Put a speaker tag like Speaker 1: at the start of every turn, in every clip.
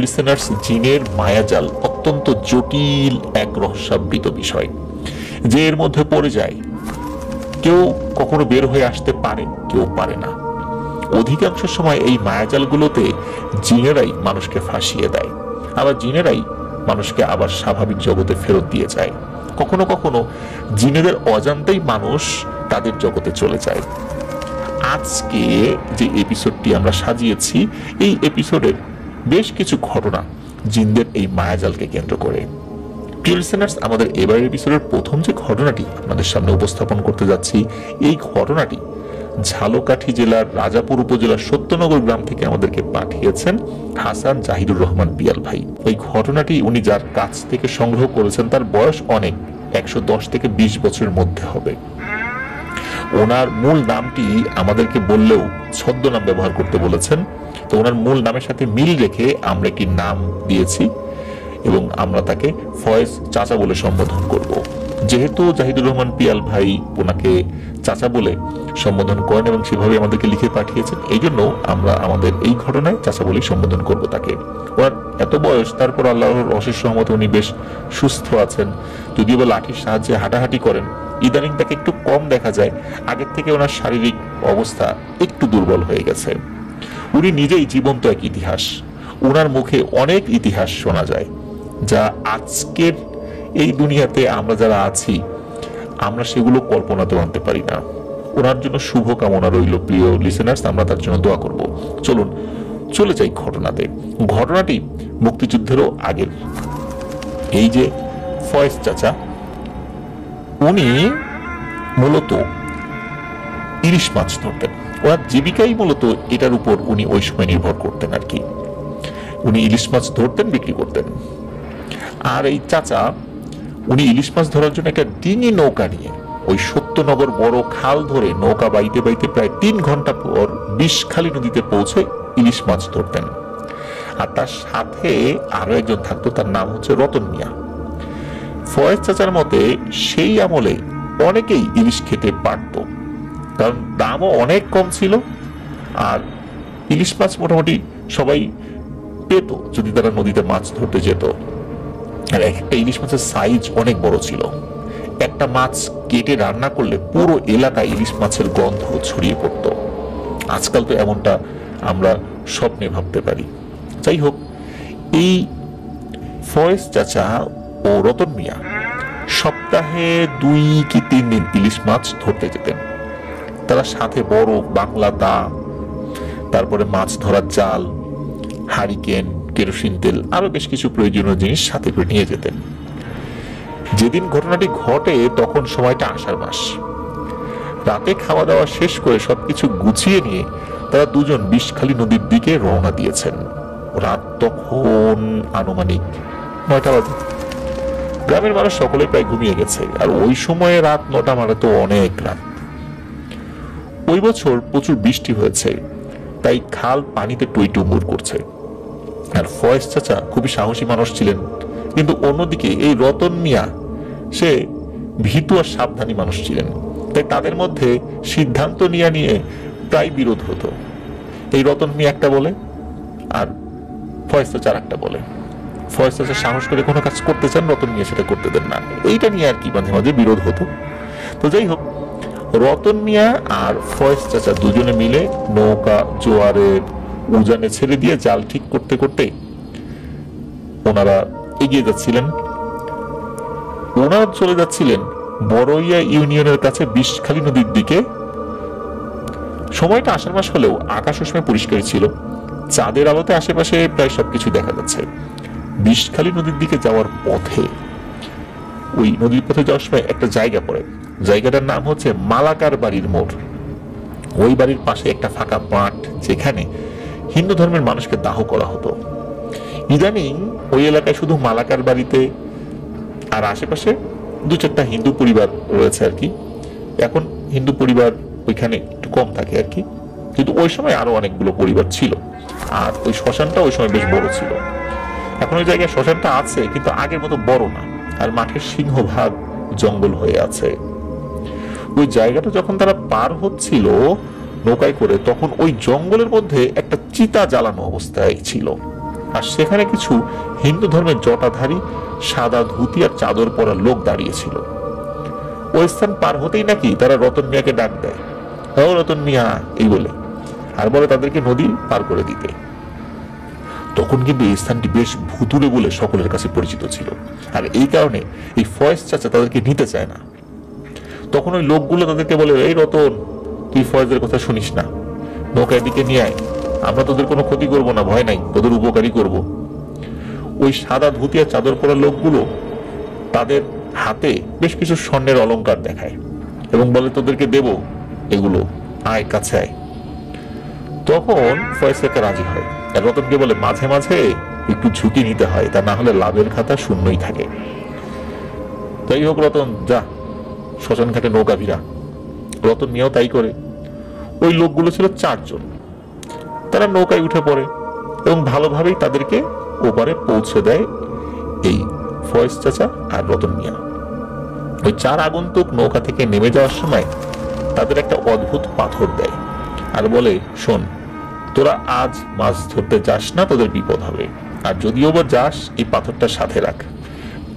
Speaker 1: Listeners, জিনের মায়াজাল অত্যন্ত জটিল এক রহস্যাবৃত বিষয়, যে এর মধ্যে পড়ে যায় কেউ কখনো বের হয়ে আসতে পারে, কেউ পারে না। অধিকাংশ সময় এই মায়াজালগুলোতে জিনেরাই মানুষকে ফাঁসিয়ে দেয়, আবার জিনেরাই মানুষকে আবার স্বাভাবিক জগতে ফেরত দিয়ে যায়। কখনো কখনো জিনেদের অজান্তেই মানুষ তাদের জগতে চলে যায়। আজকে যে এপিসোডটি আমরা সাজিয়েছি, এই এপিসোডের বেশ কিছু ঘটনা জিনদের এই মায়াজালকে কেন্দ্র করে। প্রিয় লিসেনার্স, আমাদের এবারের এপিসোডের প্রথম যে ঘটনাটি আপনাদের সামনে উপস্থাপন করতে যাচ্ছি, এই ঘটনাটি ঝালকাঠি জেলার রাজাপুর উপজেলার সত্যনগর গ্রাম থেকে আমাদেরকে পাঠিয়েছেন হাসান জাহিদুর রহমান পিয়াল ভাই। এই ঘটনাটি উনি যার কাছ থেকে সংগ্রহ করেছেন তার বয়স অনেক, 110 থেকে 20 বছরের মধ্যে হবে। ওনার মূল নামটি আমাদেরকে বললেও ছদ্মনাম ব্যবহার করতে বলেছেন, তো ওনার মূল নামের সাথে মিল রেখে আমরা একটি নাম দিয়েছি এবং আমরা তাকে ফয়েজ চাচা বলে সম্বোধন করব। যেহেতু জাহিদুর রহমান পিয়াল ভাই ওনাকে চাচা বলে সম্বোধন করেন এবং সেভাবে আমাদেরকে লিখে পাঠিয়েছেন, এই জন্য আমরা আমাদের এই ঘটনায় চাচা বলেই সম্বোধন করব তাকে। ওনার এত বয়স, তারপর আল্লাহর অশেষ রহমতে উনি বেশ সুস্থ আছেন, যদিও বা লাঠির সাহায্যে হাঁটাহাঁটি করেন। ইদানিং তাকে একটু কম দেখা যায়, আগের থেকে ওনার শারীরিক অবস্থা একটু দুর্বল হয়ে গেছে। উনি নিজেই জীবন্ত এক ইতিহাস, ওনার মুখে অনেক ইতিহাস শোনা যায় যা আজকের এই দুনিয়াতে আমরা যারা আছি আমরা সেগুলো কল্পনাতেও আনতে পারি না। ওনার জন্য শুভ কামনা রইল প্রিয় লিসেনার্স, আমরা তার জন্য দোয়া করব। চলুন চলে যাই ঘটনাতে। ঘটনাটি মুক্তিযুদ্ধেরও আগের। এই যে ফয়েজ চাচা, উনি মূলত ইলিশ মাছ ধরতেন। ওনার জীবিকাই মূলত এটার উপর উনি ওই সময় নির্ভর করতেন আর কি। উনি ইলিশ মাছ ধরতেন, বিক্রি করতেন। আর এই চাচা উনি ইলিশ মাছ ধরার জন্য একটা ডিঙি নৌকা নিয়ে ওই সত্যনগর বড় খাল ধরে নৌকা বাইতে বাইতে প্রায় 3 ঘন্টা পর বিষখালী নদীতে পৌঁছে ইলিশ মাছ ধরতেন। আর তার সাথে আরো একজন থাকতো, তার নাম হচ্ছে রতন মিয়া। ফয়েজ চাচার মতে সেই আমলে অনেকেই ইলিশ খেতে পারত, কারণ দামও অনেক কম ছিল আর ইলিশ মাছ মোটামুটি সবাই পেত যদি তারা নদীতে মাছ ধরতে যেত। আর একটা ইলিশ মাছের সাইজ অনেক বড় ছিল। একটা মাছ কেটে রান্না করলে পুরো এলাকায় ইলিশ মাছের গন্ধ ছড়িয়ে পড়তো। আজকাল তো এমনটা আমরা স্বপ্নে ভাবতে পারি। যাই হোক, এই ফয়েজ চাচা ও রতন মিয়া সপ্তাহে 2 কি 3 দিন ইলিশ মাছ ধরতে যেতেন। তারা সাথে বড় বাংলা দা, তারপরে মাছ ধরার জাল, হারিকেন, কেরোসিন তেল, আরো বেশ কিছু প্রয়োজনীয় জিনিস সাথে করে নিয়ে যেতেন। যেদিন ঘটনাটি ঘটে তখন সময়টা আষাঢ় মাস। রাতে খাওয়া দাওয়া শেষ করে সবকিছু গুছিয়ে নিয়ে তারা দুজন বিষখালী নদীর দিকে রওনা দিয়েছেন। রাত তখন আনুমানিক 9টা বাজে। গ্রামের মানুষ সকলে প্রায় ঘুমিয়ে গেছে, আর ওই সময়ে রাত 9টা মানে তো অনেক রাত। ওই বছর প্রচুর বৃষ্টি হয়েছে, তাই খাল পানিতে টইটুম্বুর করছে। আর ফয়েজ চাচা খুবই সাহসী মানুষ ছিলেন, কিন্তু অন্যদিকে এই রতন মিয়া সে ভীতু আর সাবধানী মানুষ ছিলেন। তাই তাদের মধ্যে সিদ্ধান্ত নিয়ে প্রায় বিরোধ হতো। এই রতন মিয়া একটা বলে আর ফয়েজ চাচা একটা বলে। ফয়েজ চাচা সাহস করে কোনো কাজ করতে চান, রতন মিয়া সেটা করতে দেন না। এইটা নিয়ে আর কি মাঝে মাঝে বিরোধ হতো। তো যাই হোক, রতন মিয়া আর ফয়েজ চাচা দুজনে মিলে নৌকা জোয়ারের উজানে ছেড়ে দিয়ে জাল ঠিক করতে করতে ওনারা এগিয়ে যাচ্ছিলেন। ওনারা চলে যাচ্ছিলেন বড়ইয়া ইউনিয়নের কাছে বিষখালী নদীর দিকে। সময়টা আষাঢ় মাস হলেও আকাশ সময় পরিষ্কার ছিল, চাঁদের আলোতে আশেপাশে প্রায় সবকিছু দেখা যাচ্ছে। বিষখালী নদীর দিকে যাওয়ার পথে, ওই নদীর পথে যাওয়ার সময় একটা জায়গা পড়ে। জায়গাটার নাম হচ্ছে মালাকার বাড়ির মোড়। ওই বাড়ির পাশে একটা ফাঁকা মাঠ, যেখানে হিন্দু ধর্মের মানুষকে দাহ করা হতো। ইদানিং ওই এলাকায় শুধু মালাকার বাড়িতে আর আশেপাশে 2-4টা হিন্দু পরিবার রয়েছে আর কি। এখন হিন্দু পরিবার ওইখানে একটু কম থাকে আর কি, কিন্তু ওই সময় আরো অনেকগুলো পরিবার ছিল। আর ওই শ্মশানটা ওই সময় বেশ বড় ছিল। এখন ওই জায়গায় শ্মশানটা আছে, কিন্তু আগের মতো বড় না, আর মাঠের সিংহভাগ জঙ্গল হয়ে আছে। ওই জায়গাটা যখন তারা পার হচ্ছিল নৌকায় করে, তখন ওই জঙ্গলের মধ্যে একটা চিতা জ্বালানো অবস্থায় ছিল। আর সেখানে কিছু হিন্দু ধর্মের জটাধারী সাদা ধুতি আর চাদর পরা লোক দাঁড়িয়েছিল। ওই স্থান পার হতেই নাকি তারা রতন মিয়াকে ডাক দেয়, ও রতন মিয়া এই বলে, আর বলে তাদেরকে নদী পার করে দিতে। তখন কিন্তু এই স্থানটি বেশ ভুতুড়ে বলে সকলের কাছে পরিচিত ছিল, আর এই কারণে এই ফয়েজ চাচা তাদেরকে নিতে চায় না। তখন ওই লোকগুলো তাদেরকে বলে, এই রতন, তুই ফয়েজের কথা শুনিস না, নৌকা এদিকে নিয়ে আয়, আমরা তোদের কোনো ক্ষতি করব না, ভয় নাই, তোদের উপকারী করব। ওই সাদা ধুতি আর চাদর পরা লোকগুলো তাদের হাতে বেশ কিছু স্বর্ণের অলংকার দেখায় এবং বলে, তোদেরকে দেব এগুলো, আয় কাছে আয়। তখন ফয়েজ চাচা রাজি হয়, আর রতনকে বলে, মাঝে মাঝে একটু ঝুঁকি নিতে হয়, তা না হলে লাভের খাতা শূন্যই থাকে। যাই হোক রতন, যা শ্মশান ঘাটে নৌকা ভিড়া। রতন মিয়াও তাই করে। ওই লোকগুলো ছিল 4 জন। তারা নৌকায় উঠে পড়ে এবং ভালোভাবেই তাদেরকে ওপারে পৌঁছে দেয় এই ফয়েজ চাচা আর রতন মিয়া। ওই 4 আগন্তুক নৌকা থেকে নেমে যাওয়ার সময় তাদের একটা অদ্ভুত পাথর দেয় আর বলে, শোন, তোরা আজ মাছ ধরতে যাস না, তোদের বিপদ হবে, আর যদিও বা যাস এই পাথরটা সাথে রাখ।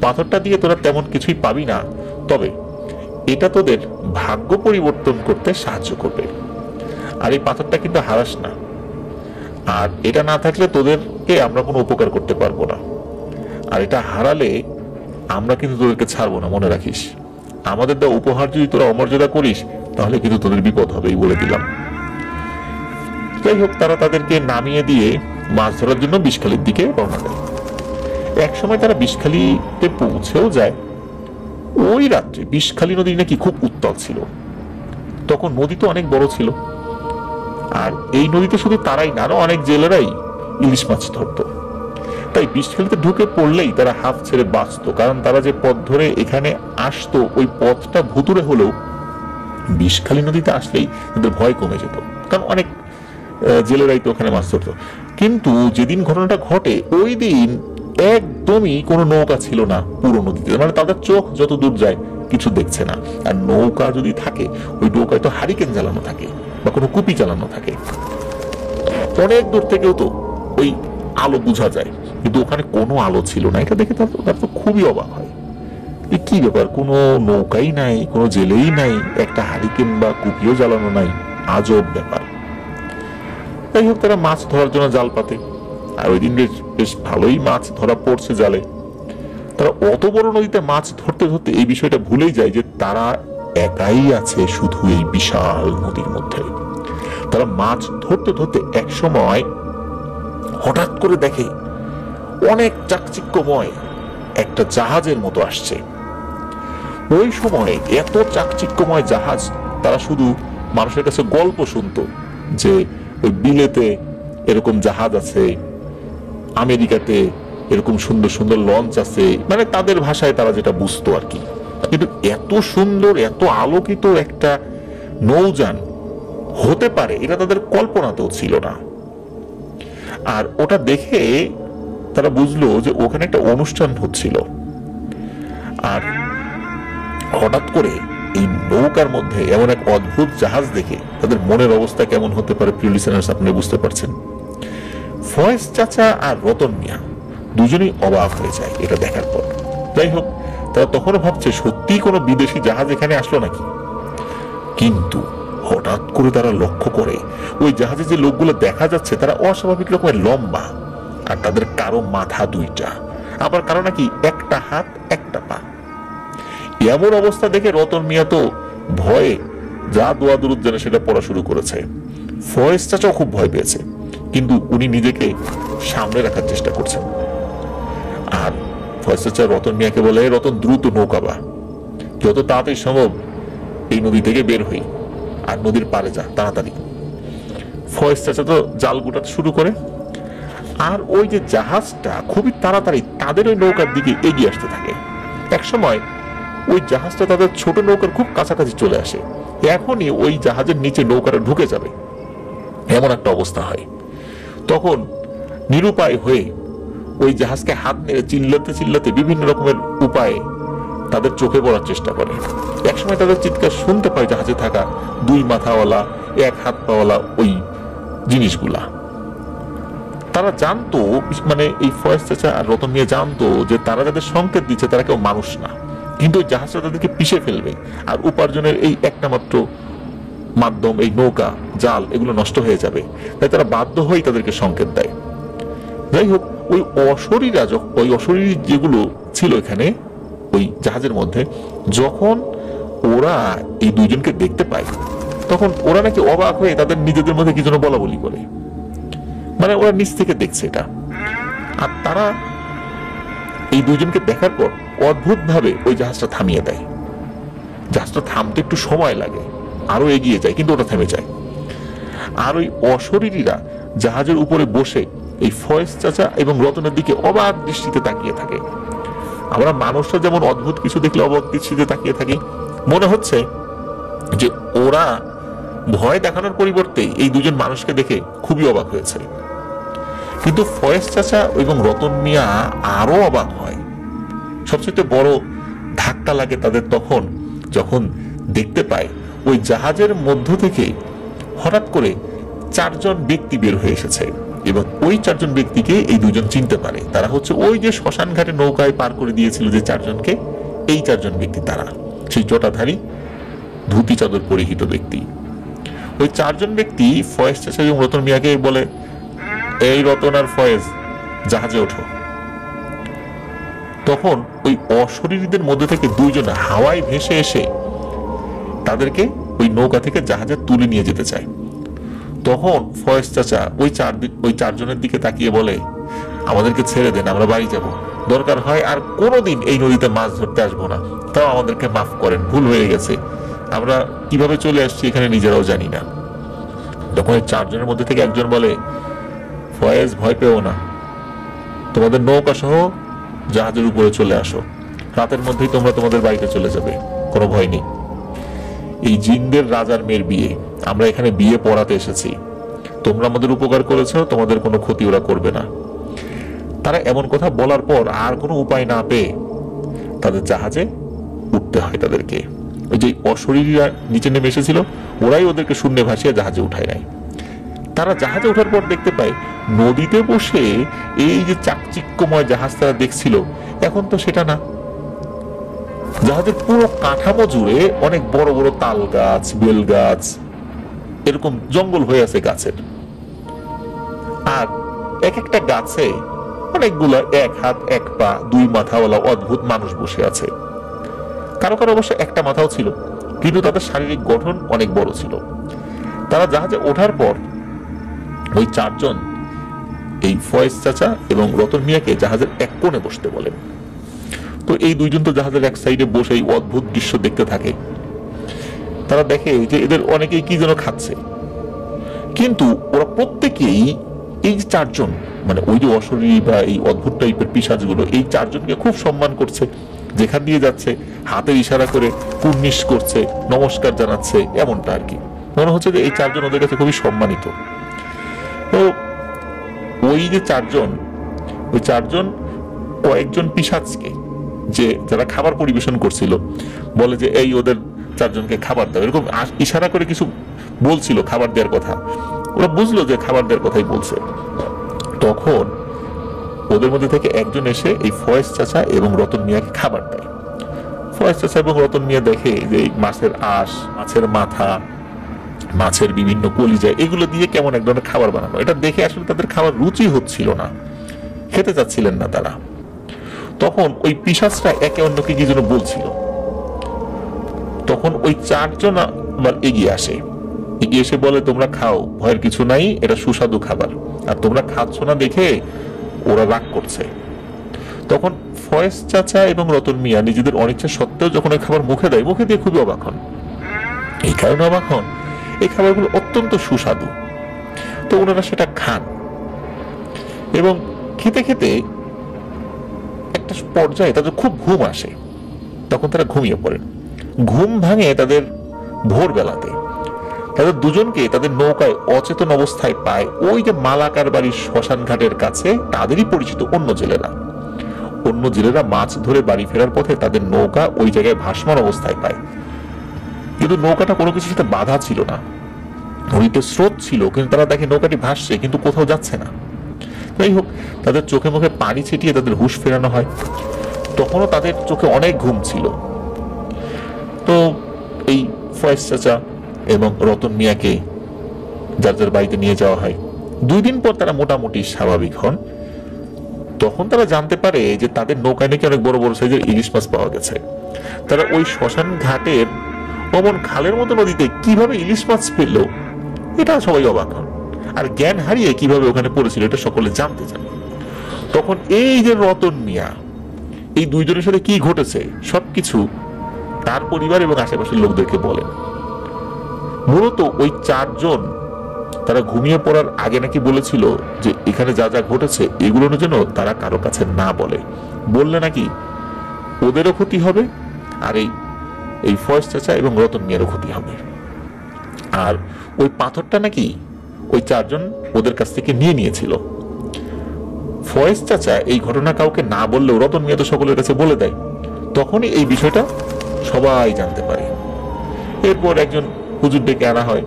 Speaker 1: পাথরটা দিয়ে তোরা তেমন কিছুই পাবি না, তবে এটা তোদের ভাগ্য পরিবর্তন করতে সাহায্য করবে। আর এই পাথরটা কিন্তু হারাস না, আর এটা না থাকলে তোদেরকে আমরা কোনো উপকার করতে পারবো না, আর এটা হারালে আমরা কিন্তু তোদেরকে ছাড়বো না, মনে রাখিস। আমাদের দেওয়া উপহার যদি তোরা অমর্যাদা করিস তাহলে কিন্তু তোদের বিপদ হবে, এই বলে দিলাম। যাই হোক, তারা তাদেরকে নামিয়ে দিয়ে মাছ ধরার জন্য বিষখালীর দিকে রওনা দেয়। এক সময় তারা বিষখালীতে পৌঁছেও যায়। ওই রাত্রে বিষখালী নদী নাকি খুব উত্তাল ছিল। তখন নদী তো অনেক বড় ছিল, আর এই নদীতে শুধু তারাই না, আরো অনেক জেলেরাই ইলিশ মাছ ধরতো। তাই বিষখালীতে ঢুকে পড়লেই তারা হাফ ছেড়ে বাঁচতো, কারণ তারা যে পথ ধরে এখানে আসতো ওই পথটা ভুতুরে হলেও বিষখালী নদীতে আসলেই তাদের ভয় কমে যেত, কারণ অনেক জেলেরাই তো ওখানে মাছ ধরতো। কিন্তু যেদিন ঘটনাটা ঘটে ওই দিন একদমই কোনো নৌকা ছিল না পুরো নদীতে, মানে তাদের চোখ যত দূর যায় কিছু দেখছে না। আর নৌকা যদি থাকে ওই নৌকায় তো হারিকেন জ্বালানো থাকে বা কোনো কুপি জ্বালানো থাকে, অনেক দূর থেকেও তো ওই আলো বোঝা যায়, কিন্তু ওখানে কোনো আলো ছিল না। এটা দেখে তার তো খুবই অবাক হয়, কি ব্যাপার, কোনো নৌকাই নাই, কোনো জেলেই নাই, একটা হারিকেন বা কুপিও জ্বালানো নাই, আজব ব্যাপার। যাই হোক, তারা মাছ ধরার জন্য জাল পাতে, আর ওই দিন বেশ ভালোই মাছ ধরা পড়ছে জালে। তারা অত বড় নদীতে মাছ ধরতে ধরতে এই বিষয়টা ভুলেই যায় যে তারা একাই আছে শুধু এই বিশাল নদীর মধ্যে। তারা মাছ ধরতে ধরতে এক সময় হঠাৎ করে দেখে অনেক চাকচিক্যময় একটা জাহাজের মতো আসছে। ওই সময় এত চাকচিক্যময় জাহাজ, তারা শুধু মানুষের কাছে গল্প শুনতো যে ওই বিলেতে এরকম জাহাজ আছে, আমেরিকাতে এরকম সুন্দর সুন্দর লঞ্চ আছে, মানে তাদের ভাষায় তারা যেটা বুঝতো আর কি। কিন্তু এত সুন্দর, এত আলোকিত একটা নৌযান হতে পারে এটা তাদের কল্পনাতেও ছিল না। আর ওটা দেখে তারা বুঝলো যে ওখানে একটা অনুষ্ঠান হচ্ছিল। আর হঠাৎ করে এই নৌকার মধ্যে এমন এক অদ্ভুত জাহাজ দেখে তাদের মনের অবস্থা কেমন হতে পারে, প্রিয় লিসেনার্স, আপনি বুঝতে পারছেন। ফয়েজ চাচা আর রতন মিয়া দুজনেই অবাক হয়ে যায় এটা দেখার পর। যাই হোক, তারা তখনও ভাবছে সত্যি কোনো বিদেশি জাহাজ এখানে আসলো নাকি। কিন্তু হঠাৎ করে তারা লক্ষ্য করে ওই জাহাজে যে লোকগুলো দেখা যাচ্ছে তারা অস্বাভাবিক রকমের লম্বা, আর তাদের কারো মাথা 2টা, আবার কারো নাকি একটা হাত একটা পা। এমন অবস্থা দেখে রতন মিয়া তো ভয়ে যা দোয়া দুরুদ জানে সেটা পড়া শুরু করেছে। ফয়েজ চাচাও খুব ভয় পেয়েছে, কিন্তু উনি নিজেকে সামনে রাখার চেষ্টা করছেন। আর ফয়েজ চাচা রতন মিয়াকে বলে, রতন দ্রুত নৌকা বা, যত তাড়াতাড়ি সম্ভব এই নদী থেকে বের হই আর নদীর পারে যা তাড়াতাড়ি। ফয়েজ চাচা তো জাল গুটাতে শুরু করে, আর ওই যে জাহাজটা খুবই তাড়াতাড়ি তাদের ওই নৌকার দিকে এগিয়ে আসতে থাকে। এক সময় ওই জাহাজটা তাদের ছোট নৌকার খুব কাছাকাছি চলে আসে, এখনই ওই জাহাজের নিচে নৌকাটা ঢুকে যাবে এমন একটা অবস্থা হয়। তখন নিরুপায় হয়ে ওই জাহাজকে হাত নেড়ে চিল্লাতে চিল্লাতে বিভিন্ন রকমের উপায়ে তাদের চোখে পড়ার চেষ্টা করে। একসময় তাদের চিৎকার শুনতে পায় জাহাজে থাকা 2 মাথাওয়ালা 1 হাত পাওয়ালা ওই জিনিসগুলা। তারা জানতো, মানে এই ফয়েজ চাচা আর রতন মিয়া জানতো যে তারা যাদের সংকেত দিচ্ছে তারা কেউ মানুষ না, কিন্তু ওই জাহাজটা তাদেরকে পিষে ফেলবে আর উপার্জনের এই একটা মাত্র মাধ্যম, এই নৌকা জাল, এগুলো নষ্ট হয়ে যাবে। তাই তারা বাধ্য হয়ে তাদেরকে সংকেত দেয়। যাই হোক, ওই অশরীরী যেগুলো ছিল এখানে ওই জাহাজের মধ্যে, যখন ওরা এই দুইজনকে দেখতে পায় তখন ওরা নাকি অবাক হয়ে তাদের নিজেদের মধ্যে কি যেন বলা বলি করে, মানে ওরা নিচ থেকে দেখছে এটা। আর তারা এই দুইজনকে দেখার পর অদ্ভুত ভাবে ওই জাহাজটা থামিয়ে দেয়। জাহাজটা থামতে একটু সময় লাগে, আরো এগিয়ে যায়, কিন্তু ওটা থেমে যায়। আর ওই অশরীরীরা জাহাজের উপরে বসে এই ফয়েজ চাচা এবং রতনের দিকে অবাক দৃষ্টিতে তাকিয়ে থাকে। আমরা মানুষরা যেমন অদ্ভুত কিছু দেখলে অবাক দৃষ্টিতে তাকিয়ে থাকি, মনে হচ্ছে যে ওরা ভয় দেখানোর পরিবর্তে এই দুজন মানুষকে দেখে খুবই অবাক হয়েছে। কিন্তু ফয়েজ চাচা এবং রতন মিয়া আরো অবাক হয়। সবচেয়ে বড় ধাক্কা লাগে তাদের তখন, যখন দেখতে পায় ওই জাহাজের মধ্য থেকে হঠাৎ করে 4 জন ব্যক্তি বের হয়ে এসেছে এবং ওই 4 জন ব্যক্তিকে এই দুজন চিনতে পারে। তারা হচ্ছে ওই যে শ্মশান ঘাটে নৌকায় পার করে দিয়েছিল যে 4 জনকে, এই 4 জন ব্যক্তি তারা, সেই জটাধারী ধুতি চাদর পরিহিত ব্যক্তি। ওই 4 জন ব্যক্তি ফয়েজ চাচা এবং রতন মিয়াকে বলে, এই রতন আর ফয়েজ জাহাজে ওঠো। তখন ওই অশরীরীদের মধ্যে থেকে 2 জন হাওয়ায় ভেসে এসে তাদেরকে ওই নৌকা থেকে জাহাজে তুলে নিয়ে যেতে চায়। তখন ফয়েজ চাচা ওই 4 জনের দিকে তাকিয়ে বলে, আমাদেরকে ছেড়ে দেন, আমরা বাড়ি যাব, দরকার হয় আর কোনোদিন এই নদীতে মাছ ধরতে আসবো না, তাও আমাদেরকে মাফ করেন, ভুল হয়ে গেছে, আমরা কিভাবে চলে আসছি এখানে নিজেরাও জানি না। তখন ওই 4 জনের মধ্যে থেকে একজন বলে, ফয়েজ ভয় পেও না, তোমাদের নৌকা সহ জাহাজের উপরে চলে আসো, রাতের মধ্যেই তোমরা তোমাদের বাড়িতে চলে যাবে, কোনো ভয় নেই। এই জিনদের রাজার মেয়ের বিয়ে, আমরা এখানে বিয়ে পড়াতে এসেছি, তোমরা আমাদের উপকার করেছো, তোমাদের কোনো ক্ষতি ওরা করবে না। তারা এমন কথা বলার পর আর কোনো উপায় না পেয়ে তাদের জাহাজে উঠতে হয় তাদেরকে। ওই যে অশরীরীরা নিচে নেমে এসেছিল, ওরাই ওদেরকে শূন্যে ভাসিয়ে জাহাজে উঠায় নেয়। তারা জাহাজে ওঠার পর দেখতে পায় নদীতে বসে এই যে চাকচিক্যময় জাহাজ তারা দেখছিল, এখন তো সেটা না। জাহাজের পুরো কাঠামো জুড়ে অনেক বড় বড় তাল গাছ, বেল গাছ, এরকম জঙ্গল হয়ে আছে গাছের। আর এক একটা গাছে অনেকগুলা 1 হাত 1 পা 2 মাথাওয়ালা অদ্ভুত মানুষ বসে আছে। কারো কারো অবশ্য একটা মাথাও ছিল, কিন্তু তাদের শারীরিক গঠন অনেক বড় ছিল। তারা জাহাজে ওঠার পর ওই 4 জন এই ফয়েজ চাচা এবং রতন মিয়াকে জাহাজের এক কোণে বসতে বলেন। তো এই 2 জন তো জাহাজের এক সাইডে বসে এই অদ্ভুত দৃশ্য দেখতে থাকে। তারা দেখে যে এদের অনেকেই কি যেন খাচ্ছে, কিন্তু ওরা প্রত্যেকেই এই যে 4 জন, মানে ওই যে অশরীরী বা এই অদ্ভুত টাইপের পিশাচগুলো এই 4 জনকে খুব সম্মান করছে, যেখান দিয়ে যাচ্ছে হাতের ইশারা করে কুর্নিশ করছে, নমস্কার জানাচ্ছে, এমনটা আর কি। মনে হচ্ছে যে এই 4 জন ওদের কাছে খুবই সম্মানিত। তো ওই যে 4 জন, ওই 4 জন কয়েকজন পিশাচকে, যে যারা খাবার পরিবেশন করছিল, বলে যে এই ওদের 4 জনকে খাবার দাও, এরকম ইশারা করে কিছু বলছিল খাবার দেওয়ার কথা। ওরা বুঝলো যে খাবার দেওয়ার কথাই বলছে। তখন ওদের মধ্যে থেকে একজন এসে এই ফয়েজ চাচা এবং রতন মিয়াকে খাবার দেয়। ফয়েজ চাচা এবং রতন মিয়া দেখে যে মাছের আঁশ, মাছের মাথা, মাছের বিভিন্ন কলিজা, এগুলো দিয়ে কেমন এক ধরনের খাবার বানানো, এটা দেখে আসলে তাদের খাবার রুচি হচ্ছিল না, খেতে চাচ্ছিলেন না তারা। তখন ওই পিশাচরা একে অন্যকে কি যেন বলছিল। তখন ওই 4 জন আবার এগিয়ে এসে বলে, তোমরা খাও, ভয়ের কিছু নাই, এটা সুস্বাদু খাবার, আর তোমরা খাচ্ছ না দেখে ওরা রাগ করছে। তখন ফয়েজ চাচা এবং রতন মিয়া নিজেদের অনিচ্ছা সত্ত্বেও যখন ওই খাবার মুখে দেয়, মুখে দিয়ে খুবই অবাক হন। এই কারণে অবাক হন, এই খাবারগুলো অত্যন্ত সুস্বাদু। তো ওনারা সেটা খান এবং খেতে খেতে একটা পর্যায়ে তাদের খুব ঘুম আসে। তখন তারা ঘুমিয়ে পড়েন। ঘুম ভাঙে তাদের ভোরবেলাতে। তাদের দুজনকে তাদের নৌকায় অচেতন অবস্থায় পায় ওই যে মালাকার বাড়ির শ্মশান ঘাটের কাছে তাদেরই পরিচিত অন্য জেলেরা মাছ ধরে বাড়ি ফেরার পথে তাদের নৌকা ওই জায়গায় ভাসমান অবস্থায় পায়। কিন্তু নৌকাটা কোনো কিছুর সাথে বাধা ছিল না, নদীতে স্রোত ছিল, কিন্তু তারা দেখে নৌকাটি ভাসছে কিন্তু কোথাও যাচ্ছে না। যাই হোক, তাদের চোখে মুখে পানি ছিটিয়ে তাদের হুঁশ ফেরানো হয়। তখনও তাদের চোখে অনেক ঘুম ছিল। তো এই ফয়েজ চাচা এবং রতন মিয়াকে যার যার বাড়িতে নিয়ে যাওয়া হয়। 2 দিন পর তারা মোটামুটি স্বাভাবিক হন। তখন তারা জানতে পারে যে তাদের নৌকায় নাকি অনেক বড় বড় সাইজের ইলিশ মাছ পাওয়া গেছে। তারা ওই শ্মশান ঘাটের অমন খালের মতো নদীতে কিভাবে ইলিশ মাছ পেল, এটা সবাই অবাক হন। আর জ্ঞান হারিয়ে কিভাবে ওখানে পড়েছিল, এটা সকলে জানতে চান। তখন এই যে রতন মিয়া, এই 2 জনের সাথে কি ঘটেছে সবকিছু তার পরিবার এবং আশেপাশের লোকদেরকে বলেন। মূলত ওই 4 জন তারা ঘুমিয়ে পড়ার আগে নাকি বলেছিল যে এখানে যা যা ঘটেছে এগুলো যেন তারা কারো কাছে না বলে, বললে নাকি ওদেরও ক্ষতি হবে, আর এই ফয়েজ চাচা এবং রতন মিয়ারও ক্ষতি হবে। আর ওই পাথরটা নাকি ওই 4 জন ওদের কাছ থেকে নিয়ে নিয়েছিল। ফয়েজ চাচা এই ঘটনা কাউকে না বললেও রতন মিয়া তো সকলের কাছে বলে দেয়। তখনই এই বিষয়টা সবাই জানতে পারে। এরপর একজন হুজুর ডেকে আনা হয়,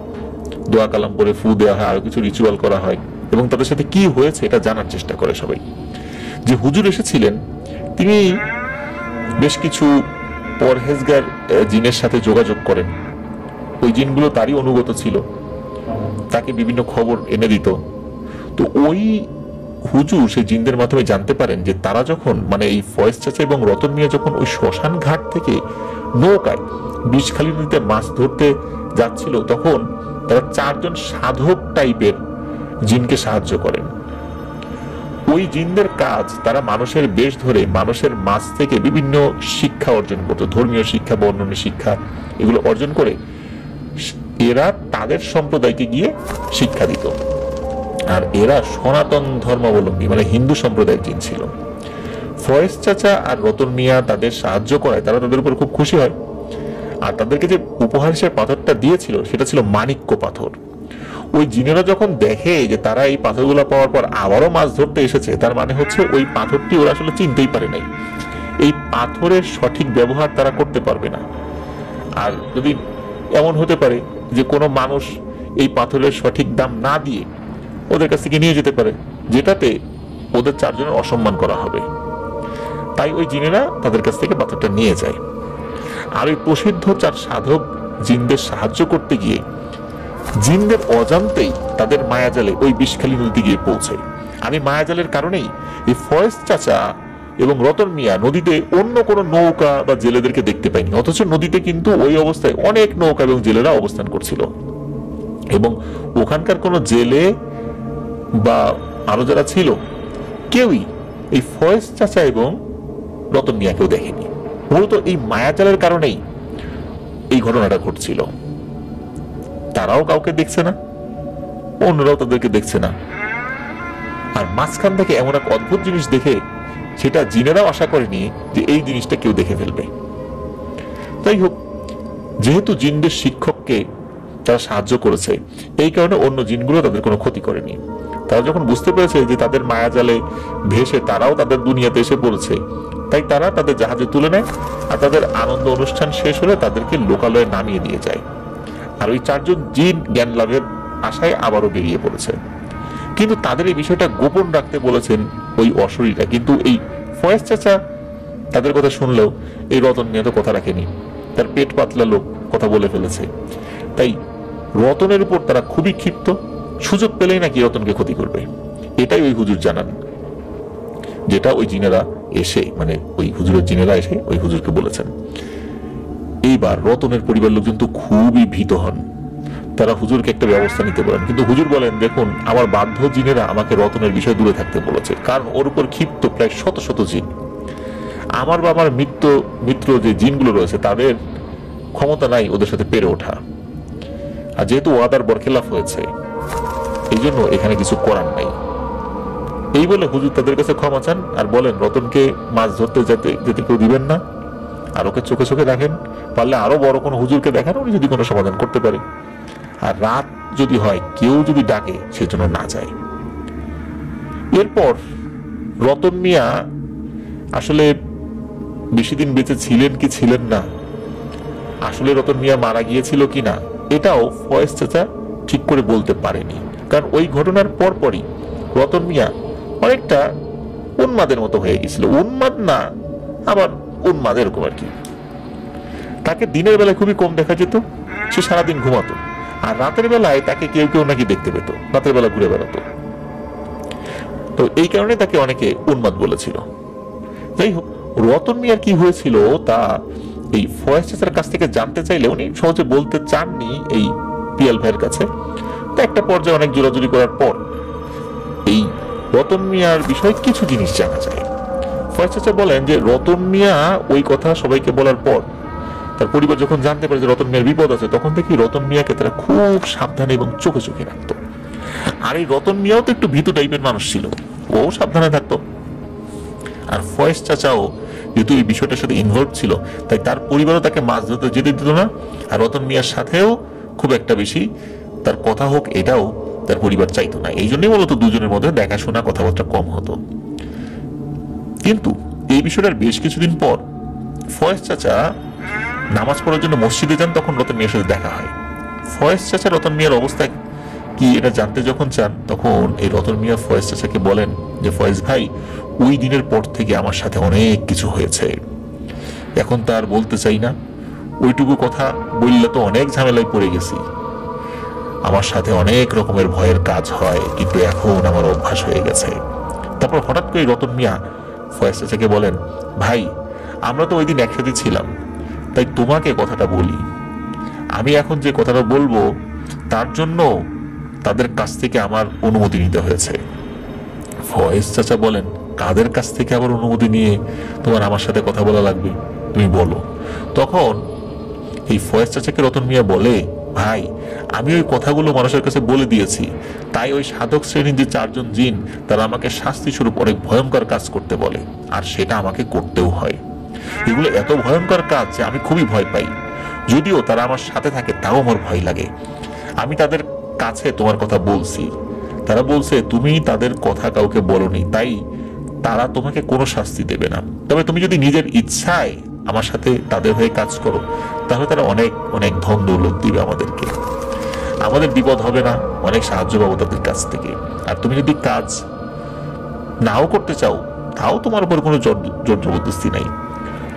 Speaker 1: দোয়া কালাম করে ফু দেওয়া হয়, আরো কিছু রিচুয়াল করা হয় এবং তাদের সাথে কি হয়েছে এটা জানার চেষ্টা করে সবাই। যে হুজুর এসেছিলেন তিনি বেশ কিছু পরহেজগার জিনের সাথে যোগাযোগ করেন। ওই জিনগুলো তারই অনুগত ছিল, তাকে বিভিন্ন খবর এনে দিত। তো ওই হুজুর সেই জিনদের মাধ্যমে জানতে পারেন যে তারা যখন মানে এই ফয়েজ চাচা এবং রতন মিয়া যখন ওই শ্মশান ঘাট থেকে নৌকায় বিষখালী নদীতে মাছ ধরতে যাচ্ছিল, তখন তারা 4 জন সাধক টাইপের জিনকে সাহায্য করেন। ওই জিনদের কাজ তারা মানুষের বেশ ধরে মানুষের মাছ থেকে বিভিন্ন শিক্ষা অর্জন করত, ধর্মীয় শিক্ষা, বর্ণনীয় শিক্ষা, এগুলো অর্জন করে এরা তাদের সম্প্রদায়কে গিয়ে শিক্ষা দিত। আর এরা সনাতন ধর্মাবলম্বী মানে হিন্দু সম্প্রদায়ের জিন ছিল। ফয়েজ চাচা আর রতন মিয়া তাদের সাহায্য করায় তারা তাদের উপর খুব খুশি হয়। আর তাদেরকে যে উপহার হিসেবে পাথরটা দিয়েছিল সেটা ছিল মানিক্য পাথর। ওই জিনেরা যখন দেখে যে তারা এই পাথরগুলো পাওয়ার পর আবারও মাছ ধরতে এসেছে, তার মানে হচ্ছে ওই পাথরটি ওরা আসলে চিনতেই পারে নাই। এই পাথরের সঠিক ব্যবহার তারা করতে পারবে না। আর যদি এমন হতে পারে যে কোনো মানুষ এই পাথরের সঠিক দাম না দিয়ে ওদের কাছ থেকে নিয়ে যেতে পারে, যেটাতে ওদের 4 জনের অসম্মান করা হবে। তাই ওই জিনেরা তাদের কাছ থেকে পাথরটা নিয়ে যায়। আর ওই প্রসিদ্ধ 4 সাধক জিনদের সাহায্য করতে গিয়ে জিনদের অজান্তেই তাদের মায়াজালে ওই বিষখালী নদীতে গিয়ে পৌঁছায়। আর এই মায়াজালের কারণেই এই ফয়েজ চাচা এবং রতন মিয়া নদীতে অন্য কোনো নৌকা বা জেলেদেরকে দেখতে পায়নি, অথচ নদীতে কিন্তু ওই অবস্থায় অনেক নৌকা এবং জেলেরা অবস্থান করছিল। এবং ওখানকার কোনো জেলে বা আরো যারা ছিল কেউই এই ফয়েজ চাচা এবং রতন মিয়াকেও দেখেনি। মূলত এই মায়াজালের কারণেই এই ঘটনাটা ঘটছিল। তারাও কাউকে দেখছে না, অন্যরাও তাদেরকে দেখছে না। আর মাঝখান থেকে এমন এক অদ্ভুত জিনিস দেখে সেটা জিনেরাও আশা করেনি যে এই জিনিসটা কেউ দেখে ফেলবে। তাই হোক, যেহেতু জিনদের শিক্ষককে তারা সাহায্য করেছে, এই কারণে অন্য জিনগুলো তাদের কোনো ক্ষতি করেনি। তারা যখন বুঝতে পেরেছে যে তাদের মায়াজালে ভেসে তারাও তাদের দুনিয়াতে এসে পড়েছে, তাই তারা তাদের জাহাজে তুলে নেয়। আর তাদের আনন্দ অনুষ্ঠান শেষ হলে তাদেরকে লোকালয়ে নামিয়ে দিয়ে যায়। আর ওই 4 জন জিন জ্ঞান লাভের আশায় আবারও বেরিয়ে পড়েছে। কিন্তু তাদের এই বিষয়টা গোপন রাখতে বলেছেন ওই অশরীরা। কিন্তু এই ফয়েজ চাচা তাদের কথা শুনলেও এই রতন মিয়া তো কথা রাখেনি, তার পেট পাতলা লোক, কথা বলে ফেলেছে। তাই রতনের উপর তারা খুবই ক্ষিপ্ত, সুযোগ পেলেই নাকি রতনকে ক্ষতি করবে। এটাই ওই হুজুর জানান, যেটা ওই জিনেরা এসে মানে ওই হুজুরের জিনেরা এসে ওই হুজুরকে বলেছেন। এইবার রতনের পরিবার লোকজন তো খুবই ভীত হন। তারা হুজুরকে একটা ব্যবস্থা নিতে বলেন, কিন্তু হুজুর বলেন, দেখুন আমার বাধ্য জিনেরা আমাকে রতনের বিষয়ে দূরে থাকতে বলেছে, কারণ ওর উপর ক্ষিপ্ত প্রায় শত শত জিন। আমার বা আমার মিত্র যে জিনগুলো রয়েছে তাদের ক্ষমতা নাই ওদের সাথে পেরে ওঠা। আর যেহেতু ওয়াদার বরখেলাফ হয়েছে, এই জন্য এখানে কিছু করার নাই। এই বলে হুজুর তাদের কাছে ক্ষমা চান আর বলেন রতনকে মাছ ধরতে যেতে কেউ দিবেন না, আর ওকে চোখে চোখে দেখেন, পারলে আরো বড় কোনো হুজুরকে দেখান, উনি যদি কোনো সমাধান করতে পারে। আর রাত যদি হয়, কেউ যদি ডাকে সেজন্য না যায়। এরপর রতন মিয়া আসলে বেশি দিন বেঁচে ছিলেন কি ছিলেন না, আসলে রতন মিয়া মারা গিয়েছিল কিনা, এটাও ফয়েজ চাচা ঠিক করে বলতে পারেনি। কারণ ওই ঘটনার পরপরই রতন মিয়া অনেকটা উন্মাদের মতো হয়ে গেছিল, উন্মাদ না আবার উন্মাদ এরকম আর কি। তাকে দিনের বেলায় খুবই কম দেখা যেত, সে সারাদিন ঘুমাতো, আর রাতের বেলায় তাকে কেউ কেউ নাকি দেখতে পেত, রাতের বেলা ঘুরে বেড়াতো। তো এই কারণে তাকে অনেকে উন্মাদ বলেছিল। যাই হোক, রতন মিয়ার কি হয়েছিল তা এই ফয়েজ চাচার কাছ থেকে জানতে চাইলে উনি সহজে বলতে চাননি এই পিয়াল ভাইয়ের কাছে। তো একটা পর্যায়ে অনেক জোরাজুরি করার পর এই রতন মিয়ার বিষয়ে কিছু জিনিস জানা যায়। ফয়েজ চাচা বলেন যে রতন মিয়া ওই কথা সবাইকে বলার পর তার পরিবার যখন জানতে পারে যে রতন মিয়ার বিপদ আছে, তখন থেকে রতন মিয়াকে তারা খুব সাবধানে এবং চোখে চোখে রাখতো। আর এই রতন মিয়াও তো একটু ভীতু টাইপের মানুষ ছিল, ও সাবধানে থাকতো। আর ফয়েজ চাচাও যেহেতু এই বিষয়টার সাথে ইনভলভ ছিল, তাই তার পরিবারও তাকে মাছ ধরতে যেতে দিত না। আর রতন মিয়ার সাথেও খুব একটা বেশি তার কথা হোক এটাও তার পরিবার চাইতো না। এই জন্যই মূলত দুজনের মধ্যে দেখাশোনা কথাবার্তা কম হতো। কিন্তু এই বিষয়টার বেশ কিছুদিন পর ফয়েজ চাচা নামাজ পড়ার জন্য মসজিদে যান, তখন রতন মিয়ার সাথে দেখা হয়। ফয়েজ চাচা রতন মিয়ার অবস্থা কি এটা জানতে যখন চান, তখন এই রতন মিয়া ফয়েজ চাচাকে বলেন যে ফয়েজ ভাই, ওই দিনের পর থেকে আমার সাথে অনেক কিছু হয়েছে, এখন তার বলতে চাই না, ওইটুকু কথা বললে তো অনেক ঝামেলায় পড়ে গেছি, আমার সাথে অনেক রকমের ভয়ের কাজ হয়, কিন্তু এখন আমার অভ্যাস হয়ে গেছে। তারপর হঠাৎ করে রতন মিয়া ফয়েজ চাচাকে বলেন, ভাই আমরা তো ওই দিন একসাথে ছিলাম, তাই তোমাকে কথাটা বলি, আমি এখন যে কথাটা বলবো তার জন্য তাদের কাছ থেকে আমার অনুমতি নিতে হয়েছে। ফয়েজ চাচা বলেন, কাদের কাছ থেকে আবার অনুমতি নিয়ে তোমার আমার সাথে কথা বলা লাগবে, তুমি বলো। তখন এই ফয়েজ চাচাকে রতন মিয়া বলে, ভাই আমি ওই কথাগুলো মানুষের কাছে বলে দিয়েছি, তাই ওই সাধক শ্রেণীর যে 4 জন জিন তারা আমাকে শাস্তি স্বরূপ অনেক ভয়ঙ্কর কাজ করতে বলে, আর সেটা আমাকে করতেও হয়। এগুলো এত ভয়ঙ্কর কাজ যে আমি খুবই ভয় পাই, যদিও তারা আমার সাথে থাকে তাও আমার ভয় লাগে। আমি তাদের কাছে তোমার কথা বলছি, তারা বলছে তুমি তাদের কথা কাউকে বলনি, তাই তারা তোমাকে কোনো শাস্তি দেবে না। তবে তুমি যদি নিজের ইচ্ছায় আমার সাথে তাদের হয়ে কাজ করো, তাহলে তারা অনেক অনেক ধন দৌলত দিবে আমাদেরকে, আমাদের বিপদ হবে না, অনেক সাহায্য পাবো তাদের কাছ থেকে। আর তুমি যদি কাজ নাও করতে চাও, তাও তোমার উপর কোনো জোর জবরদস্তি নাই।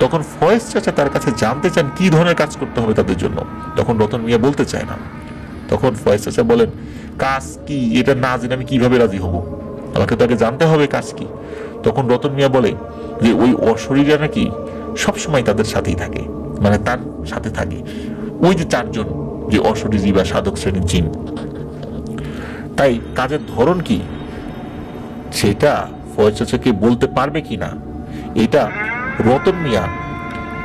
Speaker 1: তখন ফয়েজ চাচা তার কাছে জানতে চান কি ধরনের কাজ করতে হবে তাদের জন্য, তখন রতন মিয়া বলতে চায় না। তখন ফয়েজ চাচা বলেন, কাজ কি এটা না জেনে আমি কিভাবে রাজি হব, আমাকে তো আগে জানতে হবে কাজ কি। তখন রতন মিয়া বলে যে ওই অশরীরা নাকি সবসময় তাদের সাথেই থাকে, মানে তার সাথে থাকে ওই যে 4 জন যে অশরীরী বা সাধক শ্রেণীর জিন, তাই কাজের ধরন কি সেটা ফয়েজ চাচাকে বলতে পারবে কিনা এটা রতন মিয়া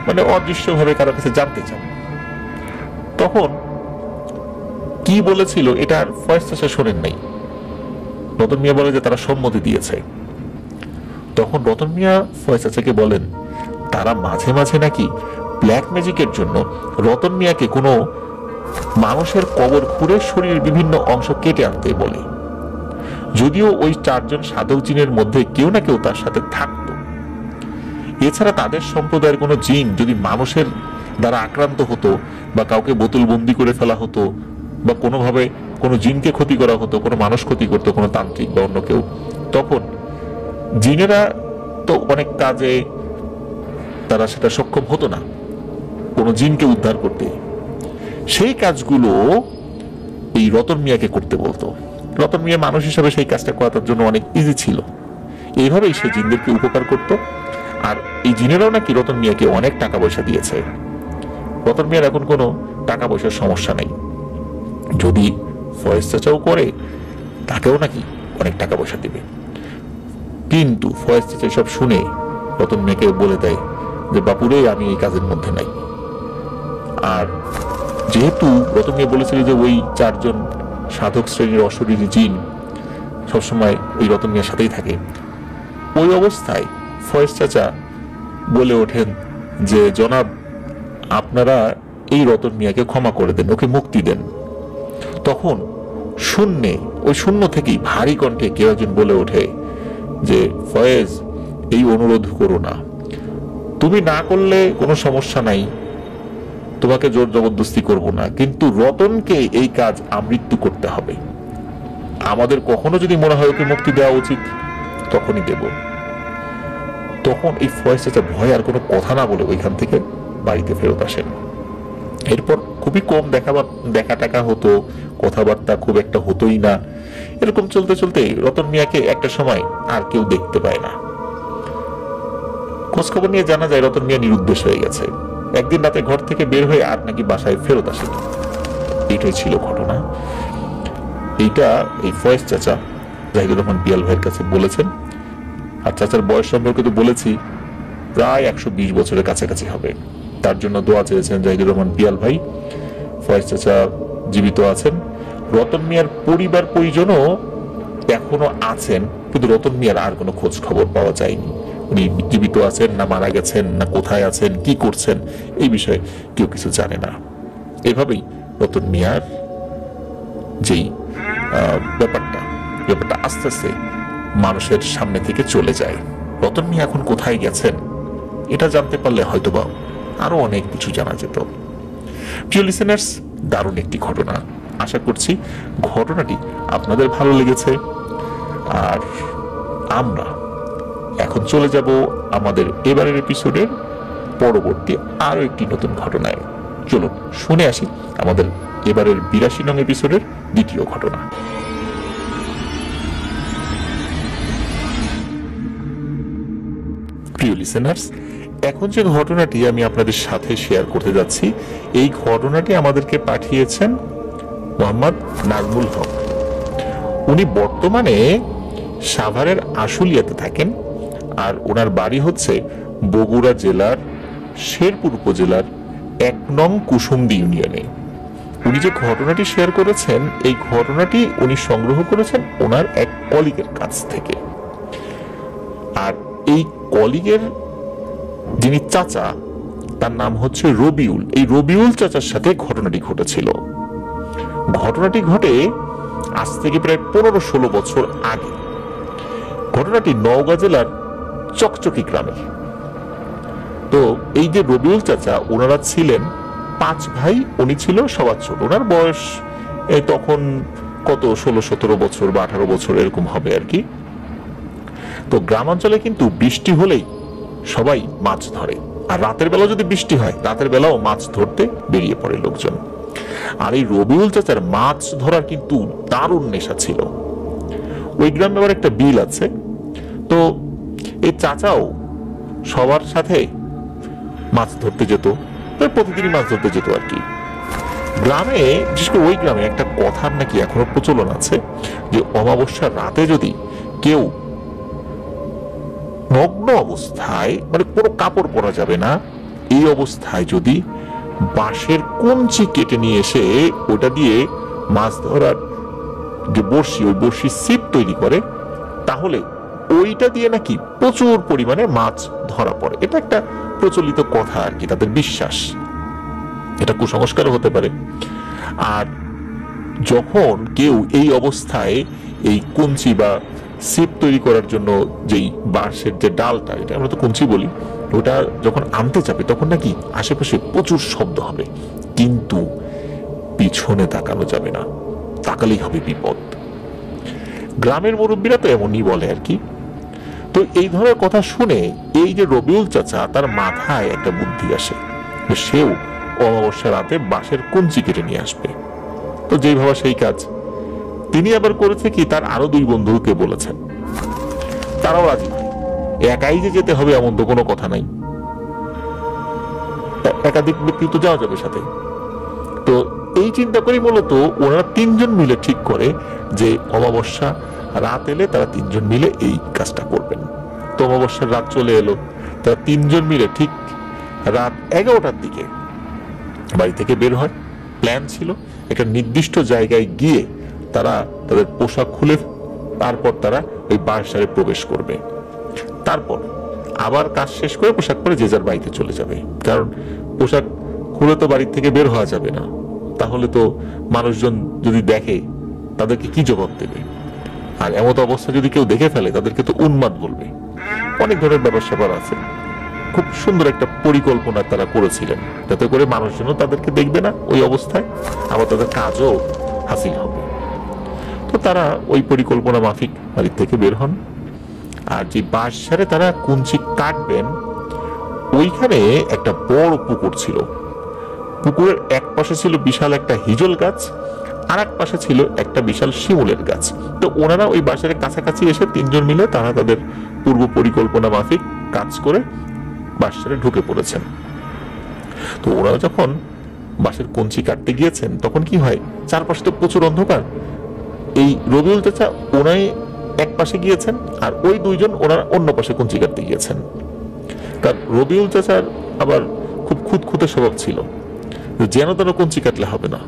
Speaker 1: মানে অদৃশ্যভাবে কারো কাছে জানতে চান। তখন কি বলেছিল এটা আর ফয়েজ চাচা শোনেন নাই। রতন মিয়া বলে যে তারা সম্মতি দিয়েছে। তখন রতন মিয়া ফয়েজ চাচাকে বলেন, তারা মাঝে মাঝে নাকি ব্ল্যাক ম্যাজিকের জন্য রতন মিয়াকে কোনো মানুষের কবর খুঁড়ে শরীরের বিভিন্ন অংশ কেটে আনতে বলে, যদিও ওই 4 জন সাধক জিনের মধ্যে কেউ না কেউ তার সাথে থাকতো। এছাড়া তাদের সম্প্রদায়ের কোনো জিন যদি মানুষের দ্বারা আক্রান্ত হতো বা কাউকে বোতলবন্দি করে ফেলা হতো বা কোনোভাবে কোনো জিনকে ক্ষতি করা হতো, কোনো মানুষ ক্ষতি করতো, কোনো তান্ত্রিক বা অন্য কেউ, তখন জিনেরা তো অনেক কাজে তারা সেটা সক্ষম হতো না কোনো জিনকে উদ্ধার করতে। সেই কাজগুলো এই রতন মিয়াকে করতে বলতো। রতন মিয়া মানুষ হিসাবে সেই কাজটা করা তার জন্য অনেক ইজি ছিল। এইভাবেই সে জিনদেরকে উপকার করত। আর এই জিনেরাও নাকি রতন মিয়াকে অনেক টাকা পয়সা দিয়েছে। রতন মিয়ার এখন কোনো টাকা পয়সার সমস্যা নেই, যদি ফয়েজ চাচাও করে তাকেও নাকি অনেক টাকা পয়সা দিবে। কিন্তু ফয়েজ চাচা সব শুনে রতন মিয়াকে বলে দেয় যে বাপুরে আমি এই কাজের মধ্যে নাই। আর যেহেতু রতন মিয়া বলেছিল যে ওই 4 জন সাধক শ্রেণীর অশরীরী জিন সবসময় ওই রতন মিয়ার সাথেই থাকে, ওই অবস্থায় ফয়েজ চাচা বলে ওঠেন যে জনাব আপনারা এই রতন মিয়াকে ক্ষমা করে দেন, ওকে মুক্তি দেন। তখন ওই শূন্য থেকেই ভারী কণ্ঠে কেউ একজন বলে ওঠে যে ফয়েজ এই অনুরোধ করো না, তুমি না করলে কোনো সমস্যা নাই, তোমাকে জোর জবরদস্তি করব না, কিন্তু রতনকে এই কাজ আমৃত্যু করতে হবে। আমাদের কখনো যদি মনে হয় ওকে মুক্তি দেওয়া উচিত, তখনই দেব। তখন এই ফয়েজ চাচা ভয় আর কোনো কথা না বলে ওইখান থেকে বাড়িতে ফেরত আসেন। এরপর খুবই কম দেখা টাকা হতো, কথাবার্তা খুব একটা হতোই না। এরকম চলতে চলতে রতন মিয়াকে একটা সময় আর কেউ দেখতে পায় না। খোঁজখবর নিয়ে জানা যায় রতন মিয়া নিরুদ্দেশ হয়ে গেছে। একদিন রাতে ঘর থেকে বের হয়ে আর নাকি বাসায় ফেরত আসেনি। এইটাই ছিল ঘটনা। এইটা এই ফয়েজ চাচা জাহিদুর রহমান পিয়াল ভাইয়ের কাছে বলেছেন। আর চাচার বয়স সম্পর্কে তো বলেছি, প্রায় 120 বছরের কাছাকাছি হবে। তার জন্য দোয়া চেয়েছেন জাহিদুর রহমান পিয়াল ভাই। ফয়েজ চাচা জীবিত আছেন। রতন মিয়ার পরিবার পরিজনও এখনো আছেন, কিন্তু রতন মিয়ার আর কোনো খোঁজ খবর পাওয়া যায়নি। উনি জীবিত আছেন না মারা গেছেন না কোথায় আছেন কি করছেন এই বিষয়ে কেউ কিছু জানে না। এভাবেই রতন মিয়ার যেই ব্যাপারটা আস্তে আস্তে মানুষের সামনে থেকে চলে যায়। রতন মিয়া এখন কোথায় গেছেন এটা জানতে পারলে হয়তোবা আরো অনেক কিছু জানা যেত। প্রিয় লিসেনার্স, দারুণ একটি ঘটনা। আশা করছি ঘটনাটি আপনাদের ভালো লেগেছে। আর আমরা এখন চলে যাব আমাদের এবারের এপিসোডের পরবর্তী আরো একটি নতুন ঘটনায়। চলুন শুনে আসি আমাদের এবারের 82 নং এপিসোডের দ্বিতীয় ঘটনা। প্রিয় লিসেনার্স, এখন যে ঘটনাটি আমি আপনাদের সাথে শেয়ার করতে যাচ্ছি, এই ঘটনাটি আমাদেরকে পাঠিয়েছেন মোহাম্মদ নাজমুল হক। উনি বর্তমানে সাভারের আশুলিয়াতে থাকেন। আর ওনার বাড়ি হচ্ছে বগুড়া জেলার শেরপুর উপজেলার 1 নং কুসুমদি ইউনিয়নে। উনি যে ঘটনাটি শেয়ার করেছেন, এই ঘটনাটি উনি সংগ্রহ করেছেন ওনার এক কলিগের কাছ থেকে। আর এই কলিগের যিনি চাচা, তার নাম হচ্ছে রবিউল। এই রবিউল চাচার সাথে ঘটনাটি ঘটেছিল। ঘটনাটি ঘটে আজ থেকে প্রায় 15-16 বছর আগে। ঘটনাটি নওগাঁ জেলার চকচকি গ্রামে। তো এই যে রবিউল চাচা, ওনারা ছিলেন 5 ভাই। উনি ছিল সবার ছোট। ওনার বয়স তখন কত 16-17 বছর বা 18 বছর এরকম হবে আর কি। তো গ্রামাঞ্চলে কিন্তু বৃষ্টি হলেই সবাই মাছ ধরে। আর রাতের বেলা যদি বৃষ্টি হয়, রাতের বেলাও মাছ ধরতে বেরিয়ে পড়ে লোকজন। আর এই রবিউল চাচার মাছ ধরার কিন্তু দারুণ নেশা ছিল। ওই গ্রামে আবার একটা বিল আছে। তো এই চাচাও সবার সাথে মাছ ধরতে যেত, প্রতিদিনই মাছ ধরতে যেত আর কি। গ্রামে, বিশেষ করে ওই গ্রামে একটা কথার নাকি এখনো প্রচলন আছে যে অমাবস্যার রাতে যদি কেউ নগ্ন অবস্থায়, মানে কোনো কাপড় পরা যাবে না, এই অবস্থায় যদি বাঁশের কঞ্চি কেটে নিয়ে এসে ওটা দিয়ে মাছ ধরার যে বড়শি, ওই বড়শির ছিপ তৈরি করে, তাহলে ওইটা দিয়ে নাকি প্রচুর পরিমাণে মাছ ধরা পড়ে। এটা একটা প্রচলিত কথা আর কি, তাদের বিশ্বাস। এটা কুসংস্কারও হতে পারে। আর যখন কেউ এই অবস্থায় এই কঞ্চি বা ছিপ তৈরি করার জন্য যেই বাঁশের যে ডালটা, এটা আমরা তো কঞ্চি বলি, ওটা যখন আনতে যাবে তখন নাকি আশেপাশে প্রচুর শব্দ হবে, কিন্তু পিছনে তাকানো যাবে না, তাকালেই হবে বিপদ। গ্রামের মুরব্বীরা তো এমনই বলে আর কি। তো এই ধরনের কথা শুনে এই যে রবিউল চাচা, তার মাথায় একটা বুদ্ধি আসে, সেও অমাবস্যা রাতে বাঁশের কঞ্চি কেটে নিয়ে আসবে। তো যেই ভাবা সেই কাজ। তিনি আবার করেছে কি, তার আরো 2 বন্ধুকে বলেছেন। তারাও রাজি নয়। একাই যে যেতে হবে এমন তো কোনো কথা নাই, একাধিক ব্যক্তি তো যাওয়া যাবে সাথে। তো এই চিন্তা করেই মূলত ওনারা 3 জন মিলে ঠিক করে যে অমাবস্যা রাত এলে তারা 3 জন মিলে এই কাজটা করবেন। তো অমাবস্যার রাত চলে এলো, তারা 3 জন মিলে ঠিক রাত 11টার দিকে বাড়ি থেকে বের হয়। প্ল্যান ছিল একটা নির্দিষ্ট জায়গায় গিয়ে তারা তাদের পোশাক খুলে তারপর তারা ওই বাসায় প্রবেশ করবে। তারপর আবার কাজ শেষ করে পোশাক পরে যে যার বাড়িতে চলে যাবে। কারণ পোশাক খুলে তো বাড়ি থেকে বের হওয়া যাবে না, তাহলে তো মানুষজন যদি দেখে তাদেরকে কি জবাব দেবে। আর এমত অবস্থা যদি কেউ দেখে ফেলে তাদেরকে তো উন্মাদ বলবে। অনেক ধরনের ব্যাপার স্যাপার আছে। খুব সুন্দর একটা পরিকল্পনা তারা করেছিলেন, যাতে করে মানুষজন তাদেরকে দেখবে না ওই অবস্থায়, আবার তাদের কাজও হাসিল হবে। তো তারা ওই পরিকল্পনা মাফিক বাড়ি থেকে বের হন। আর যে বাঁশঝাড়ে তারা কুঞ্চি কাটবেন ওইখানে একটা বড় পুকুর ছিল। পুকুরের এক পাশে ছিল বিশাল একটা হিজল গাছ, আর এক পাশে ছিল একটা বিশাল শিমুলের গাছ। তো ওনারা ওই বাঁশের কাছাকাছি এসে তিনজন মিলে তারা তাদের পূর্ব পরিকল্পনা মাফিক কাজ করে বাঁশঝাড়ে ঢুকে পড়েছেন। তো ওনারা যখন বাঁশের কঞ্চি কাটতে গিয়েছেন তখন কি হয়, চারপাশে তো প্রচুর অন্ধকার। এই রবিউল চাচা ওনাই এক পাশে গিয়েছেন আর ওই দুইজন ওনারা অন্য পাশে কঞ্চি কাটতে গিয়েছেন। কারণ রবিউল চাচার আবার খুব খুঁতখুঁতে স্বভাব ছিল, যেন তেন কঞ্চি কাটলে হবে না,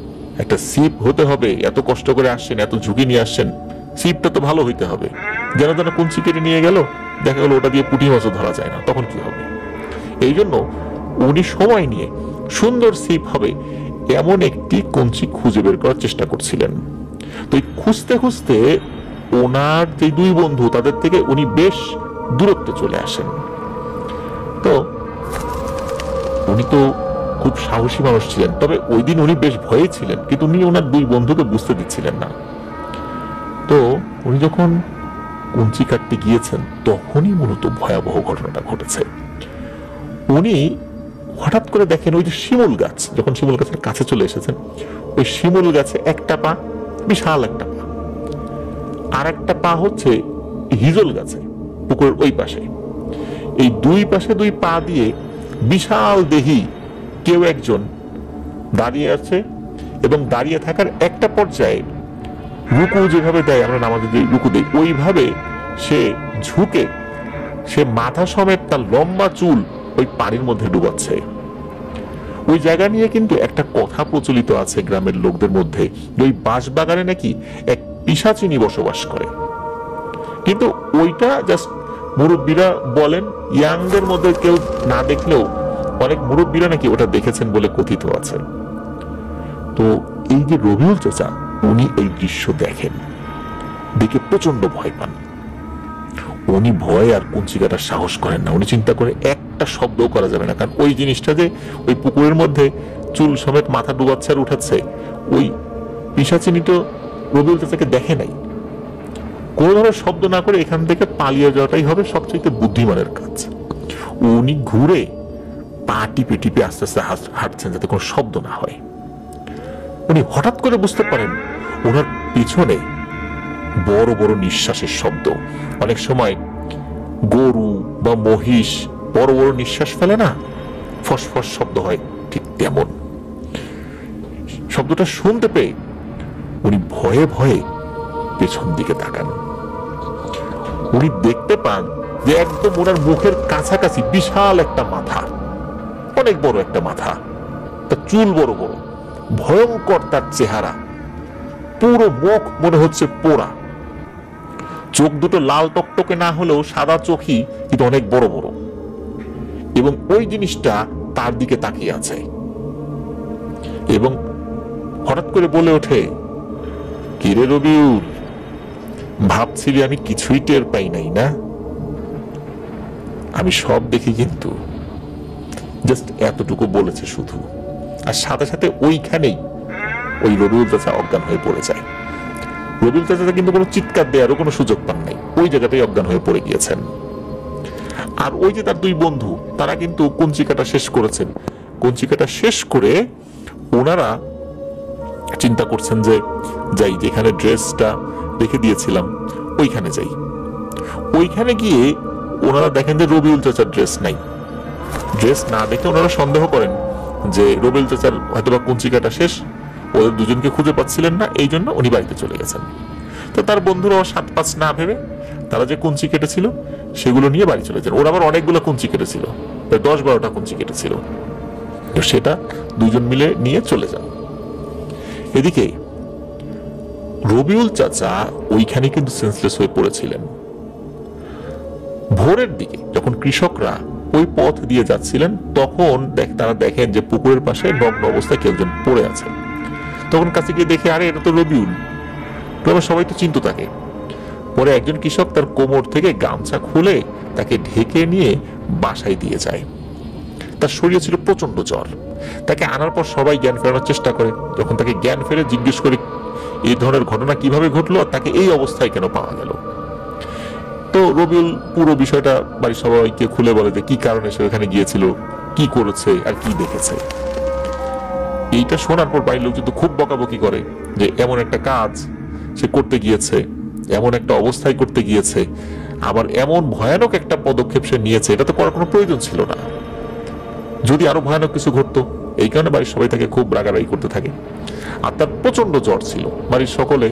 Speaker 1: একটা সিপ হতে হবে, এত কষ্ট করে আসছেন, এত ঝুঁকি নিয়ে আসছেন, সিপটা তো ভালো হইতে হবে। যেন তেন কঞ্চি কেটে নিয়ে গেল, দেখা গেল ওটা দিয়ে পুঁটি মাছও ধরা যায় না, তখন কি হবে? এই জন্য উনি সময় নিয়ে সুন্দর সিপ হবে এমন একটি কঞ্চি খুঁজে বের করার চেষ্টা করছিলেন। তো খুঁজতে খুঁজতে ওনার যে দুই বন্ধু তাদের থেকে উনি বেশ দূরত্বে চলে আসেন। তো উনি তো খুব সাহসী মানুষ ছিলেন, তবে ওই দিন উনি বেশ ভয়ে ছিলেন, কিন্তু উনি ওনার দুই বন্ধুকে বুঝতে দিচ্ছিলেন না। তো উনি যখন কঞ্চি কাটতে গিয়েছেন তখনই মূলত ভয়াবহ ঘটনাটা ঘটেছে। উনি হঠাৎ করে দেখেন ওই যে শিমুল গাছ, যখন শিমুল গাছের কাছে চলে এসেছেন, ওই শিমুল গাছে একটা পা, বিশাল একটা পা, আর একটা পা হচ্ছে হিজল গাছে পুকুরের ওই পাশে। এই দুই পাশে দুই পা দিয়ে বিশাল দেহি কেউ একজন দাঁড়িয়ে আছে, এবং দাঁড়িয়ে থাকার একটা পর্যায়ে রুকু যেভাবে দেয় আমরা নামাজে যে রুকু দেই, ওইভাবে সে ঝুঁকে সে মাথা সমেত তার লম্বা চুল ওই পানির মধ্যে ডুবাচ্ছে। ওই জায়গা নিয়ে কিন্তু একটা কথা প্রচলিত আছে গ্রামের লোকদের মধ্যে, ওই বাঁশ বাগানে নাকি এক পিশাচিনী বসবাস করে। কিন্তু ওইটা জাস্ট মুরব্বীরা বলেন, ইয়াংদের মধ্যে কেউ না দেখলেও অনেক মুরব্বীরা নাকি ওটা দেখেছেন বলে কথিত আছে। তো এই যে রবিউল চাচা, উনি এই দৃশ্য দেখেন, দেখে প্রচন্ড ভয় পান। উনি ভয়ে আর কঞ্চি কাটার সাহস করেন না। উনি চিন্তা করে একটা শব্দও করা যাবে না, কারণ ওই জিনিসটা যে ওই পুকুরের মধ্যে চুল সমেত মাথা ডুবাচ্ছে আর উঠাচ্ছে, ওই পিশাচিনী তো রবিউল চাচাকে দেখে নাই। কোনো ধরনের শব্দ না করে এখান থেকে পালিয়ে যাওয়াটাই হবে সবচেয়ে বুদ্ধিমানের কাজ। উনি ঘুরে পা টিপে টিপে আস্তে আস্তে হাঁটছেন যাতে কোনো শব্দ না হয়। উনি হঠাৎ করে বুঝতে পারেন ওনার পিছনে বড় বড় নিঃশ্বাসের শব্দ। অনেক সময় গরু বা মহিষ বড় বড় নিঃশ্বাস ফেলে না, ফসফস শব্দ হয়, ঠিক তেমন শব্দটা শুনতে পেয়ে উনি ভয়ে ভয়ে পেছন দিকে তাকান। উনি দেখতে পান যে একদম ওনার মুখের কাছাকাছি বিশাল একটা মাথা, অনেক বড় একটা মাথা, তার চুল বড় বড়, ভয়ঙ্কর তার চেহারা, পুরো মুখ মনে হচ্ছে পোড়া, চোখ দুটো লাল টকটকে না হলেও সাদা চোখই, কিন্তু অনেক বড় বড়, এবং ওই জিনিসটা তার দিকে তাকিয়ে আছে। এবং হঠাৎ করে বলে ওঠে, কিরে রবিউল, ভাবছিলি আমি কিছুই টের পাই নাই না? আমি সব দেখি, কিন্তু জাস্ট এতটুকু বলেছে শুধু। আর সাথে সাথে ওইখানেই ওই রবিউল চাচা অজ্ঞান হয়ে পড়ে যায়। রবিউল চাচা কিন্তু কোনো চিৎকার দেওয়ারও কোনো সুযোগ পান নাই, ওই জায়গাতেই অজ্ঞান হয়ে পড়ে গিয়েছেন। আর ওই যে তার দুই বন্ধু, তারা কিন্তু কঞ্চি কাটা শেষ করেছেন। কঞ্চি কাটা শেষ করে ওনারা চিন্তা করছেন যে যাই, যেখানে ড্রেসটা রেখে দিয়েছিলাম ওইখানে যাই। ওইখানে গিয়ে ওনারা দেখেন যে রবিউল চাচার ড্রেস নাই। ড্রেস না দেখে ওনারা সন্দেহ করেন যে রবিউল চাচার হয়তো বা কঞ্চি কাটা শেষ, ওদের দুজনকে খুঁজে পাচ্ছিলেন না, এই জন্য উনি বাড়িতে চলে গেছেন। তো তার বন্ধুরাও সাত পাঁচ না ভেবে তারা যে কঞ্চি কেটেছিল সেগুলো নিয়ে বাড়ি চলে যান। ওরা আবার অনেকগুলো কঞ্চি কেটেছিল, প্রায় 10-12টা কঞ্চি কেটেছিল, তো সেটা দুজন মিলে নিয়ে চলে যান। এদিকে রবিউল চাচা ওইখানে কিন্তু সেন্সলেস হয়ে পড়েছিলেন। ভোরের দিকে যখন কৃষকরা ওই পথ দিয়ে যাচ্ছিলেন তখন তারা দেখেন যে পুকুরের পাশে নগ্ন অবস্থায় কেউ একজন পড়ে আছে। তখন কাছে গিয়ে দেখে, আরে এটা তো রবিউল। সবাই তো চিন্তা তাকে। পরে একজন কৃষক তার কোমর থেকে গামছা খুলে তাকে ঢেকে নিয়ে বাসায় দিয়ে যায়। তার শরীরে ছিল প্রচন্ড জ্বর। তাকে আনার পর সবাই জ্ঞান ফেরানোর চেষ্টা করে। যখন তাকে জ্ঞান ফেরে জিজ্ঞেস করে এই ধরনের ঘটনা কিভাবে ঘটলো আর তাকে এই অবস্থায় কেন পাওয়া গেল, তো রবিউল পুরো বিষয়টা বাড়ির সবাইকে খুলে বলে যে কি কারণে সে ওখানে গিয়েছিল, কি করেছে আর কি দেখেছে। এইটা শোনার পর বাড়ির লোকজন তো খুব বকাবকি করে যে এমন একটা কাজ সে করতে গিয়েছে, এমন একটা অবস্থায় করতে গিয়েছে, আবার এমন ভয়ানক একটা পদক্ষেপ সে নিয়েছে, এটা তো করার কোনো প্রয়োজন ছিল না, যদি আরো ভয়ানক কিছু ঘটতো। এই কারণে বাড়ির সবাই তাকে খুব রাগারাগি করতে থাকে। আর তার প্রচন্ড জ্বর ছিল। বাড়ির সকলে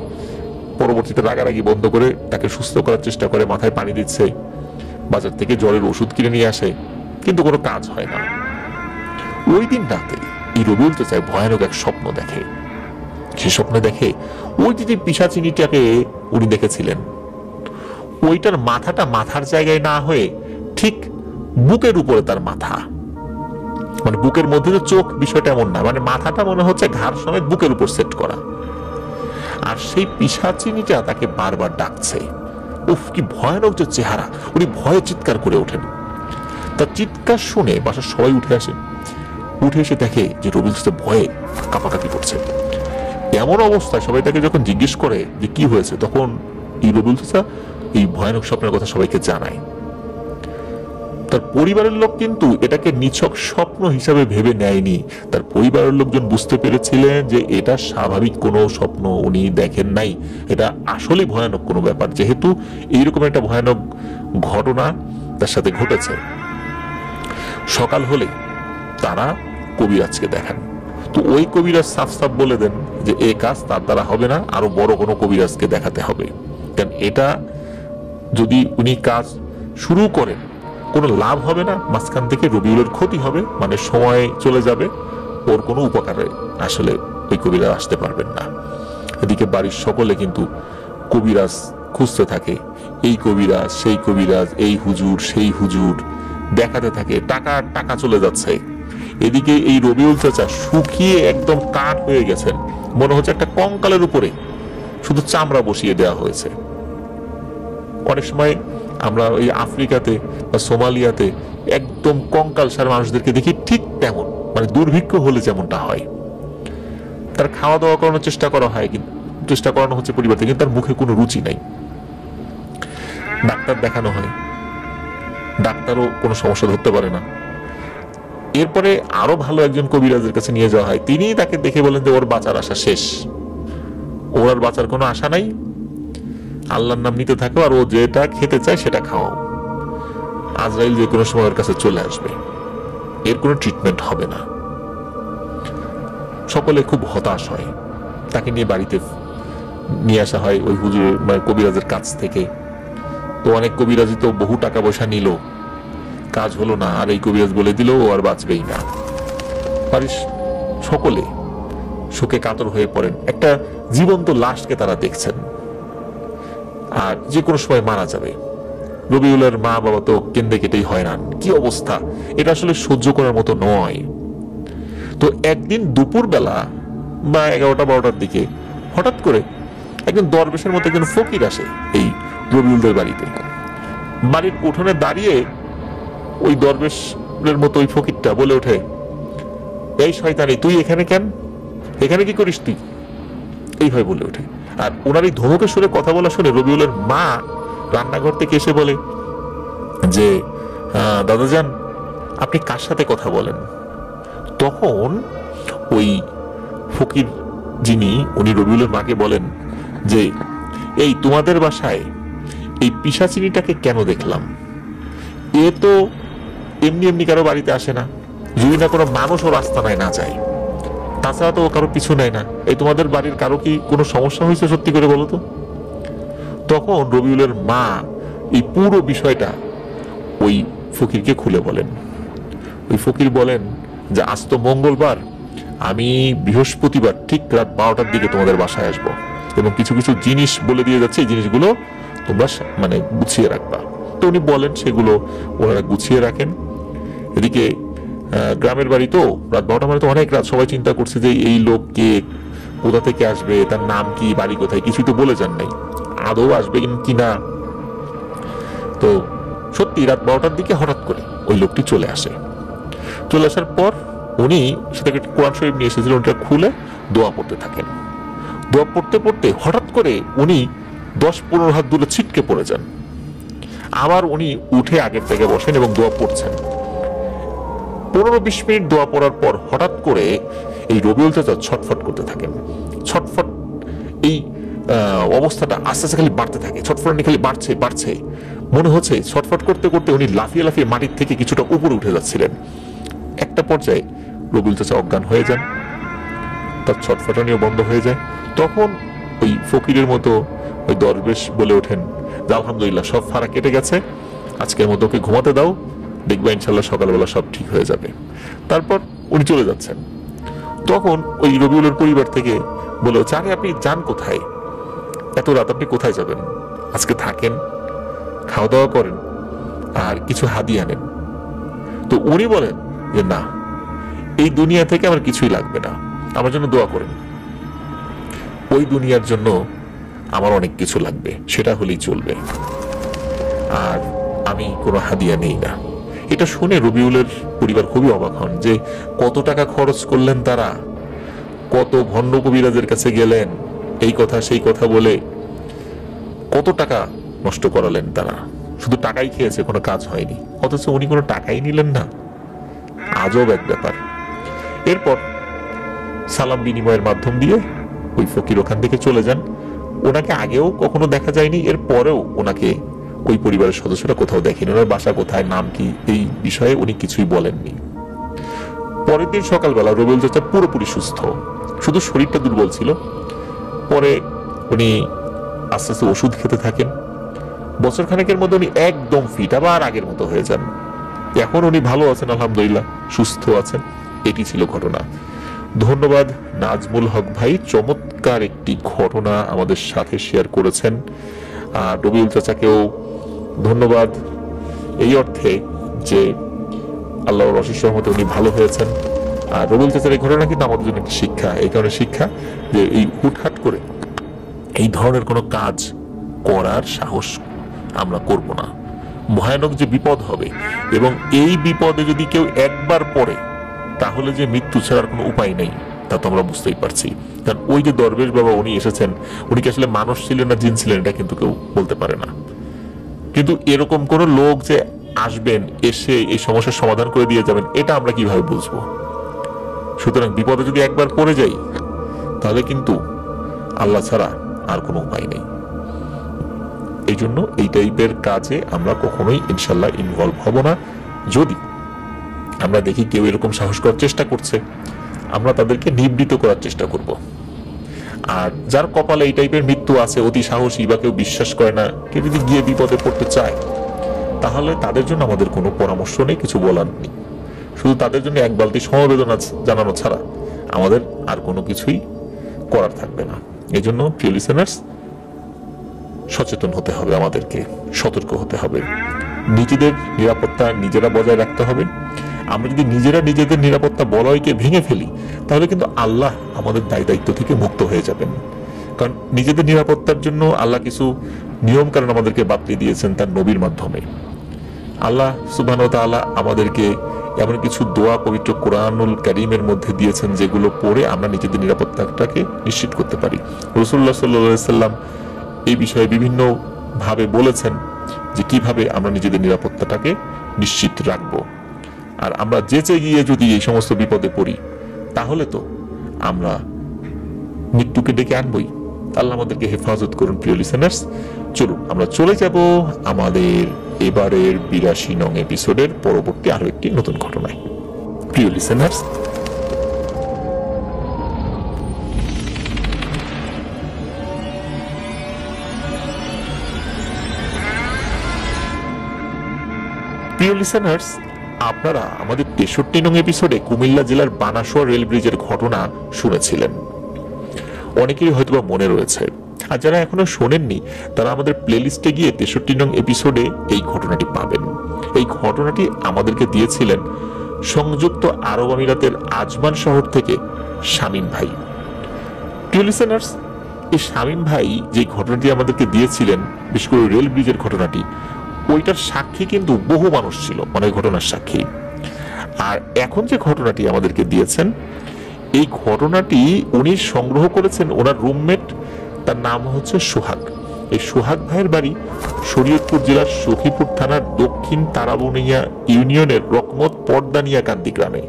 Speaker 1: পরবর্তীতে রাগারাগি বন্ধ করে তাকে সুস্থ করার চেষ্টা করে, মাথায় পানি দিচ্ছে, বাজার থেকে জ্বরের ওষুধ কিনে নিয়ে আসে, কিন্তু কোনো কাজ হয় না। ওই দিন রাতে এই রবিউল চাচা ভয়ানক এক স্বপ্ন দেখে। সে স্বপ্নে দেখে ওই যে পিশাচিনীটাকে উনি দেখেছিলেন, ওইটার মাথাটা মাথার জায়গায় না হয়ে ঠিক বুকের উপরে তার মাথা, মানে বুকের মধ্যে যে চোখ বিষয়টা এমন না, মানে মাথাটা মনে হচ্ছে ঘাড় সমেত বুকের উপর সেট করা। আর সেই পিশাচিনীটা তাকে বারবার ডাকছে। উফ, কি ভয়ানক যে চেহারা! উনি ভয়ে চিৎকার করে ওঠেন। তার চিৎকার শুনে বাসার সবাই উঠে আসে। উঠে এসে দেখে যে রবিউল চাচা ভয়ে কাঁপাকাঁপি করছে। এমন অবস্থায় সবাই তাকে যখন জিজ্ঞেস করে যে কি হয়েছে, তখন এই রবিউল চাচা এই ভয়ানক স্বপ্নের কথা সবাইকে জানায়। তার পরিবারের লোক কিন্তু এটাকে নিছক স্বপ্ন হিসাবে ভেবে নেয়নি। তার পরিবারের লোকজন বুঝতে পেরেছিলেন যে এটা স্বাভাবিক কোনো স্বপ্ন উনি দেখেন নাই, এটা আসলে ভয়ানক কোনো ব্যাপার, যেহেতু এইরকম একটা ভয়ানক ঘটনা তার সাথে ঘটেছে। সকাল হলে তারা কবিরাজকে দেখান। তো ওই কবিরাজ সাফ সাফ বলে দেন যে এই কাজ তার দ্বারা হবে না, আরো বড় কোনো কবিরাজকে দেখাতে হবে। কারণ এটা যদি উনি কাজ শুরু করেন কোনো লাভ হবে না, মাঝখান থেকে রবিউলের ক্ষতি হবে, মানে সময় চলে যাবে, ওর কোনো উপকারে আসলে ওই কবিরাজ আসতে পারবেন না। এদিকে বাড়ির সকলে কিন্তু কবিরাজ খুঁজতে থাকে, এই কবিরাজ সেই কবিরাজ, এই হুজুর সেই হুজুর দেখাতে থাকে, টাকা টাকা চলে যাচ্ছে। এদিকে এই রবিউল চাচা শুকিয়ে একদম কাঠ হয়ে গেছেন, মনে হচ্ছে একটা কঙ্কালের উপরে শুধু চামড়া বসিয়ে দেওয়া হয়েছে। অনেক সময় আমরা ওই আফ্রিকাতে বা সোমালিয়াতে একদম কঙ্কালসার মানুষদেরকে দেখি, ঠিক তেমন, মানে দুর্ভিক্ষ হলে যেমনটা হয়। তার খাওয়া দাওয়া করানোর চেষ্টা করা হয়, কিন্তু চেষ্টা করানো হচ্ছে পরিবার থেকে, কিন্তু তার মুখে কোনো রুচি নাই। ডাক্তার দেখানো হয়, ডাক্তারও কোনো সমস্যা ধরতে পারে না। এরপরে আরো ভালো একজন কবিরাজের কাছে নিয়ে যাওয়া হয়, তিনি তাকে দেখে বলেন যে ওর বাঁচার আশা শেষ, ওর আর বাঁচার কোনো আশা নাই, আল্লাহর নাম নিতে থাকো, আর ও যেটা খেতে চায় সেটা খাওয়াও, আজরাইল যে কোনো সময় ওর কাছে চলে আসবে, এর কোনো ট্রিটমেন্ট হবে না। সকলে খুব হতাশ হয়। তাকে নিয়ে বাড়িতে নিয়ে আসা হয় ওই হুজুর মানে কবিরাজের কাছ থেকে। তো অনেক কবিরাজি তো বহু টাকা পয়সা নিল, কাজ হলো না, আর এই কবিরাজ বলে দিল ও আর বাঁচবেই না। বাড়ির সকলে শোকে কাতর হয়ে পড়েন। একটা জীবন্ত লাশকে তারা দেখছেন, আর যে কোনো সময় মারা যাবে। রবিউলের মা বাবা তো কেন্দে কেটেই হয়রান, কি অবস্থা, এটা আসলে সহ্য করার মতো নয়। তো একদিন দুপুর বেলা বা 11টা-12টার দিকে হঠাৎ করে একজন দরবেশের মতো একজন ফকির আসে এই রবিউলদের বাড়িতে। বাড়ির উঠোনে দাঁড়িয়ে ওই দরবেশের মতো ওই ফকিরটা বলে ওঠে, এই শয়তানি, তুই এখানে কেন, এখানে কি করিস তুই, এইভাবে বলে ওঠে। আর ওনার এই ধমকের সুরে কথা বলা শুনে রবিউলের মা রান্নাঘর থেকে এসে বলে যে দাদাজান, আপনি কার সাথে কথা বলেন? তখন ওই ফকির যিনি, উনি রবিউলের মাকে বলেন যে এই তোমাদের বাসায় এই পিশাচিনীটাকে কেন দেখলাম? এ তো এমনি এমনি কারো বাড়িতে আসে না, যদি না কোনো মানুষও রাস্তা নাই না যায়, তাছাড়া তো কারো পিছু নেয় না। এই তোমাদের বাড়ির কারো কি কোনো সমস্যা হয়েছে সত্যি করে বলো তো? তখন রবিউলের মা এই পুরো বিষয়টা ওই ফকিরকে খুলে বলেন। ওই ফকির বলেন যে আজ তো মঙ্গলবার, আমি বৃহস্পতিবার ঠিক রাত 12টার দিকে তোমাদের বাসায় আসবো, এবং কিছু কিছু জিনিস বলে দিয়ে যাচ্ছে, এই জিনিসগুলো তোমরা মানে গুছিয়ে রাখবা। তো উনি বলেন, সেগুলো ওনারা গুছিয়ে রাখেন। এদিকে গ্রামের বাড়ি তো রাত 12টা মানে তো অনেক রাত, সবাই চিন্তা করছে যে এই লোক কে, কোথা থেকে আসবে, তার নাম কি, বাড়ি কোথায়, কিছুই তো বলে যান নাই, আদৌ আসবে কিনা। তো সত্যি রাত 12টার দিকে হঠাৎ করে ওই লোকটি চলে আসে। চলে আসার পর উনি সেটাকে কোরআন শরীফ নিয়ে এসেছিলেন, ওটা খুলে দোয়া পড়তে থাকেন। দোয়া পড়তে পড়তে হঠাৎ করে উনি 10-15 হাত দূরে ছিটকে পড়ে যান। আবার উনি উঠে আগের থেকে বসেন এবং দোয়া পড়ছেন। 15-20 মিনিট দোয়া পড়ার পর হঠাৎ করে এই রবিউল চাচা ছটফট করতে থাকেন। ছটফট এই অবস্থাটা আস্তে আস্তে খালি বাড়তে থাকে, ছটফটানি খালি বাড়ছে বাড়ছে। মনে হচ্ছে ছটফট করতে করতে উনি লাফিয়ে লাফিয়ে মাটির থেকে কিছুটা উপরে উঠে যাচ্ছিলেন। একটা পর্যায়ে রবিউল চাচা অজ্ঞান হয়ে যান, তার ছটফটানিও বন্ধ হয়ে যায়। তখন ওই ফকিরের মতো ওই দরবেশ বলে ওঠেন যে আলহামদুলিল্লাহ সব ফাড়া কেটে গেছে, আজকের মতো ওকে ঘুমাতে দাও, দেখবা ইনশাল্লাহ সকালবেলা সব ঠিক হয়ে যাবে। তারপর উনি চলে যাচ্ছেন। তখন ওই রবিউলের পরিবার থেকে বলে হচ্ছে, আরে আপনি যান কোথায়, এত রাত আপনি কোথায় যাবেন, আজকে থাকেন, খাওয়া দাওয়া করেন আর কিছু হাদিয়া আনেন। তো উনি বলেন যে না, এই দুনিয়া থেকে আমার কিছুই লাগবে না, আমার জন্য দোয়া করেন। ওই দুনিয়ার জন্য আমার অনেক কিছু লাগবে, সেটা হলেই চলবে, আর আমি কোনো হাদিয়া নেই না। এটা শুনে রবিউলের পরিবার খুবই অবাক হন যে কত টাকা খরচ করলেন তারা, কত ভণ্ড কবিরাজের কাছে গেলেন, এই কথা সেই কথা বলে কত টাকা নষ্ট করালেন তারা, শুধু টাকাই খেয়েছে, কোনো কাজ হয়নি, অথচ উনি কোনো টাকাই নিলেন না। আজব এক ব্যাপার। এরপর সালাম বিনিময়ের মাধ্যম দিয়ে ওই ফকির ওখান থেকে চলে যান। ওনাকে আগেও কখনো দেখা যায়নি, এর পরেও ওনাকে ওই পরিবারের সদস্যরা কোথাও দেখেনি, ওনার বাসা কোথায়, নাম কি, এই বিষয়ে উনি কিছুই বলেননি। পরের দিন সকালবেলা রবিউল চাচা পুরোপুরি সুস্থ, শুধু শরীরটা দুর্বল ছিল। পরে উনি আস্তে আস্তে ওষুধ খেতে থাকেন। বছর খানেকের মধ্যে উনি একদম ফিট, আবার আগের মতো হয়ে যান। এখন উনি ভালো আছেন, আলহামদুলিল্লাহ সুস্থ আছেন। এটি ছিল ঘটনা। ধন্যবাদ নাজমুল হক ভাই, চমৎকার একটি ঘটনা আমাদের সাথে শেয়ার করেছেন। আর রবিউল চাচাকেও ধন্যবাদ এই অর্থে যে আল্লাহর অশেষ রহমতে উনি ভালো হয়েছেন। আর রবিউল চাচার এই ঘটনা কিন্তু আমাদের জন্য একটি শিক্ষা। এই কারণে শিক্ষা যে এই হুটহাট করে এই ধরনের কোনো কাজ করার সাহস আমরা করব না। ভয়ানক যে বিপদ হবে, এবং এই বিপদে যদি কেউ একবার পড়ে তাহলে যে মৃত্যু ছাড়ার কোনো উপায় নেই তা তো আমরা বুঝতেই পারছি। কারণ ওই যে দরবেশ বাবা উনি এসেছেন, উনি কি আসলে মানুষ ছিলেন না জিন ছিলেন এটা কিন্তু কেউ বলতে পারে না। কিন্তু এরকম কোন লোক যে আসবেন, এসে এই সমস্যার সমাধান করে দিয়ে যাবেন, এটা আমরা কিভাবে বুঝবো? সুতরাং বিপদে যদি একবার পড়ে যাই তাহলে কিন্তু আল্লাহ ছাড়া আর কোনো উপায় নেই। এই জন্য এই টাইপের কাজে আমরা কখনোই ইনশাল্লাহ ইনভলভ হব না। যদি আমরা দেখি কেউ এরকম সাহস করার চেষ্টা করছে, আমরা তাদেরকে নিবৃত করার চেষ্টা করব। আর যার কপালে এই টাইপের মৃত্যু আছে, অতি সাহসী বা কেউ বিশ্বাস করে না, কেউ যদি গিয়ে বিপদে পড়তে চায়, তাহলে তাদের জন্য আমাদের কোনো পরামর্শ নেই, কিছু বলার নেই। শুধু তাদের জন্য এক বালতি সমবেদনা জানানো ছাড়া আমাদের আর কোনো কিছুই করার থাকবে না। এই জন্য প্রিয় লিসেনার্স, সচেতন হতে হবে, আমাদেরকে সতর্ক হতে হবে, নিজেদের নিরাপত্তা নিজেরা বজায় রাখতে হবে। আমরা যদি নিজেরা নিজেদের নিরাপত্তা বলয়কে ভেঙে ফেলি তাহলে কিন্তু আল্লাহ আমাদের দায়িত্ব থেকে মুক্ত হয়ে যাবেন। কারণ নিজেদের নিরাপত্তার জন্য আল্লাহ কিছু নিয়ম কারণ আমাদেরকে বাতলে দিয়েছেন তার নবীর মাধ্যমে। আল্লাহ সুবহানাহু ওয়া তাআলা আমাদেরকে এমন কিছু দোয়া পবিত্র কোরআনুল কারীমের মধ্যে দিয়েছেন যেগুলো পড়ে আমরা নিজেদের নিরাপত্তাটাকে নিশ্চিত করতে পারি। রাসূলুল্লাহ সাল্লাল্লাহু আলাইহি সাল্লাম এই বিষয়ে বিভিন্ন ভাবে বলেছেন যে কিভাবে আমরা নিজেদের নিরাপত্তাটাকে নিশ্চিত রাখবো। আর আমরা যেচে গিয়ে যদি এই সমস্ত বিপদে পড়ি তাহলে তো আমরা মৃত্যুকে ডেকে আনবই। আল্লাহ আমাদেরকে হেফাজত করুন। প্রিয় লিসেনার্স, চলুন আমরা চলে যাব আমাদের এবারের 82 নং এপিসোডের পরবর্তী আরো একটি নতুন ঘটনায়। প্রিয় লিসেনার্স, আপনারা আমাদের 63 নং এপিসোডে কুমিল্লা জেলার বানাসোয়া রেল ব্রিজের ঘটনা শুনেছিলেন। অনেকেরই হয়তোবা মনে রয়েছে, আর যারা এখনো শোনেননি তারা আমাদের প্লেলিস্টে গিয়ে 63 নং এপিসোডে এই ঘটনাটি পাবেন। এই ঘটনাটি আমাদেরকে দিয়েছিলেন সংযুক্ত আরব আমিরাতের আজমান শহর থেকে শামীম ভাই। প্রিয় লিসেনার্স, এই শামীম ভাই যে ঘটনাটি আমাদেরকে দিয়েছিলেন, বিশেষ করে রেল ব্রিজের ঘটনাটি, ওইটার সাক্ষী কিন্তু বহু মানুষ ছিল, অনেক ঘটনার সাক্ষী। আর এখন যে ঘটনাটি আমাদেরকে দিয়েছেন, এই ঘটনাটি উনি সংগ্রহ করেছেন ওনার রুমমেট, তার নাম হচ্ছে সোহাগ। এই সোহাগ ভাইয়ের বাড়ি শরীয়তপুর জেলার সখীপুর থানার দক্ষিণ তারাবনিয়া ইউনিয়নের রকমত পর্দানিয়া কান্দি গ্রামে।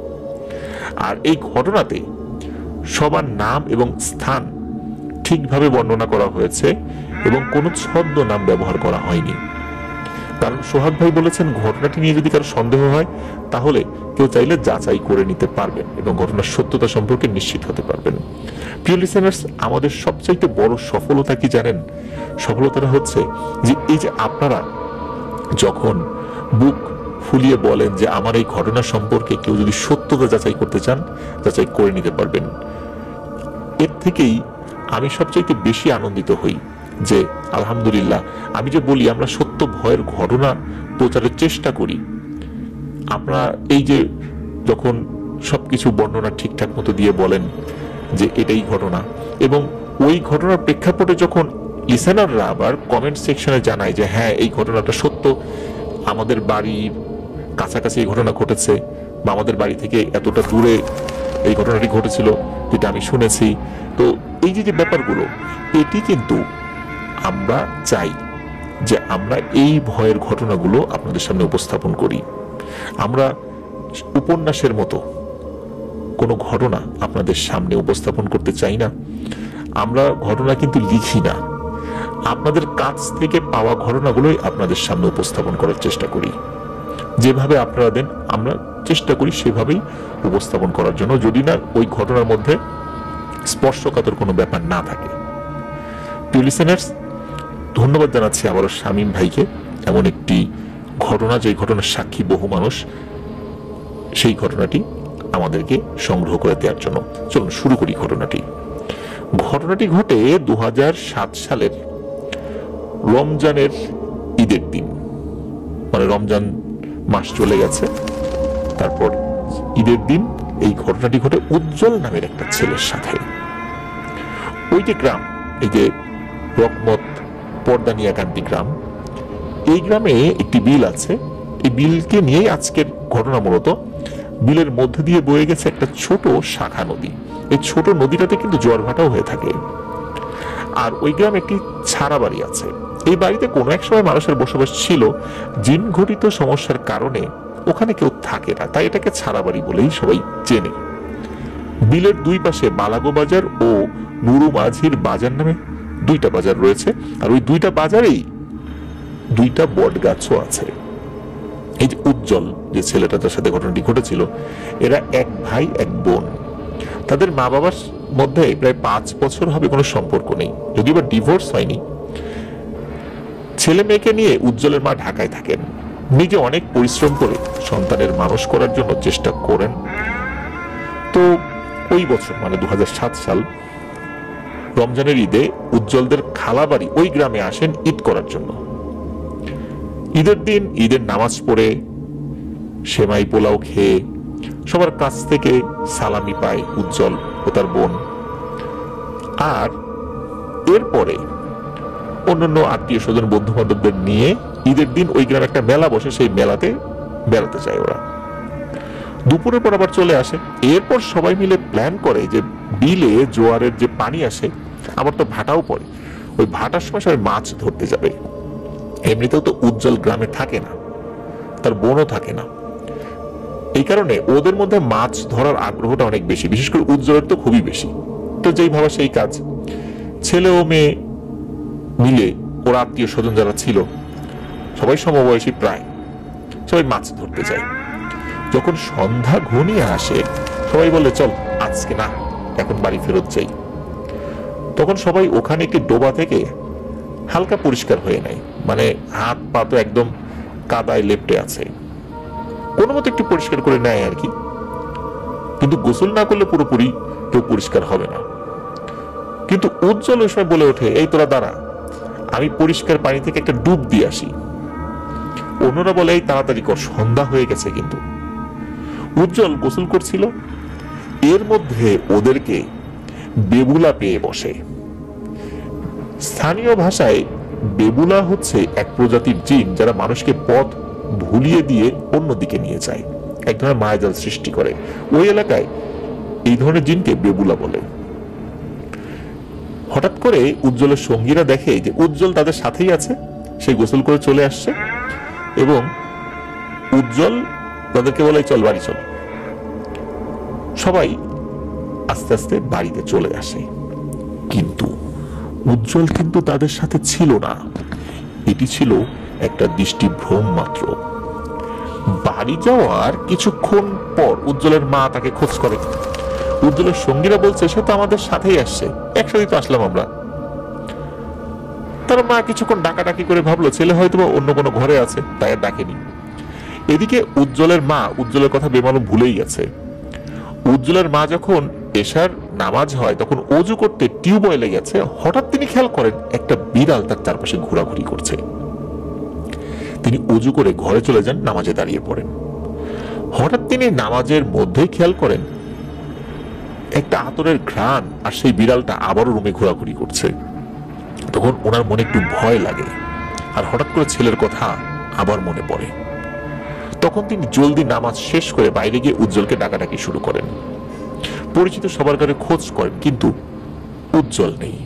Speaker 1: আর এই ঘটনাতে সবার নাম এবং স্থান ঠিকভাবে বর্ণনা করা হয়েছে এবং কোনো ছদ্ম নাম ব্যবহার করা হয়নি। কারণ সোহাগ ভাই বলেছেন, ঘটনাটি নিয়ে যদি কারো সন্দেহ হয় তাহলে কেউ চাইলে যাচাই করে নিতে পারবেন এবং ঘটনার সত্যতা সম্পর্কে নিশ্চিত হতে পারবেন। প্রিয় লিসেনার্স, আমাদের সবচাইতে বড় সফলতা কি জানেন? সফলতাটা হচ্ছে যে এই যে আপনারা যখন বুক ফুলিয়ে বলেন যে আমার এই ঘটনা সম্পর্কে কেউ যদি সত্যতা যাচাই করতে চান, যাচাই করে নিতে পারবেন। এর থেকেই আমি সবচাইতে বেশি আনন্দিত হই যে আলহামদুলিল্লাহ, আমি যে বলি আমরা সত্য ভয়ের ঘটনা প্রচারের চেষ্টা করি, আমরা এই যে যখন সবকিছু বর্ণনা ঠিকঠাক মতো দিয়ে বলেন যে এটাই ঘটনা, এবং ওই ঘটনার প্রেক্ষাপটে যখন লিসেনাররা আবার কমেন্ট সেকশনে জানায় যে হ্যাঁ এই ঘটনাটা সত্য, আমাদের বাড়ির কাছাকাছি এই ঘটনা ঘটেছে, বা আমাদের বাড়ি থেকে এতটা দূরে এই ঘটনাটি ঘটেছিল যেটা আমি শুনেছি। তো এই যে ব্যাপারগুলো, এটি কিন্তু আমরা চাই যে আমরা এই ভয়ের ঘটনাগুলো আপনাদের সামনে উপস্থাপন করি। আমরা উপন্যাসের মতো কোনো ঘটনা আপনাদের সামনে উপস্থাপন করতে চাই না। আমরা ঘটনা কিন্তু লিখি না, আপনাদের কাছ থেকে পাওয়া ঘটনাগুলোই আপনাদের সামনে উপস্থাপন করার চেষ্টা করি। যেভাবে আপনারা দেন আমরা চেষ্টা করি সেভাবেই উপস্থাপন করার জন্য, যদি না ওই ঘটনার মধ্যে স্পর্শকাতর কোনো ব্যাপার না থাকে। প্রিয় লিসেনার্স, ধন্যবাদ জানাচ্ছি আবারও শামীম ভাইকে, এমন একটি ঘটনা যে ঘটনার সাক্ষী বহু মানুষ, সেই ঘটনাটি আমাদেরকে সংগ্রহ করে দেওয়ার জন্য। চলুন শুরু করি ঘটনাটি। ঘটনাটি ঘটে 2007 সালের রমজানের ঈদের দিন, মানে রমজান মাস চলে গেছে, তারপর ঈদের দিন এই ঘটনাটি ঘটে উজ্জ্বল নামের একটা ছেলের সাথে। ওই যে গ্রাম, এই যে রকমত পর্দানিয়া কান্দি গ্রাম, এই গ্রামে একটি বিল আছে। এই বিলকে নিয়েই আজকের ঘটনা। মূলত বিলের মধ্যে দিয়ে বয়ে গেছে একটা ছোট শাখা নদী। এই ছোট নদীটাতে কিন্তু জোয়ার ভাটাও হয়ে থাকে। আর ওই গ্রামে একটি ছাড়া বাড়ি আছে। এই বাড়িতে কোনো এক সময় মানুষের বসবাস ছিল, জিন ঘটিত সমস্যার কারণে ওখানে কেউ থাকে না, তাই এটাকে ছাড়া বাড়ি বলেই সবাই চেনে। বিলের দুই পাশে বালাগো বাজার ও নুরু মাঝির বাজার নামে দুইটা বাজার রয়েছে। আর ওই দুইটা বাজারেই দুইটা বট গাছও আছে। এই যে উজ্জ্বল, যে ছেলেটার সাথে ঘটনাটি ঘটেছিল, এরা এক ভাই এক বোন। তাদের মা বাবার মধ্যে প্রায় 5 বছর হবে কোনো সম্পর্ক নেই, যদিও বা ডিভোর্স হয়নি। ছেলে মেয়েকে নিয়ে উজ্জ্বলের মা ঢাকায় থাকেন। নিজে অনেক পরিশ্রম করে সন্তানের মানুষ করার জন্য চেষ্টা করেন। তো ওই বছর মানে 2007 সাল রমজানের ঈদে উজ্জ্বলদের খালাবাড়ি ওই গ্রামে আসেন ঈদ করার জন্য। ঈদের দিন ঈদের নামাজ পড়ে সেমাই পোলাও খেয়ে সবার কাছ থেকে সালামি পায় উজ্জ্বল ও তার বোন। আর এরপরে অন্যান্য আত্মীয় স্বজন বন্ধু বান্ধবদের নিয়ে ঈদের দিন ওই গ্রামে একটা মেলা বসে, সেই মেলাতে বেড়াতে যায় ওরা। দুপুরের পর আবার চলে আসে। এরপর সবাই মিলে প্ল্যান করে যে বিলে জোয়ারের যে পানি আসে, আবার তো ভাটাও পড়ে, ওই ভাটার সময় সবাই মাছ ধরতে যাবে। এমনিতেও তো উজ্জ্বল গ্রামে থাকে না, তার বোনও থাকে না, এই কারণে ওদের মধ্যে মাছ ধরার আগ্রহটা অনেক বেশি, বিশেষ করে উজ্জ্বলের তো খুবই বেশি। তো যেই ভাবা সেই কাজ, ছেলে ও মেয়ে মিলে ওর আত্মীয় স্বজন যারা ছিল সবাই সমবয়সী, প্রায় সবাই মাছ ধরতে যায়। যখন সন্ধ্যা ঘনিয়ে আসে সবাই বলে চল আজকে না, এখন বাড়ি ফেরত যাই। তখন সবাই ওখানে একটি ডোবা থেকে হালকা পরিষ্কার হয়ে নেয়, মানে হাত পা তো একদম কাদায় লেপ্টে আছে, কোনো মতো একটু পরিষ্কার করে নেয় আর কি। কিন্তু গোসল না করলে পুরোপুরি কেউ পরিষ্কার হবে না। কিন্তু উজ্জ্বল ওই সময় বলে ওঠে, এই তোরা দাঁড়া, আমি পরিষ্কার পানি থেকে একটা ডুব দিয়ে আসি। অন্যরা বলে এই তাড়াতাড়ি কর, সন্ধ্যা হয়ে গেছে। কিন্তু উজ্জ্বল গোসল করছিল, এর মধ্যে ওদেরকে বেবুলা পেয়ে বসে। স্থানীয় ভাষায় বেবুলা হচ্ছে এক প্রজাতির জিন যারা মানুষকে পথ ভুলিয়ে দিয়ে অন্যদিকে নিয়ে যায়, এক ধরনের মায়াজাল সৃষ্টি করে। ওই এলাকায় এই ধরনের জিনকে বেবুলা বলে। হঠাৎ করে উজ্জ্বলের সঙ্গীরা দেখে যে উজ্জ্বল তাদের সাথেই আছে, সে গোসল করে চলে আসছে এবং উজ্জ্বল তাদেরকে বলে চল বাড়ি চল। সবাই আস্তে আস্তে বাড়িতে চলে আসে, কিন্তু উজ্জ্বল কিন্তু তাদের সাথে ছিল না। এটি ছিল একটা দৃষ্টিভ্রম মাত্র। বাড়ি যাওয়ার কিছুক্ষণ পর উজ্জ্বলের মা তাকে খোঁজ করে। উজ্জ্বলের সঙ্গীরা বলছে সে তো আমাদের সাথেই আসছে, একসাথে তো আসলাম আমরা। তার মা কিছুক্ষণ ডাকাডাকি করে ভাবলো ছেলে হয়তো অন্য কোনো ঘরে আছে, তাই আর ডাকেনি। এদিকে উজ্জ্বলের মা উজ্জ্বলের কথা বেমালুম ভুলেই গেছে। উজ্জ্বলের মা যখন এশার নামাজ হয় তখন অজু করতে টিউবওয়েলে গেছে, হঠাৎ তিনি খেয়াল করেন একটা বিড়াল তার চারপাশে ঘোরাঘুরি করছে। তিনি অজু করে ঘরে চলে যান, নামাজে দাঁড়িয়ে পড়েন। হঠাৎ তিনি নামাজের মধ্যেই খেয়াল করেন একটা আতরের ঘ্রাণ, আর সেই বিড়ালটা আবারও রুমে ঘোরাঘুরি করছে। তখন ওনার মনে একটু ভয় লাগে, আর হঠাৎ করে ছেলের কথা আবার মনে পড়ে। তখন তিনি জলদি নামাজ শেষ করে বাইরে গিয়ে উজ্জ্বলকে ডাকাডাকি শুরু করেন। পরিচিত সবার কাছে খোঁজ করেন, কিন্তু উজ্জ্বল নেই।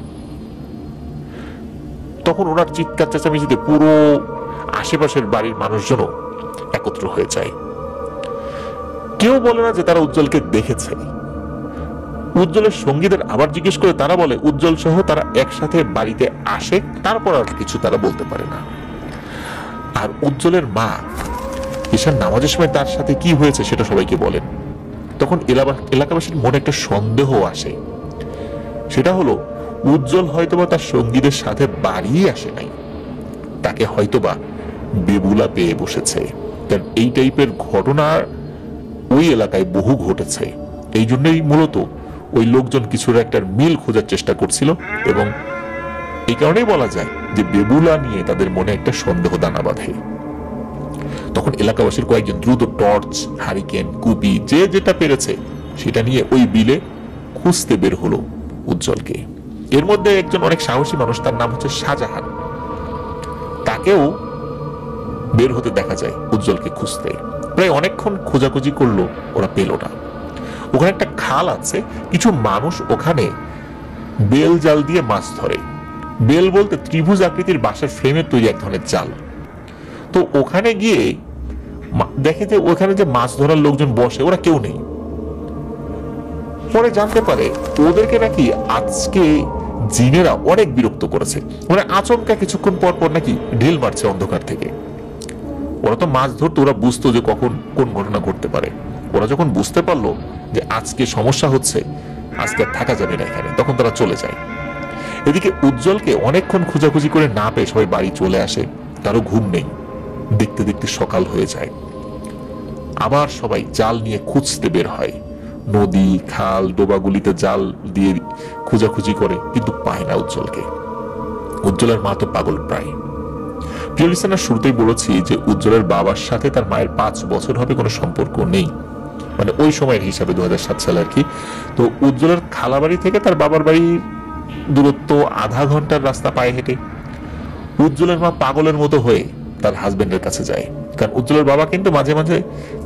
Speaker 1: তখন ওনার চিৎকার চেঁচামেচিতে পুরো আশেপাশের বাড়ির মানুষজনও একত্র হয়ে যায়। কেউ বলে না যে তারা উজ্জ্বলকে দেখেছে। উজ্জ্বলের সঙ্গীদের আবার জিজ্ঞেস করে, তারা বলে উজ্জ্বল সহ তারা একসাথে বাড়িতে আসে, তারপর আর কিছু তারা বলতে পারে না। আর উজ্জ্বলের মা ঈশার নামাজের সময় তার সাথে কি হয়েছে সেটা সবাইকে বলেন। তখন এলাকাবাসীর মনে একটা সন্দেহ আসে, সেটা হলো উজ্জ্বল হয়তোবা তার সঙ্গীদের সাথে বাড়ি আসে নাই, তাকে হয়তোবা বেবুলা পেয়ে বসেছে। কারণ এই টাইপের ঘটনা ওই এলাকায় বহু ঘটেছে। এই জন্যই মূলত ওই লোকজন কিছুর একটা মিল খোঁজার চেষ্টা করছিল, এবং এই কারণেই বলা যায় যে বেবুলা নিয়ে তাদের মনে একটা সন্দেহ দানা বাঁধে। তখন এলাকাবাসীর কয়েকজন দ্রুত টর্চ, হারিকেন, কুপি, যে যেটা পেরেছে সেটা নিয়ে ওই বিলে খুঁজতে বের হলো উজ্জ্বলকে। এর মধ্যে একজন অনেক সাহসী মানুষ, তার নাম হচ্ছে শাহজাহান, তাকেও বের হতে দেখা যায় উজ্জ্বলকে খুঁজতে। প্রায় অনেকক্ষণ খোঁজাখুঁজি করলো, ওরা পেল না। ওখানে একটা খাল আছে, কিছু মানুষ ওখানে বেল জাল দিয়ে মাছ ধরে। বেল বলতে ত্রিভুজ আকৃতির বাঁশের ফ্রেমের তৈরি এক ধরনের জাল। তো ওখানে গিয়ে দেখে যে ওখানে যে মাছ ধরার লোকজন বসে, ওরা কেউ নেই। পরে জানতে পারে ওদেরকে নাকি আজকে জিনেরা অনেক বিরক্ত করেছে। ওরা আচমকা কিছুক্ষণ পর পর নাকি ঢিল মারছে অন্ধকার থেকে। ওরা তো মাছ ধরতো, ওরা বুঝতো যে কখন কোন ঘটনা ঘটতে পারে। ওরা যখন বুঝতে পারলো যে আজকে সমস্যা হচ্ছে, আজকে থাকা যাবে না এখানে, তখন তারা চলে যায়। এদিকে উজ্জ্বলকে অনেকক্ষণ খোঁজাখুঁজি করে না পেয়ে সবাই বাড়ি চলে আসে, কারো ঘুম নেই। দেখতে দেখতে সকাল হয়ে যায়। আবার সবাই জাল নিয়ে খুঁজতে বের হয়, নদী, খাল, ডোবাগুলিতে জাল দিয়ে খোঁজাখুঁজি করে, কিন্তু পায় না উজ্জ্বলকে। উজ্জ্বলের মা তো পাগল প্রায়। প্রিয় লিসেনার, শুরুতেই বলেছি যে উজ্জ্বলের বাবার সাথে তার মায়ের 5 বছর হবে কোনো সম্পর্ক নেই, মানে ওই সময়ের হিসাবে 2007 সালে আর কি। তো উজ্জ্বলের খালাবাড়ি থেকে তার বাবার বাড়ির দূরত্ব আধা ঘন্টার রাস্তা পায়ে হেঁটে। উজ্জ্বলের মা পাগলের মতো হয়ে তার হাজবেন্ডের কাছে যায়, কারণ উজ্জ্বলের বাবা কিন্তু মাঝে মাঝে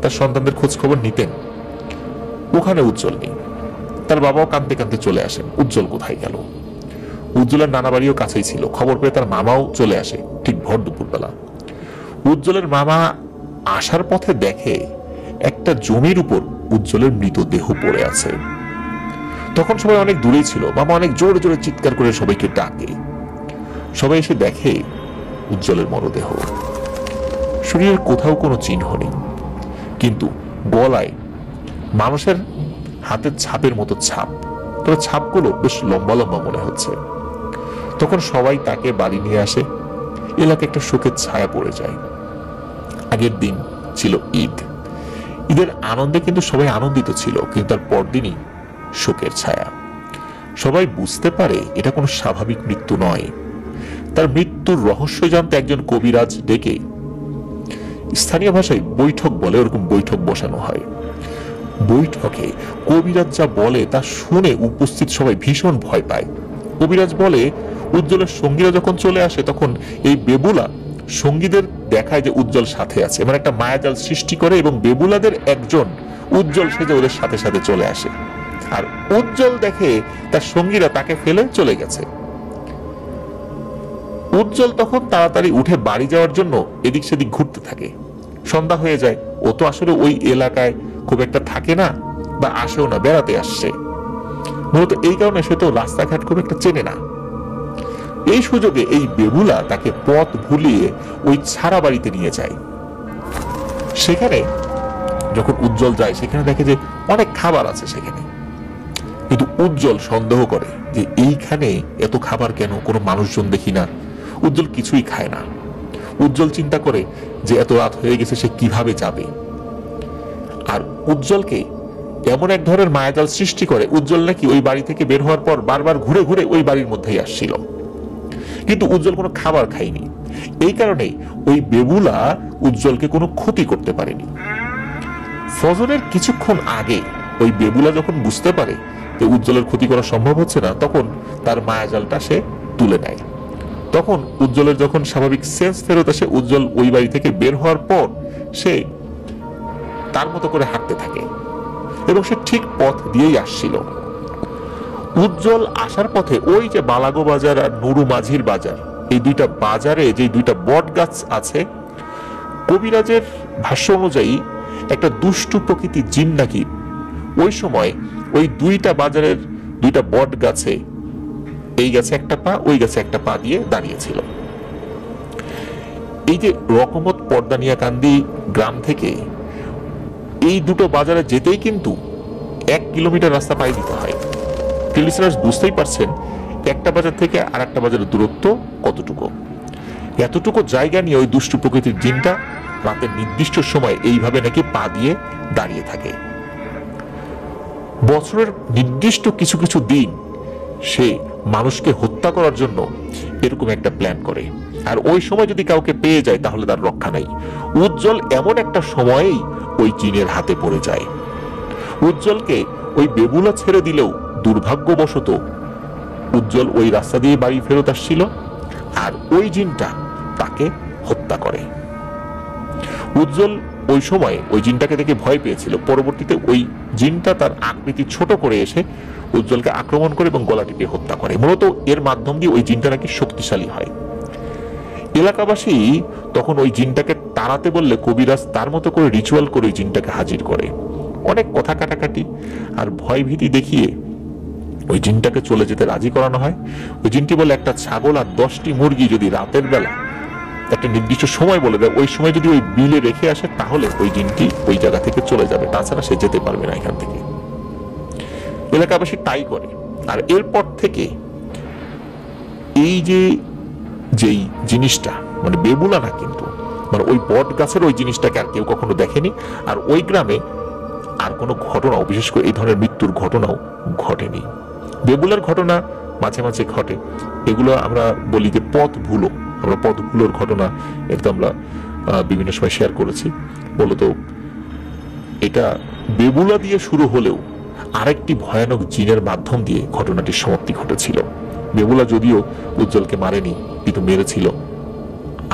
Speaker 1: তার সন্তানদের খোঁজ খবর নিতেন। ওখানে উজ্জ্বল নেই। তার বাবাও কাঁদতে কাঁদতে চলে আসেন, উজ্জ্বল কোথায় গেল। উজ্জ্বলের নানা বাড়িও কাছেই ছিল, খবর পেয়ে তার মামাও চলে আসে ঠিক ভর দুপুরবেলা। উজ্জ্বলের মামা আসার পথে দেখে একটা জমির উপর উজ্জ্বলের মৃতদেহ পড়ে আছে। তখন সবাই অনেক দূরেই ছিল। মামা অনেক জোরে জোরে চিৎকার করে সবাইকে ডাকে। সবাই এসে দেখে উজ্জ্বলের মরদেহ। শরীরের কোথাও কোনো চিহ্ন নেই, কিন্তু গলায় মানুষের হাতের ছাপের মতো ছাপ, তবে ছাপগুলো বেশ লম্বা লম্বা মনে হচ্ছে। তখন সবাই তাকে বাড়ি নিয়ে আসে। এলাকায় একটা শোকের ছায়া পড়ে যায়। আগের দিন ছিল ঈদ। ঈদের আনন্দে কিন্তু সবাই আনন্দিত ছিল, কিন্তু তার পরদিনই শোকের ছায়া। সবাই বুঝতে পারে এটা কোনো স্বাভাবিক মৃত্যু নয়। তার মৃত্যুর রহস্য জানতে একজন কবিরাজ ডেকে, স্থানীয় ভাষায় বৈঠক বলে, ওরকম বৈঠক বসানো হয়। বৈঠকে কবিরাজ যা বলে তা শুনে উপস্থিত সবাই ভীষণ ভয় পায়। কবিরাজ বলে উজ্জ্বলের সঙ্গীরা যখন চলে আসে তখন এই বেবুলা সঙ্গীদের দেখায় যে উজ্জ্বল সাথে আছে, মানে একটা মায়াজাল সৃষ্টি করে, এবং বেবুলাদের একজন উজ্জ্বল সেজে ওদের সাথে সাথে চলে আসে। আর উজ্জ্বল দেখে তার সঙ্গীরা তাকে ফেলে চলে গেছে। উজ্জ্বল তখন তাড়াতাড়ি উঠে বাড়ি যাওয়ার জন্য এদিক সেদিক ঘুরতে থাকে। সন্ধ্যা হয়ে যায়, ও তো আসলে ওই এলাকায় খুব একটা থাকে না বা আসেও না, বেড়াতে আসছে মূলত, এই কারণে সে তো রাস্তাঘাট খুব একটা চেনে না। এই সুযোগে এই বেবুলা তাকে পথ ভুলিয়ে ওই ছাড়া বাড়িতে নিয়ে যায়। সেখানে যখন উজ্জ্বল যায় সেখানে দেখে যে অনেক খাবার আছে সেখানে, কিন্তু উজ্জ্বল সন্দেহ করে যে এইখানে এত খাবার কেন, কোনো মানুষজন দেখি না। উজ্জ্বল কিছুই খায় না। উজ্জ্বল চিন্তা করে যে এত রাত হয়ে গেছে, সে কিভাবে যাবে। আর উজ্জ্বলকে এমন এক ধরনের মায়াজাল সৃষ্টি করে, উজ্জ্বল নাকি ওই বাড়ি থেকে বের হওয়ার পর বারবার ঘুরে ঘুরে ওই বাড়ির মধ্যেই আসছিল, কিন্তু উজ্জ্বল কোনো খাবার খায়নি। এই কারণে ওই বেবুলা উজ্জ্বলকে কোনো ক্ষতি করতে পারেনি। ফজরের কিছুক্ষণ আগে ওই বেবুলা যখন বুঝতে পারে যে উজ্জ্বলের ক্ষতি করা সম্ভব হচ্ছে না, তখন তার মায়াজালটা সে তুলে নেয়। তখন উজ্জ্বলের যখন স্বাভাবিক সেন্স ফেরত আসে, উজ্জ্বল ওই বাড়ি থেকে বের হওয়ার পর সে তার মতো করে হাঁটতে থাকে এবং সে ঠিক পথ দিয়েই আসছিল। উজ্জ্বল আসার পথে ওই যে বালাগো বাজার আর নুরু মাঝির বাজার, এই দুইটা বাজারে যে দুইটা বট গাছ আছে, কবিরাজের ভাষ্য অনুযায়ী একটা দুষ্টু প্রকৃতির জিন নাকি ওই সময় ওই দুইটা বাজারের দুইটা বট গাছে, এই গাছে একটা পা ওই গাছে একটা পা দিয়ে দাঁড়িয়েছিল। এই যে রকমত পর্দানিয়াকান্দি গ্রাম থেকে এই দুটো বাজারে যেতেই কিন্তু 1 কিলোমিটার রাস্তা পাড়ি দিতে হয়। লিসেনার্স বুঝতেই পারছেন একটা বাজার থেকে আর একটা বাজারের দূরত্ব কতটুকু। এতটুকু জায়গা নিয়ে ওই দুষ্টু প্রকৃতির জিনটা রাতের নির্দিষ্ট সময় এইভাবে নাকি পা দিয়ে দাঁড়িয়ে থাকে। বছরের নির্দিষ্ট কিছু কিছু দিন সে মানুষকে হত্যা করার জন্য এরকম একটা প্ল্যান করে, আর ওই সময় যদি কাউকে পেয়ে যায় তাহলে তার রক্ষা নাই। উজ্জ্বল এমন একটা সময়েই ওই জিনের হাতে পড়ে যায়। উজ্জ্বলকে ওই বেবুলা ছেড়ে দিলেও দুর্ভাগ্যবশত উজ্জ্বল ওই রাস্তা দিয়ে বাড়ি ফেরত আসছিল, আর ওই জিনটা তাকে হত্যা করে। উজ্জ্বল ওই সময় ওই জিনটাকে দেখে ভয় পেয়েছিল। পরবর্তীতে ওই জিনটা তার আকৃতি ছোট করে এসে উজ্জ্বলকে আক্রমণ করে এবং গলা টিপে হত্যা করে। মূলত এর মাধ্যম দিয়ে ওই জিনটা নাকি শক্তিশালী হয়। এলাকাবাসী তখন ওই জিনটাকে তাড়াতে বললে কবিরাজ তার মতো করে রিচুয়াল করে ওই জিনটাকে হাজির করে। অনেক কথা কাটাকাটি আর ভয় ভীতি দেখিয়ে ওই জিনটাকে চলে যেতে রাজি করানো হয়। ওই জিনটি বলে একটা ছাগল আর 10টি মুরগি যদি রাতের বেলা একটা নির্দিষ্ট সময় বলে দেয়, ওই সময় যদি ওই বিলে রেখে আসে তাহলে ওই জিনটি ওই জায়গা থেকে চলে যাবে, তাছাড়া সে যেতে পারবে না এখান থেকে। এলাকাবাসী তাই করে। আর এরপর থেকে এই যেই জিনিসটা মানে বেবুলা না, কিন্তু মানে ওই বট গাছের ওই জিনিসটাকে আর কেউ কখনো দেখেনি। আর ওই গ্রামে আর কোনো ঘটনাও, বিশেষ করে এই ধরনের মৃত্যুর ঘটনাও ঘটেনি। বেবুলার ঘটনা মাঝে মাঝে ঘটে, এগুলো আমরা বলি যে পথ ভুলো। আমরা পথ ভুলোর ঘটনা এটা আমরা বিভিন্ন সময় শেয়ার করেছি। মূলত এটা বেবুলা দিয়ে শুরু হলেও আরেকটি ভয়ানক জিনের মাধ্যম দিয়ে ঘটনাটির সমাপ্তি ঘটেছিল। বেবুলা যদিও উজ্জ্বলকে মারেনি, কিন্তু মেরেছিল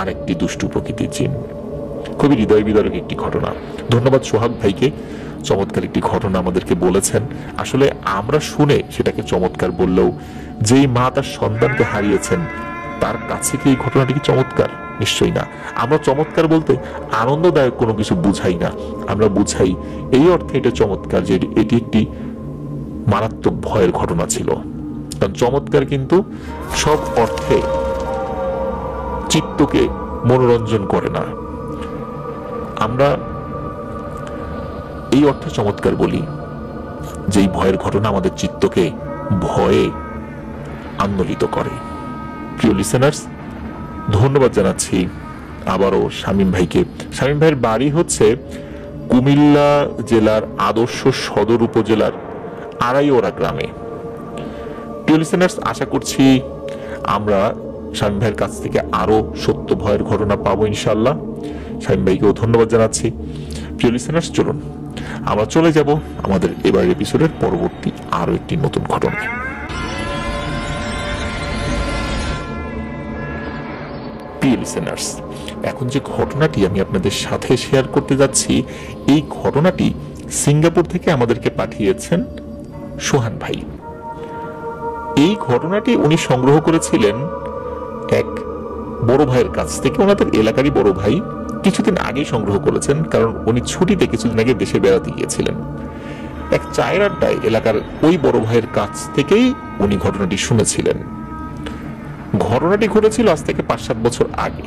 Speaker 1: আরেকটি দুষ্টু প্রকৃতির জিন। খুবই হৃদয় বিদারক একটি ঘটনা। ধন্যবাদ সোহাগ ভাইকে, চমৎকার একটি ঘটনা আমাদেরকে বলেছেন। আসলে আমরা শুনে সেটাকে চমৎকার বললেও যেই মা তার সন্তানকে হারিয়েছেন তার কাছে কি এই ঘটনাটি কি চমৎকার? নিশ্চয়ই না। আমরা চমৎকার বলতে আনন্দদায়ক কোনো কিছু বুঝাই না, আমরা বুঝাই এই অর্থে এটা চমৎকার যে এটি একটি মারাত্মক ভয়ের ঘটনা ছিল। কারণ চমৎকার কিন্তু সব অর্থে চিত্তকে মনোরঞ্জন করে না। আমরা এই অর্থে চমৎকার বলি যেই ভয়ের ঘটনা আমাদের চিত্তকে ভয়ে আন্দোলিত করে। প্রিয় লিসেনার্স, ধন্যবাদ জানাচ্ছি আবারও শামীম ভাইকে। শামীম ভাইয়ের বাড়ি হচ্ছে কুমিল্লা জেলার আদর্শ সদর উপজেলার আড়াইওরা গ্রামে। প্রিয় লিসেনার্স, আশা করছি আমরা শামীম ভাইয়ের কাছ থেকে আরো সত্য ভয়ের ঘটনা পাবো ইনশাআল্লাহ। শামীম ভাইকেও ধন্যবাদ জানাচ্ছি। প্রিয় লিসেনার্স, চলুন আমরা চলে যাব আমাদের এবারের এপিসোডের পরবর্তী আরো একটি নতুন ঘটনায়। প্রিয় লিসেনার্স, এখন যে ঘটনাটি আমি আপনাদের সাথে শেয়ার করতে যাচ্ছি, এই ঘটনাটি সিঙ্গাপুর থেকে আমাদেরকে পাঠিয়েছেন সোহান ভাই। এই ঘটনাটি উনি সংগ্রহ করেছিলেন এক বড় ভাইয়ের কাছ থেকে, ওনাদের এলাকারই বড় ভাই কিছুদিন আগেই সংগ্রহ করেছেন, কারণ উনি ছুটিতে কিছুদিন আগে দেশে বেড়াতে গিয়েছিলেন। এক চায়ের আড্ডায় এলাকার ওই বড় ভাইয়ের কাছ থেকেই উনি ঘটনাটি শুনেছিলেন। ঘটনাটি ঘটেছিল আজ থেকে 5-7 বছর আগে।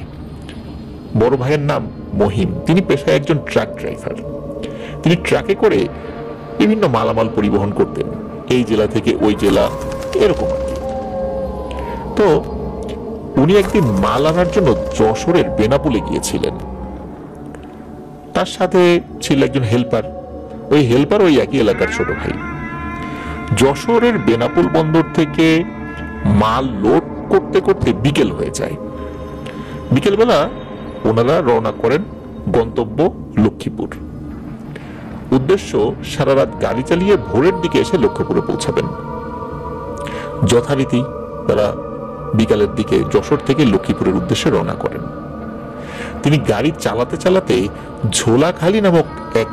Speaker 1: বড় ভাইয়ের নাম মহিম, তিনি পেশায় একজন ট্রাক ড্রাইভার। তিনি ট্রাকে করে বিভিন্ন মালামাল পরিবহন করতেন, এই জেলা থেকে ওই জেলা, এরকম আর কি। তো উনি একদিন মাল আনার জন্য যশোরের বেনাপোলে গিয়েছিলেন। তার সাথে ছিল একজন হেল্পার, ওই হেল্পার ওই একই এলাকার ছোট ভাই। যশোরের বেনাপোল বন্দর থেকে মাল লোড করতে করতে বিকেল হয়ে যায়। বিকেলবেলা ওনারা রওনা করেন গন্তব্য লক্ষ্মীপুর। উদ্দেশ্য সারা রাত গাড়ি চালিয়ে ভোরের দিকে এসে লক্ষ্মীপুরে পৌঁছাবেন। যথারীতি তারা বিকালের দিকে যশোর থেকে লক্ষ্মীপুরের উদ্দেশ্যে রওনা করেন। তিনি গাড়ি চালাতে চালাতে ঝোলাখালী নামক এক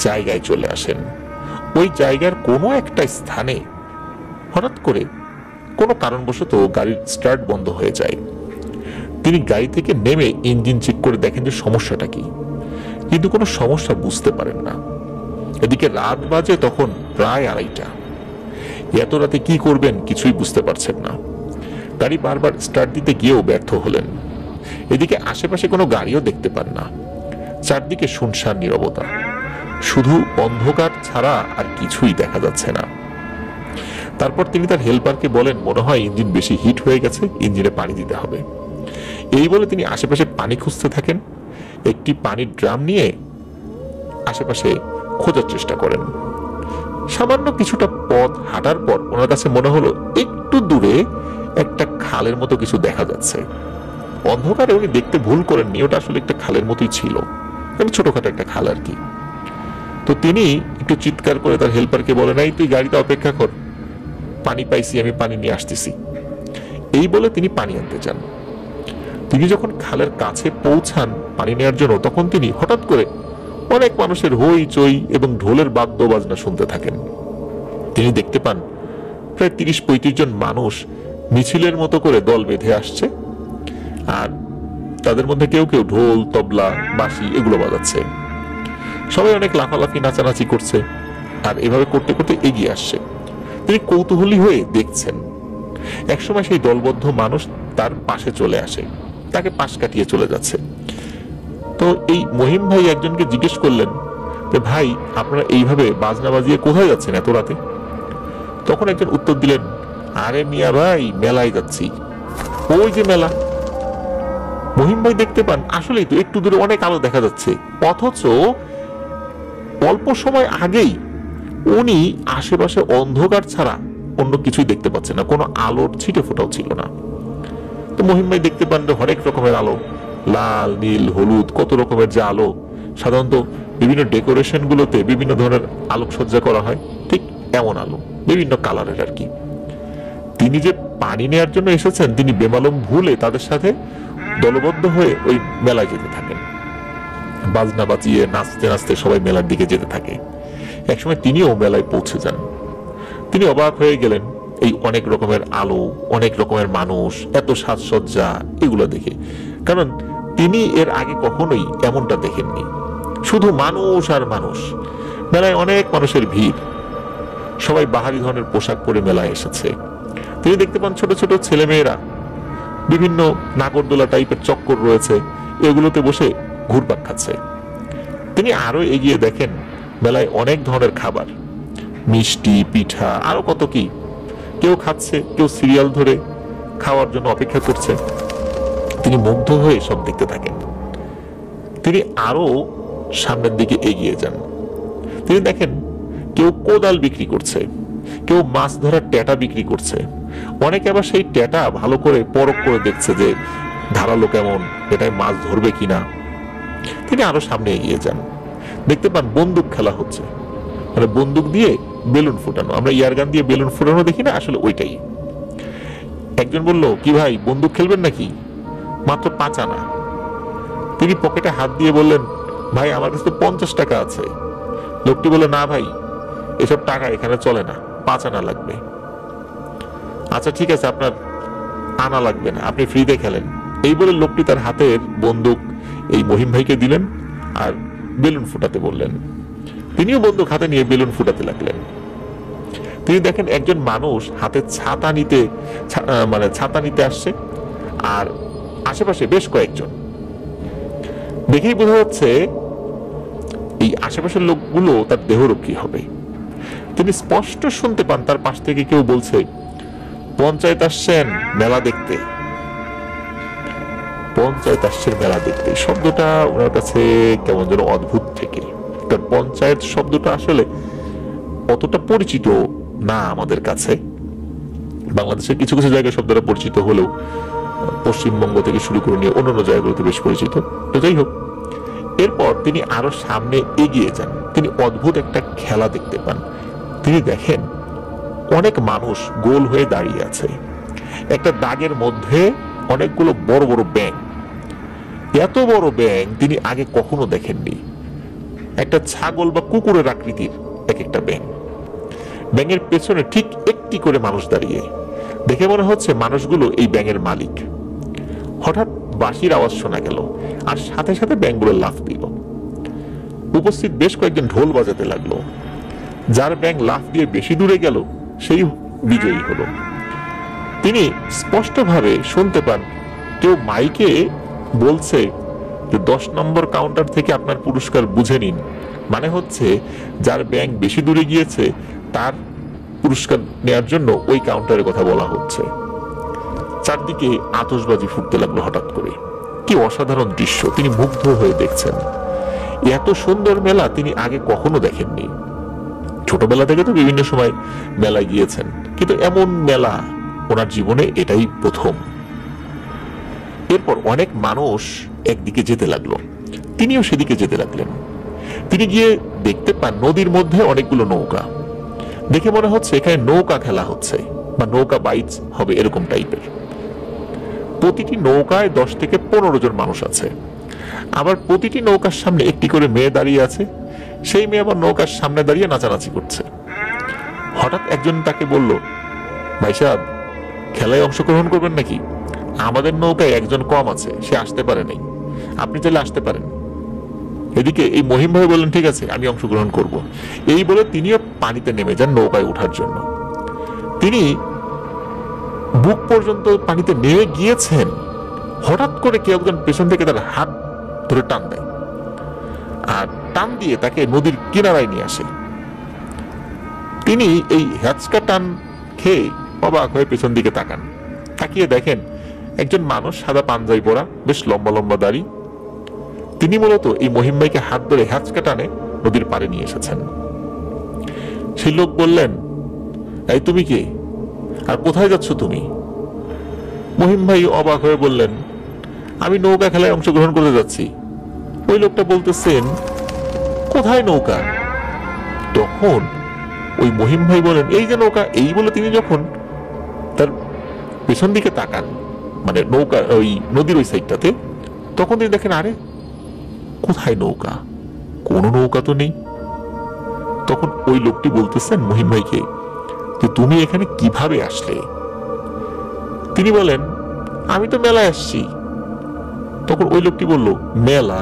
Speaker 1: জায়গায় চলে আসেন। ওই জায়গার কোনো একটা স্থানে হঠাৎ করে কোনো কারণবশত গাড়ির স্টার্ট বন্ধ হয়ে যায়। তিনি গাড়ি থেকে নেমে ইঞ্জিন চেক করে দেখেন যে সমস্যাটা কি, কিন্তু কোনো সমস্যা বুঝতে পারেন না। এদিকে রাত বাজে তখন প্রায় 2:30। এত রাতে কি করবেন কিছুই বুঝতে পারছেন না। গাড়ি বারবার স্টার্ট দিতে গিয়েও ব্যর্থ হলেন। এদিকে আশেপাশে কোনো গাড়িও দেখতে পান না। চারদিকে শুনশান নীরবতা, শুধু অন্ধকার ছাড়া আর কিছুই দেখা যাচ্ছে না। তারপর তিনি তার হেল্পারকে বলেন, মনে হয় ইঞ্জিন বেশি হিট হয়ে গেছে, ইঞ্জিনে পানি দিতে হবে। এই বলে তিনি আশেপাশে পানি খুঁজতে থাকেন। একটি পানির ড্রাম নিয়ে আশেপাশে খোঁজার চেষ্টা করেন। সামান্য কিছুটা পথ হাঁটার পর ওনার কাছে মনে হলো একটু দূরে একটা খালের মতো কিছু দেখা যাচ্ছে। অন্ধকারে উনি দেখতে ভুল করেননি, ওটা আসলে একটা খালের মতোই ছিল, ছোটখাটো একটা খাল আর কি। তো তিনি একটু চিৎকার করে তার হেল্পারকে বলেন, এই তুই গাড়িতে অপেক্ষা কর, পানি পাইছি, আমি পানি নিয়ে আসতেছি। এই বলে তিনি পানি আনতে যান। তিনি যখন খালের কাছে পৌঁছান পানি নেওয়ার জন্য, তখন তিনি হঠাৎ করে অনেক মানুষের হই চই এবং ঢোলের বাদ্য বাজনা শুনতে থাকেন। তিনি দেখতে পান প্রায় 30-35 জন মানুষ মিছিলের মতো করে দল বেঁধে আসছে, আর তাদের মধ্যে কেউ কেউ ঢোল, তবলা, বাঁশি এগুলো বাজাচ্ছে। সবাই অনেক লাফালাফি নাচানাচি করছে, আর এভাবে করতে করতে এগিয়ে আসছে। তিনি কৌতূহলী হয়ে দেখছেন। একসময় সেই দলবদ্ধ মানুষ তার পাশে চলে আসে, তাকে পাশ কাটিয়ে চলে যাচ্ছে। তো এই মহিম ভাই একজনকে জিজ্ঞেস করলেন যে, ভাই আপনারা এইভাবে বাজনা বাজিয়ে কোথায় যাচ্ছেন এত রাতে? তখন একজন উত্তর দিলেন, আরে মিয়া ভাই, মেলায় যাচ্ছি, ওই যে মেলা। মহিম ভাই দেখতে পান আসলেই তো একটু দূরে অনেক আলো দেখা যাচ্ছে, অথচ অল্প সময় আগেই উনি আশেপাশে অন্ধকার ছাড়া অন্য কিছুই দেখতে পাচ্ছেন না, কোনো আলোর ছিটে ফোটাও ছিল না। তো মহিম ভাই দেখতে পান যে হরেক রকমের আলো, লাল, নীল, হলুদ, কত রকমের যে আলো। সাধারণত বিভিন্ন ডেকোরেশন গুলোতে বিভিন্ন ধরনের আলোকসজ্জা করা হয়, ঠিক এমন আলো, বিভিন্ন কালারের আর কি। তিনি যে পানি নেওয়ার জন্য এসেছেন, তিনি বেমালুম ভুলে তাদের সাথে দলবদ্ধ হয়ে ওই মেলায় যেতে থাকেন। বাজনা বাজিয়ে নাচতে নাচতে সবাই মেলার দিকে যেতে থাকে। একসময় তিনিও মেলায় পৌঁছে যান। তিনি অবাক হয়ে গেলেন এই অনেক রকমের আলো, অনেক রকমের মানুষ, এত সাজসজ্জা এগুলো দেখে। কারণ তিনি এর আগে কখনোই এমনটা দেখেননি, শুধু মানুষ আর মানুষ। মেলায় অনেক মানুষের ভিড়, সবাই বাহারি ধরনের পোশাক পরে মেলায় এসেছে। তিনি দেখতে পান ছোট ছোট ছেলে মেয়েরা বিভিন্ন নাগরদোলা টাইপের চক্কর রয়েছে, এগুলোতে বসে ঘুরপাক খাচ্ছে। তিনি আরো এগিয়ে দেখেন মেলায় অনেক ধরনের খাবার, মিষ্টি, পিঠা, আরো কত কি। কেউ খাচ্ছে, কেউ সিরিয়াল ধরে খাওয়ার জন্য অপেক্ষা করছে। তিনি মুগ্ধ হয়ে সব দেখতে থাকেন। তিনি আরো সামনের দিকে এগিয়ে যান। তিনি দেখেন কেউ কোদাল বিক্রি করছে, কেউ মাছ ধরার ট্যাটা বিক্রি করছে। অনেকে আবার সেই ট্যাটা ভালো করে পরখ করে দেখছে যে ধারালো কেমন, এটাই মাছ ধরবে কিনা। তিনি আরো সামনে এগিয়ে যান, দেখতে পান বন্দুক খেলা হচ্ছে, মানে বন্দুক দিয়ে বেলুন ফুটানো। আমরা ইয়ারগান দিয়ে বেলুন ফুটানো দেখি না, আসলে ওইটাই। একজন বলল, কি ভাই বন্দুক খেলবেন নাকি? মাত্র 5 আনা। তিনি পকেটে হাত দিয়ে বললেন, ভাই আমার কাছে তো 50 টাকা আছে। লোকটি বলল, না ভাই, এসব টাকা এখানে চলে না, 5 আনা লাগবে। আচ্ছা ঠিক আছে, আপনার আনা লাগবে না, আপনি ফ্রিতে খেলেন। এই বলে লোকটি তার হাতের বন্দুক এই মহিম ভাইকে দিলেন আর বেলুন ফুটাতে বললেন। তিনিও বন্দুক হাতে নিয়ে বেলুন ফুটাতে লাগলেন। তিনি দেখেন একজন মানুষ হাতে ছাতা নিতে আসছে, আর আশেপাশে বেশ কয়েকজন। দেখেই বোঝা যাচ্ছে এই আশেপাশের লোকগুলো তার দেহরক্ষী হবে। তিনি স্পষ্ট শুনতে পান তার পাশ থেকে কেউ বলছে, পঞ্চায়েত আসছেন মেলা দেখতে। পঞ্চায়েত আসছেন মেলা দেখতে শব্দটা ওনার কাছে কেমন যেন অদ্ভুত থেকে। কারণ পঞ্চায়েত শব্দটা আসলে অতটা পরিচিত না আমাদের কাছে। বাংলাদেশের কিছু কিছু জায়গায় শব্দটা পরিচিত হলেও পশ্চিমবঙ্গ থেকে শুরু করে নিয়ে অন্যান্য জায়গাগুলোতে বেশ পরিচিত। তো যাই হোক, এরপর তিনি আরো সামনে এগিয়ে যান। তিনি অদ্ভুত একটা খেলা দেখতে পান। তিনি দেখেন অনেক মানুষ গোল হয়ে দাঁড়িয়ে আছে। একটা দাগের মধ্যে অনেকগুলো বড় বড় ব্যাঙ। এত বড় ব্যাঙ তিনি আগে কখনো দেখেননি। একটা ছাগল বা কুকুরের আকৃতির এক একটা ব্যাঙ। ব্যাঙের পেছনে ঠিক একটি করে মানুষ দাঁড়িয়ে। দেখে মনে হচ্ছে মানুষগুলো এই ব্যাঙের মালিক। হঠাৎ বাঁশির আওয়াজ শোনা গেল, আর সাথে সাথে ব্যাঙগুলো লাফ দিল। উপস্থিত বেশ কয়েকজন ঢোল বাজাতে লাগলো। যার ব্যাঙ লাফ দিয়ে বেশি দূরে গেল সেই বিজয়ী হলো। তিনি স্পষ্টভাবে শুনতে পান কেউ মাইকে বলছে যে 10 নম্বর কাউন্টার থেকে আপনার পুরস্কার বুঝে নিন। মানে হচ্ছে যার ব্যাঙ বেশি দূরে গিয়েছে তার পুরস্কার নেয়ার জন্য ওই কাউন্টারের কথা বলা হচ্ছে। চারদিকে আতশবাজি ফুটতে লাগলো হঠাৎ করে। কি অসাধারণ দৃশ্য, তিনি মুগ্ধ হয়ে দেখছেন। এত সুন্দর মেলা তিনি আগে কখনো দেখেননি। ছোটবেলা থেকে তো বিভিন্ন সময় মেলায় গিয়েছেন, কিন্তু এমন মেলা ওনার জীবনে এটাই প্রথম। এরপর অনেক মানুষ একদিকে যেতে লাগলো, তিনিও সেদিকে যেতে লাগলেন। তিনি গিয়ে দেখতে পান নদীর মধ্যে অনেকগুলো নৌকা। দেখে মনে হচ্ছে এখানে নৌকা খেলা হচ্ছে বা নৌকা বাইচ হবে এরকম টাইপের। প্রতিটি নৌকায় 10 থেকে 15 জন মানুষ আছে। আবার প্রতিটি নৌকার সামনে একটি করে মেয়ে দাঁড়িয়ে আছে। সেই মেয়ে আবার নৌকার সামনে দাঁড়িয়ে নাচানাচি করছে। হঠাৎ একজন তাকে বলল, ভাই সাহেব, খেলায় অংশগ্রহণ করবেন নাকি? আমাদের নৌকায় একজন কম আছে, সে আসতে পারে নাই, আপনি চাইলে আসতে পারেন। এদিকে এই মহিম ভাই বললেন, ঠিক আছে, আমি অংশগ্রহণ করব। এই বলে তিনিও পানিতে নেমে যান নৌকায় ওঠার জন্য। তিনি বুক পর্যন্ত পানিতে নেমে গিয়েছেন, হঠাৎ করে কেউ একজন পেছন থেকে তার হাত ধরে টান দেয়, আর টান দিয়ে তাকে নদীর কিনারায় নিয়ে আসে। তিনি এই হ্যাচকা টান খেয়ে অবাক হয়ে পেছন দিকে তাকান। তাকিয়ে দেখেন একজন মানুষ সাদা পাঞ্জাবি পরা, বেশ লম্বা লম্বা দাড়ি। তিনি মূলত এই মহিম ভাইকে হাত ধরে হ্যাচকা টানে নদীর পাড়ে নিয়ে এসেছেন। সেই লোক বললেন, এই তুমি কে, আর কোথায় যাচ্ছ তুমি? মহিম ভাই অবাক হয়ে বললেন, আমি নৌকা খেলায় অংশগ্রহণ করতে যাচ্ছি। ওই লোকটা বলতেছেন, কোথায় নৌকা? তখন ওই মহিম ভাই বলেন, এই যে নৌকা। এই বলে তিনি যখন তার পেছন দিকে তাকান, মানে নৌকা ওই নদীর ওই সাইডটাতে, তখন তিনি দেখেন, আরে কোথায় নৌকা? কোনো নৌকা তো নেই। তখন ওই লোকটি বলতেছেন মহিম ভাইকে, যে তুমি এখানে কিভাবে আসলে? তিনি বলেন, আমি তো মেলায় আসছি। তখন ওই লোকটি বলল, মেলা?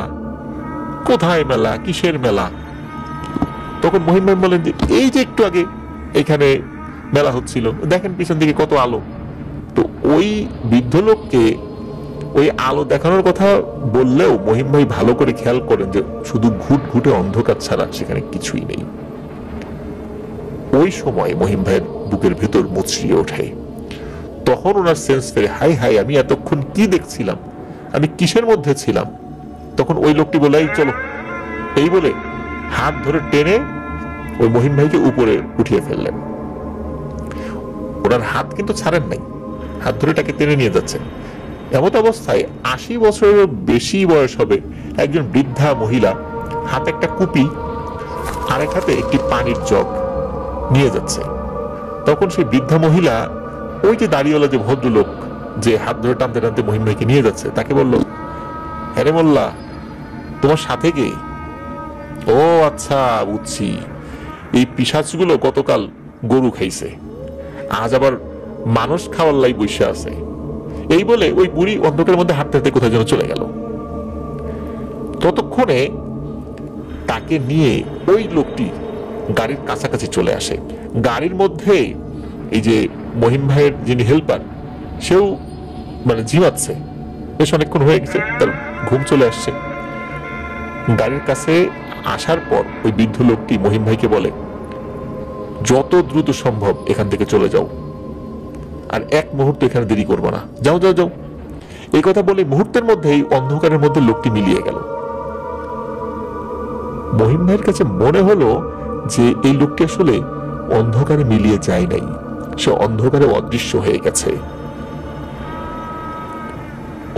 Speaker 1: কোথায় মেলা? কিসের মেলা? তখন মহিম ভাই বলেন, যে এই যে একটু আগে এখানে মেলা হচ্ছিল, দেখেন পিছন দিকে কত আলো। তো ওই বৃদ্ধ লোককে ওই আলো দেখানোর কথা বললেও মহিম ভাই ভালো করে খেয়াল করেন যে শুধু ঘুট ঘুটে অন্ধকার ছাড়া সেখানে কিছুই নেই। ওই সময় মহিম ভাইয়ের বুকের ভেতর মুচড়িয়ে ওঠে। তখন ওনার সেন্স ফেরে, হাই হাই, আমি এতক্ষণ কি দেখছিলাম, আমি কিসের মধ্যে ছিলাম? তখন ওই লোকটি বলে, চলো। এই বলে হাত ধরে টেনে ওই মহিম ভাইকে উপরে উঠিয়ে ফেললেন। ওনার হাত কিন্তু ছাড়েন নাই, হাত ধরে তাকে টেনে নিয়ে যাচ্ছেন। এমত অবস্থায় 80 বছরের বেশি বয়স হবে একজন বৃদ্ধা মহিলা হাতে একটা কুপি, আরেক হাতে একটি পানির জগ নিয়ে যাচ্ছে। তখন সেই বৃদ্ধা মহিলা ওই যে দাড়িওয়ালা যে ভদ্রলোক যে হাত ধরে টানতে টানতে মহিম ভাইকে নিয়ে যাচ্ছে, তাকে বলল, হ্যাঁ মোল্লা, তোমার সাথে কে? ও আচ্ছা, বুঝছি, এই পিশাচগুলো গতকাল গরু খাইছে, আজ আবার মানুষ খাওয়ার লাই বসে আছে। এই বলে ওই বুড়ি অন্ধকারের মধ্যে হাঁটতে হাঁটতে কোথায় যেন চলে গেল। ততক্ষণে তাকে নিয়ে ওই লোকটি গাড়ির কাছাকাছি চলে আসে। গাড়ির মধ্যে এই যে মহিম ভাইয়ের যিনি হেল্পার, সেও মানে ঝিমাচ্ছে, বেশ অনেকক্ষণ হয়ে গেছে, তার ঘুম চলে আসছে। গাড়ির কাছে আসার পর ওই বৃদ্ধ লোকটি মহিম ভাইকে বলে, যত দ্রুত সম্ভব এখান থেকে চলে যাও, আর এক মুহূর্ত এখানে দেরি করবো না, যাও যাও যাও। এই কথা বলে মুহূর্তের মধ্যেই অন্ধকারের মধ্যে লোকটি মিলিয়ে গেল। মহিম ভাইয়ের কাছে মনে হলো যে এই লোকটি আসলে অন্ধকারে মিলিয়ে যায় নাই, সে অন্ধকারে অদৃশ্য হয়ে গেছে।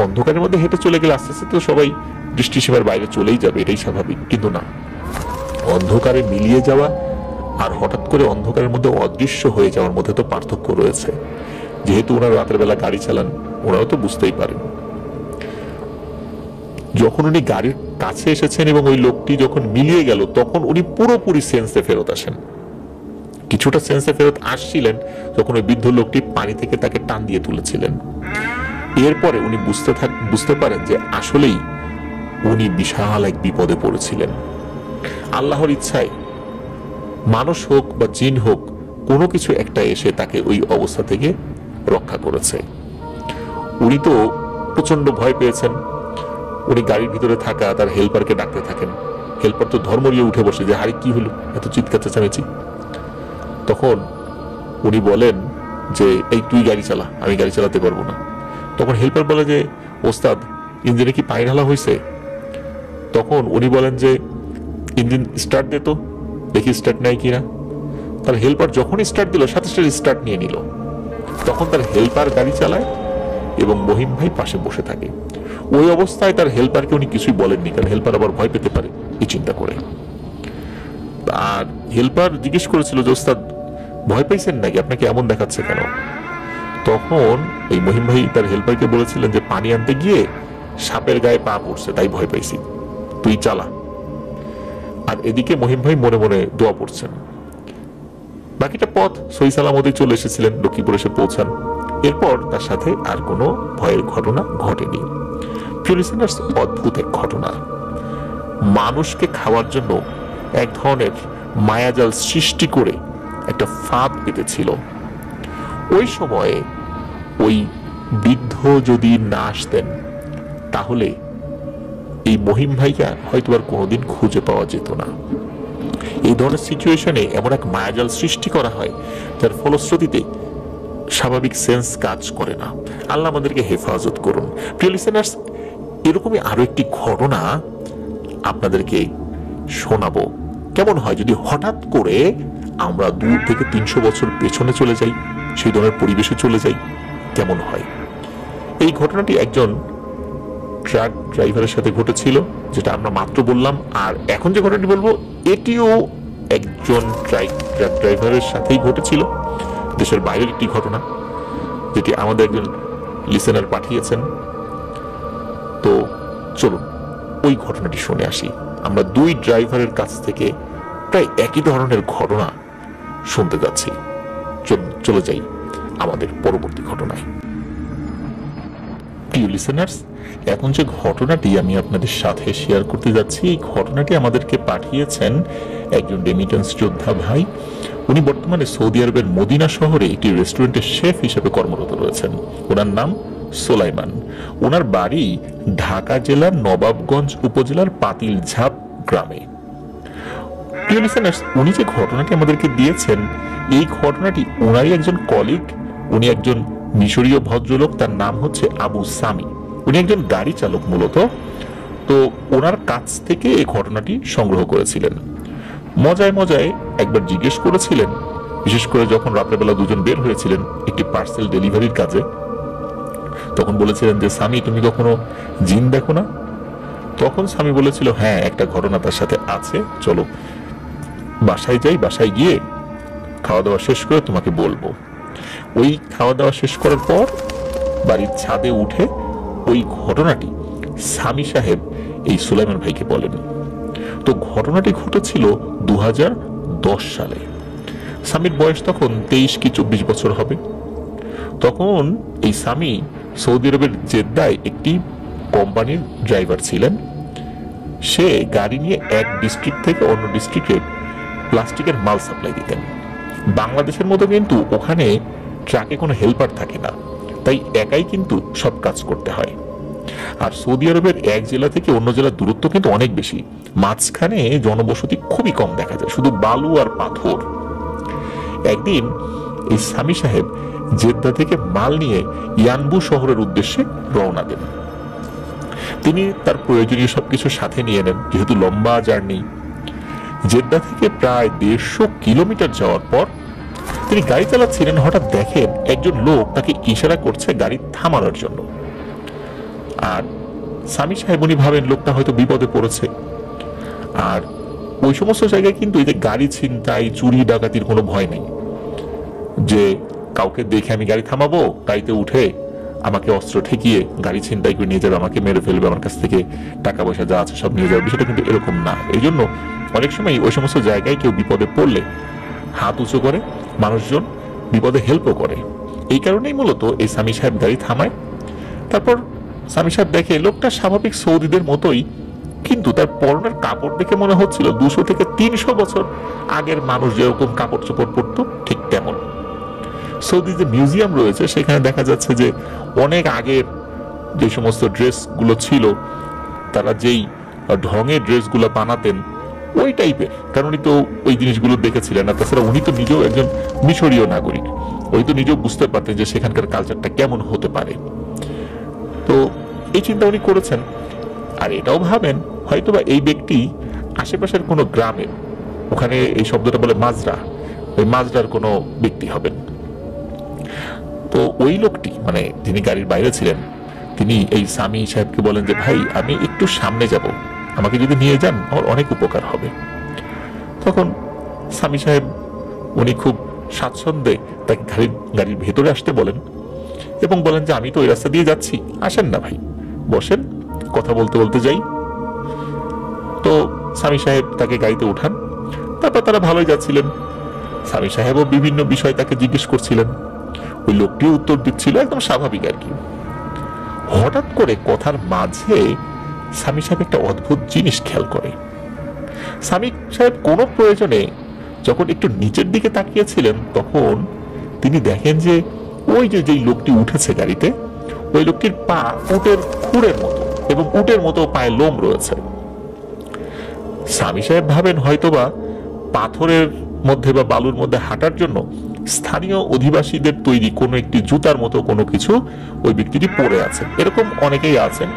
Speaker 1: অন্ধকারের মধ্যে হেঁটে চলে গেলে আস্তে আস্তে তো সবাই দৃষ্টিসীমার বাইরে চলেই যাবে, এটাই স্বাভাবিক। কিন্তু না, অন্ধকারে মিলিয়ে যাওয়া আর হঠাৎ করে অন্ধকারের মধ্যে অদৃশ্য হয়ে যাওয়ার মধ্যে তো পার্থক্য রয়েছে। যেহেতু ওনারা রাতের বেলা গাড়ি চালান, ওনারাও তো বুঝতেই পারেন। যখন উনি গাড়ির কাছে এসেছেন এবং ওই লোকটি যখন মিলিয়ে গেল, তখন উনি পুরোপুরি সেন্সে ফেরত আসেন। কিছুটা সেন্সে ফেরত আসছিলেন যখন ওই বৃদ্ধ লোকটি পানি থেকে তাকে টান দিয়ে তুলেছিলেন। এরপরে উনি বুঝতে পারেন যে আসলেই উনি বিশাল এক বিপদে পড়েছিলেন। আল্লাহর ইচ্ছায় মানুষ হোক বা জিন হোক, কোনো কিছু একটা এসে তাকে ওই অবস্থা থেকে রক্ষা করেছে। উনি তো প্রচন্ড ভয় পেয়েছেন। উনি গাড়ির ভিতরে থাকা তার হেল্পারকে ডাকতে থাকেন। হেল্পার তো ধর্মরিয়ে উঠে বসে যে, হারি কি হলো, এত চিৎকার চেঁচামেচি। তখন উনি বলেন যে, এই তুই গাড়ি চালা, আমি গাড়ি চালাতে পারবো না। তখন হেল্পার বলে যে, ওস্তাদ ইঞ্জিনে কি পানি ঢালা হয়েছে? তখন উনি বলেন যে, ইঞ্জিন স্টার্ট দে তো, দেখি স্টার্ট নেয় কিনা। তার হেল্পার যখনই স্টার্ট দিল, সাথে সাথে স্টার্ট নিয়ে নিল। তখন তার হেল্পার গাড়ি চালায় এবং মহিম ভাই পাশে বসে থাকে। ওই অবস্থায় তার হেল্পারকে উনি কিছুই বলেননি, কারণ হেল্পার আবার ভয় পেতে পারে এই চিন্তা করে। আর হেল্পার জিজ্ঞেস করেছিল যে, ওস্তাদ ভয় পাইছেন নাকি, আপনাকে এমন দেখাচ্ছে কেন? তখন এই মহিম ভাই তার হেল্পারকে বলেছিলেন যে, পানি আনতে গিয়ে সাপের গায়ে পা পড়ছে, তাই ভয় পাইছি, তুই চালা। আর এদিকে মহিম ভাই মনে মনে দোয়া পড়ছেন। বাকিটা পথ সহি সালামতে চলে এসেছিলেন, লক্ষ্মীপুর এসে পৌঁছান। এরপর তার সাথে আর কোনো ভয়ের ঘটনা ঘটেনি। অদ্ভুত এক ঘটনা। মানুষকে খাওয়ার জন্য এক ধরনের মায়াজাল সৃষ্টি করে একটা ফাঁদ পেতেছিল। ওই সময়ে ওই বৃদ্ধ যদি না আসতেন, তাহলে এই মহিম ভাইকে হয়তো আর কোনোদিন খুঁজে পাওয়া যেত না। এই ধরনের সিচুয়েশনে এমন এক মায়াজাল সৃষ্টি করা হয়, যার ফলশ্রুতিতে স্বাভাবিক সেন্স কাজ করে না। আল্লাহ আমাদেরকে হেফাজত করুন। প্রিয় লিসেনার্স, এরকমই আরো একটি ঘটনা আপনাদেরকে শোনাবো। কেমন হয় যদি হঠাৎ করে আমরা 2 থেকে 300 বছর পেছনে চলে যাই, সেই ধরনের পরিবেশে চলে যাই, কেমন হয়? এই ঘটনাটি একজন ট্রাক ড্রাইভারের সাথে ঘটেছিল, যেটা আমরা মাত্র বললাম। আর এখন যে ঘটনাটি বলবো, এটিও একজন ট্রাক ড্রাইভারের সাথেই ঘটেছিল। দেশের বাইরের একটি ঘটনা, যেটি আমাদের একজন লিসেনার পাঠিয়েছেন। তো চলুন ওই ঘটনাটি শুনে আসি। আমরা 2 ড্রাইভারের কাছ থেকে প্রায় একই ধরনের ঘটনা শুনতে যাচ্ছি। চলে যাই আমাদের পরবর্তী ঘটনায়। প্রিয় লিসেনার্স, এখন যে ঘটনাটি আমি আপনাদের সাথে শেয়ার করতে যাচ্ছি, এই ঘটনাটি আমাদেরকে পাঠিয়েছেন একজন রেমিটেন্স যোদ্ধা ভাই। উনি বর্তমানে সৌদি আরবের মদিনা শহরে একটি রেস্টুরেন্টের শেফ হিসেবে কর্মরত রয়েছেন। ওনার নাম সোলাইমান। ওনার বাড়ি ঢাকা জেলার নবাবগঞ্জ উপজেলার পাতিলঝাপ গ্রামে। প্রিয় লিসেনার্স, উনি যে ঘটনাটি আমাদেরকে দিয়েছেন, এই ঘটনাটি ওনারই একজন কলিগ। উনি একজন মিশরীয় ভদ্রলোক, তার নাম হচ্ছে আবু সামি। উনি একজন গাড়ি চালক মূলত। তো ওনার কাছ থেকে এই ঘটনাটি সংগ্রহ করেছিলেন। মজায় মজায় একবার জিজ্ঞেস করেছিলেন, বিশেষ করে যখন রাত্রেবেলা দুজন বের হয়েছিলেন একটি পার্সেল ডেলিভারির কাজে, তখন বলেছিলেন যে, সামি তুমি কখনো জিন দেখো না? তখন সামি বলেছিল, হ্যাঁ একটা ঘটনা তার সাথে আছে, চলো বাসায় যাই, বাসায় গিয়ে খাওয়া দাওয়া শেষ করে তোমাকে বলবো। ওই খাওয়া দাওয়া শেষ করার পর বাড়ির ছাদে উঠে ওই ঘটনাটি সামি সাহেব এই সুলাইমান ভাইকে বলেন। তো ঘটনাটি ঘটেছিল 2010 সালে। স্বামীর বয়স তখন 23 কি 24 বছর হবে। তখন এই স্বামী সৌদি আরবের জেদ্দায় একটি কোম্পানির ড্রাইভার ছিলেন। সে গাড়ি নিয়ে এক ডিস্ট্রিক্ট থেকে অন্য ডিস্ট্রিক্টে প্লাস্টিকের মাল সাপ্লাই দিতেন। বাংলাদেশের মতো কিন্তু ওখানে ট্রাকে কোনো হেল্পার থাকে না, তাই একাই কিন্তু সব কাজ করতে হয়। আর সৌদি আরবের এক জেলা থেকে অন্য জেলার দূরত্ব কিন্তু অনেক বেশি, মাঝখানে জনবসতি খুবই কম দেখা যায়, শুধু বালু আর পাথর। একদিন এই স্বামী সাহেব জেদ্দা থেকে মাল নিয়ে ইয়ানবু শহরের উদ্দেশ্যে রওনা দেন। তিনি তার প্রয়োজনীয় সবকিছু সাথে নিয়ে নেন, যেহেতু লম্বা জার্নি। জেদ্দা থেকে প্রায় 150 কিলোমিটার যাওয়ার পর তিনি গাড়ি চালাচ্ছিলেন, হঠাৎ দেখেন একজন লোক তাকে ইশারা করছে গাড়ি থামানোর জন্য। আর স্বামী সাহেব উনি ভাবেন লোকটা হয়তো বিপদে পড়েছে। আর ওই সমস্ত জায়গায় কিন্তু এই যে গাড়ি ছিনতাই চুরি ডাকাতির কোনো ভয় নেই, যে কাউকে দেখে আমি গাড়ি থামাবো, গাড়িতে উঠে আমাকে অস্ত্র ঠেকিয়ে গাড়ি ছিনতাই করে নিয়ে যাবে, আমাকে মেরে ফেলবে, আমার কাছ থেকে টাকা পয়সা যা আছে সব নিয়ে যাবে। বিষয়টা কিন্তু এরকম না। এই জন্য অনেক সময় ওই সমস্ত জায়গায় কেউ বিপদে পড়লে হাত উঁচু করে মানুষজন বিপদে হেল্পও করে। এই কারণেই মূলত এই স্বামী সাহেব গাড়ি থামায়। তারপর স্বামী সাহেব দেখে লোকটা স্বাভাবিক সৌদিদের মতোই, কিন্তু তার পরনের কাপড় দেখে মনে হচ্ছিল 200 থেকে 300 বছর আগের মানুষ যেরকম কাপড় চোপড় পরতো ঠিক তেমন। সৌদি যে মিউজিয়াম রয়েছে সেখানে দেখা যাচ্ছে যে অনেক আগের যে সমস্ত ড্রেসগুলো ছিল, তারা যেই ঢঙের ড্রেসগুলো বানাতেন ওই টাইপের, কারণ উনি তো ওই জিনিসগুলো দেখেছিলেন। আর তাছাড়া উনি তো নিজেও একজন মিশরীয় নাগরিক, ওই তো নিজেও বুঝতে পারতেন যে সেখানকার কালচারটা কেমন হতে পারে। তো এই চিন্তা উনি করেছেন। আর এটাও ভাবেন হয়তোবা এই ব্যক্তি আশেপাশের কোনো গ্রামের, ওখানে এই শব্দটা বলে মাজরা, ওই মাজরার কোনো ব্যক্তি হবেন। তো ওই লোকটি মানে যিনি গাড়ির বাইরে ছিলেন, তিনি এই স্বামী সাহেবকে বলেন যে ভাই আমি একটু সামনে যাব, আমাকে যদি নিয়ে যান আমার অনেক উপকার হবে। তখন স্বামী সাহেব উনি খুব স্বাচ্ছন্দ্যে তাকে গাড়ির ভেতরে আসতে বলেন এবং বলেন যে আমি তো ওই রাস্তা দিয়ে যাচ্ছি, আসেন না ভাই, বসেন, কথা বলতে বলতে যাই। তো স্বামী সাহেব তাকে গাড়িতে উঠান। তারপর তারা ভালোই যাচ্ছিলেন। স্বামী সাহেবও বিভিন্ন বিষয় তাকে জিজ্ঞেস করছিলেন, ওই লোকটিও উত্তর দিচ্ছিল, একদম স্বাভাবিক আর কি। হঠাৎ করে কথার মাঝে স্বামী সাহেব একটা অদ্ভুত জিনিস খেয়াল করে। স্বামী সাহেব কোনো প্রয়োজনে যখন একটু নিচের দিকে তাকিয়েছিলেন, তখন তিনি দেখেন যে ওই যে যেই লোকটি উঠেছে গাড়িতে, ওই লোকটির পা উটের খুরের মতো এবং উটের মতো পায়ে লোম রয়েছে। স্বামী সাহেব ভাবেন হয়তোবা পাথরের মধ্যে বা বালুর মধ্যে হাঁটার জন্য স্থানীয় অধিবাসীদের তৈরি কোনো একটি জুতার মতো কোনো কিছু ওই ব্যক্তিটি পরে আছে। এরকম অনেকেই আছেন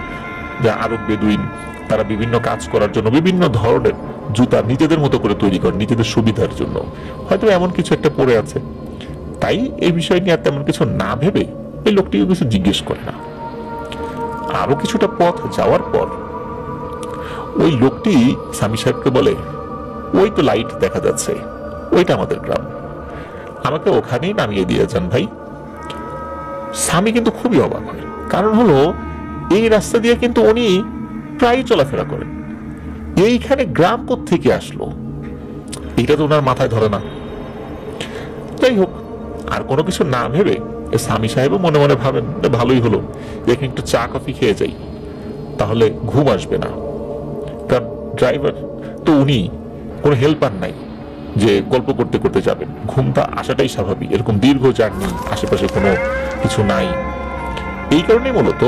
Speaker 1: যা আরব বেদুইন, তারা বিভিন্ন কাজ করার জন্য বিভিন্ন ধরনের জুতা নিজেদের মতো করে তৈরি করেন নিজেদের সুবিধার জন্য। হয়তো এমন কিছু একটা পরে আছে, তাই এই বিষয় নিয়ে আর তেমন কিছু না ভেবে এই লোকটিকে কিছু জিজ্ঞেস করে না। আরো কিছুটা পথ যাওয়ার পর ওই লোকটি স্বামী সাহেবকে বলে, ওই তো লাইট দেখা যাচ্ছে, ওইটা আমাদের গ্রাম, আমাকে ওখানেই নামিয়ে দিয়ে যান ভাই। স্বামী কিন্তু খুবই অবাক হয়, কারণ হলো এই রাস্তা দিয়ে কিন্তু উনি প্রায় চলাফেরা করেন, এইখানে গ্রাম কোত্থেকে আসলো এটা তো ওনার মাথায় ধরে না। যাই হোক, আর কোনো কিছু না ভেবে স্বামী সাহেবও মনে মনে ভাবেন ভালোই হলো, এখানে একটু চা কফি খেয়ে যাই, তাহলে ঘুম আসবে না। কারণ ড্রাইভার তো উনি, কোনো হেল্পার নাই যে গল্প করতে করতে যাবেন, ঘুমটা আসাটাই স্বাভাবিক, এরকম দীর্ঘ জার্নি, আশেপাশে কোনো কিছু নাই। এই কারণে মূলত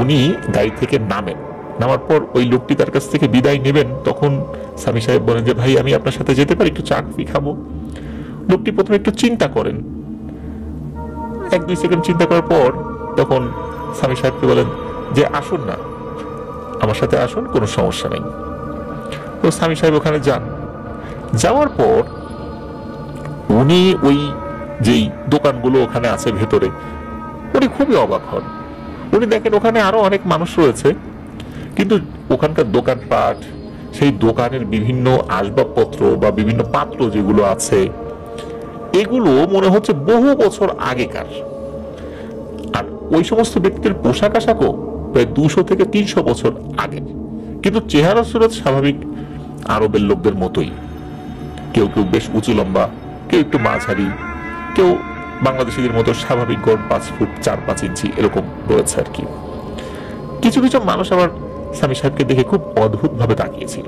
Speaker 1: উনি গাড়ি থেকে নামেন। নামার পর ওই লোকটি তার কাছ থেকে বিদায় নেবেন, তখন স্বামী সাহেব বলেন যে ভাই আমি আপনার সাথে যেতে পারি, একটু চা কফি খাবো। লোকটি প্রথমে একটু চিন্তা করেন, 1-2 সেকেন্ড চিন্তা করার পর তখন স্বামী সাহেবকে বলেন যে আসুন না, আমার সাথে আসুন, কোনো সমস্যা নেই। তো স্বামী সাহেব ওখানে যান। যাওয়ার পর উনি ওই যেই দোকানগুলো ওখানে আছে ভেতরে, উনি খুবই অবাক হন। উনি দেখেন ওখানে আরো অনেক মানুষ রয়েছে, কিন্তু ওখানকার দোকানপাট, সেই দোকানের বিভিন্ন আসবাবপত্র বা বিভিন্ন পাত্র যেগুলো আছে, এগুলো মনে হচ্ছে বহু বছর আগেকার। আর ওই সমস্ত ব্যক্তির পোশাক আশাকও প্রায় 200 থেকে 300 বছর আগের, কিন্তু চেহারা সুরত স্বাভাবিক আরবের লোকদের মতোই। কেউ কেউ বেশ উঁচু লম্বা, কেউ একটু মাঝারি, কেউ বাংলাদেশিদের মতো স্বাভাবিক গড় 5 ফুট 4-5 ইঞ্চি এরকম রয়েছে আর কি। কিছু কিছু মানুষ আবার স্বামী সাহেবকে দেখে খুব অদ্ভুত ভাবে তাকিয়েছিল।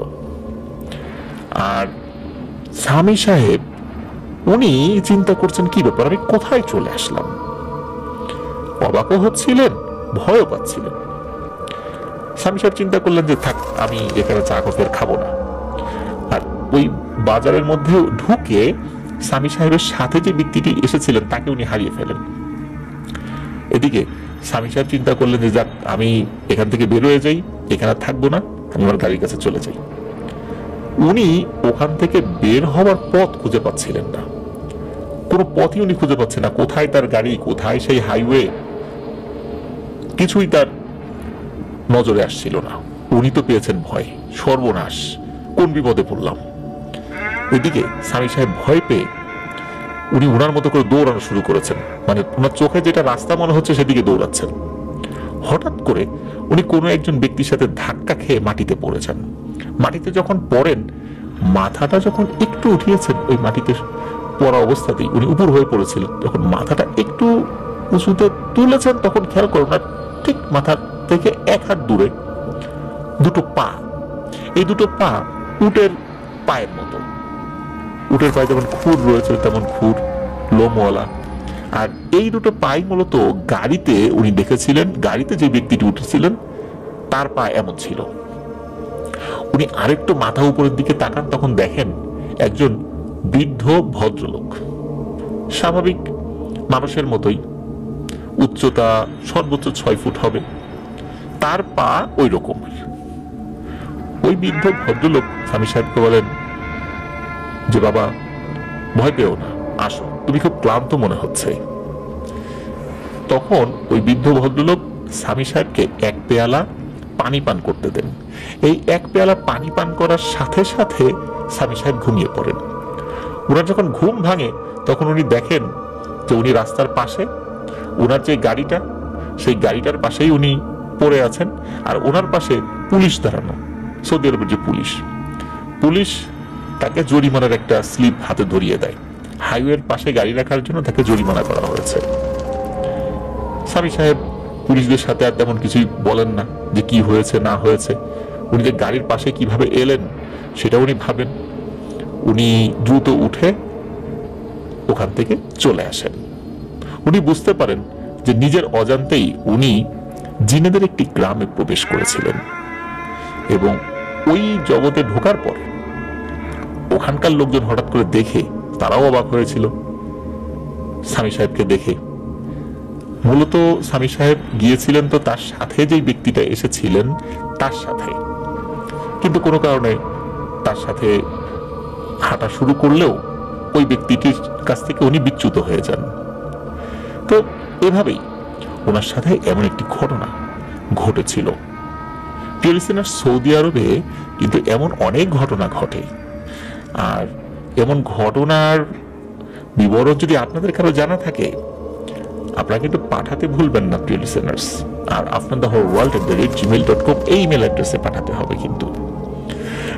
Speaker 1: আর স্বামী সাহেব উনি চিন্তা করছেন কি ব্যাপার, আমি কোথায় চলে আসলাম। অবাকও হচ্ছিলেন, ভয়ও পাচ্ছিলেন। স্বামী সাহেব চিন্তা করলেন যে থাক, আমি এখানে চা কফি খাবো না। আর ওই বাজারের মধ্যে ঢুকে স্বামী সাহেবের সাথে যে ব্যক্তিটি এসেছিলেন তাকে উনি হারিয়ে ফেলেন। এদিকে স্বামী সাহেব চিন্তা করলেন যে যাক, আমি এখান থেকে বের হয়ে যাই, এখানে থাকবো না, আমি আমার গাড়ির কাছে চলে যাই। উনি ওখান থেকে বের হওয়ার পথ খুঁজে পাচ্ছিলেন না, কোনো পথই উনি খুঁজে পাচ্ছেন না। কোথায় তার গাড়ি, কোথায় সেই হাইওয়ে, কিছুই তার নজরে আসছিল না। উনি তো পেয়েছেন ভয়, সর্বনাশ, কোন বিপদে পড়লাম। এদিকে স্বামী সাহেব ভয় পেয়ে উনি ওনার মতো করে দৌড়ানো শুরু করেছেন, মানে ওনার চোখে যেটা রাস্তা মনে হচ্ছে সেদিকে দৌড়াচ্ছেন। হঠাৎ করে উনি কোনো একজন ব্যক্তির সাথে ধাক্কা খেয়ে মাটিতে পড়েছেন। মাটিতে যখন পড়েন, মাথাটা যখন একটু উঠিয়েছেন, ওই মাটিতে পড়া অবস্থাতেই উনি উপর হয়ে পড়েছিলেন। যখন মাথাটা একটু উঁচুতে তুলেছেন তখন খেয়াল করুন না, ঠিক মাথার থেকে 1 হাত দূরে দুটো পা, এই দুটো পা উটের পায়ের মতো। উটের পায়ে যেমন খুর রয়েছে তেমন খুর, লোমওয়ালা। আর এই দুটো পাই মূলত গাড়িতে উনি দেখেছিলেন, গাড়িতে যে ব্যক্তিটি উঠেছিলেন তার পা এমন ছিল। উনি আরেকটু মাথা উপরের দিকে তাকান, তখন দেখেন একজন বৃদ্ধ ভদ্রলোক, স্বাভাবিক মানুষের মতোই, উচ্চতা সর্বোচ্চ 6 ফুট হবে, তার পা ওই রকম। ওই বৃদ্ধ ভদ্রলোক স্বামী সাহেবকে বলেন যে বাবা, ভয় পেও না, আসো, তুমি খুব ক্লান্ত মনে হচ্ছে। তখন ওই বৃদ্ধ ভদ্রলোক স্বামী সাহেবকে 1 পেয়ালা পানি পান করতে দেন। এই 1 পেয়ালা পানি পান করার সাথে সাথে স্বামী সাহেব ঘুমিয়ে পড়েন। ওনার যখন ঘুম ভাঙে তখন উনি দেখেন যে উনি রাস্তার পাশে, ওনার যে গাড়িটা, সেই গাড়িটার পাশেই উনি পড়ে আছেন। আর ওনার পাশে পুলিশ দাঁড়ানো, সৌদি আরবের যে পুলিশ তাকে জরিমানার একটা স্লিপ হাতে ধরিয়ে দেয়। হাইওয়ের পাশে গাড়ি রাখার জন্য তাকে জরিমানা করা হয়েছে। স্বামী সাহেব পুলিশদের সাথে আর তেমন কিছুই বলেন না যে কি হয়েছে না হয়েছে। উনি যে গাড়ির পাশে কিভাবে এলেন সেটা উনি ভাবেন। উনি দ্রুত উঠে ওখান থেকে চলে আসেন। উনি বুঝতে পারেন যে নিজের অজান্তেই উনি জিনেদের একটি গ্রামে প্রবেশ করেছিলেন, এবং ওই জগতে ঢোকার পর ওখানকার লোকজন হঠাৎ করে দেখে তারাও অবাক হয়েছিল স্বামী সাহেবকে দেখে। মূলত স্বামী সাহেব গিয়েছিলেন তো তার সাথে যেই ব্যক্তিটা এসেছিলেন তার সাথে, কিন্তু কোনো কারণে তার সাথে হাঁটা শুরু করলেও ওই ব্যক্তিটির কাছ থেকে উনি বিচ্যুত হয়ে যান। তো এভাবেই ওনার সাথে এমন একটি ঘটনা ঘটেছিল। সৌদি আরবে কিন্তু এমন অনেক ঘটনা ঘটে, আর এমন ঘটনার বিবরণ যদি আপনাদের কারো জানা থাকে আপনারা কিন্তু পাঠাতে ভুলবেন না প্রিয় লিসেনার্স। আর afnantheholeworld@gmail.com এই ইমেল অ্যাড্রেসে পাঠাতে হবে কিন্তু।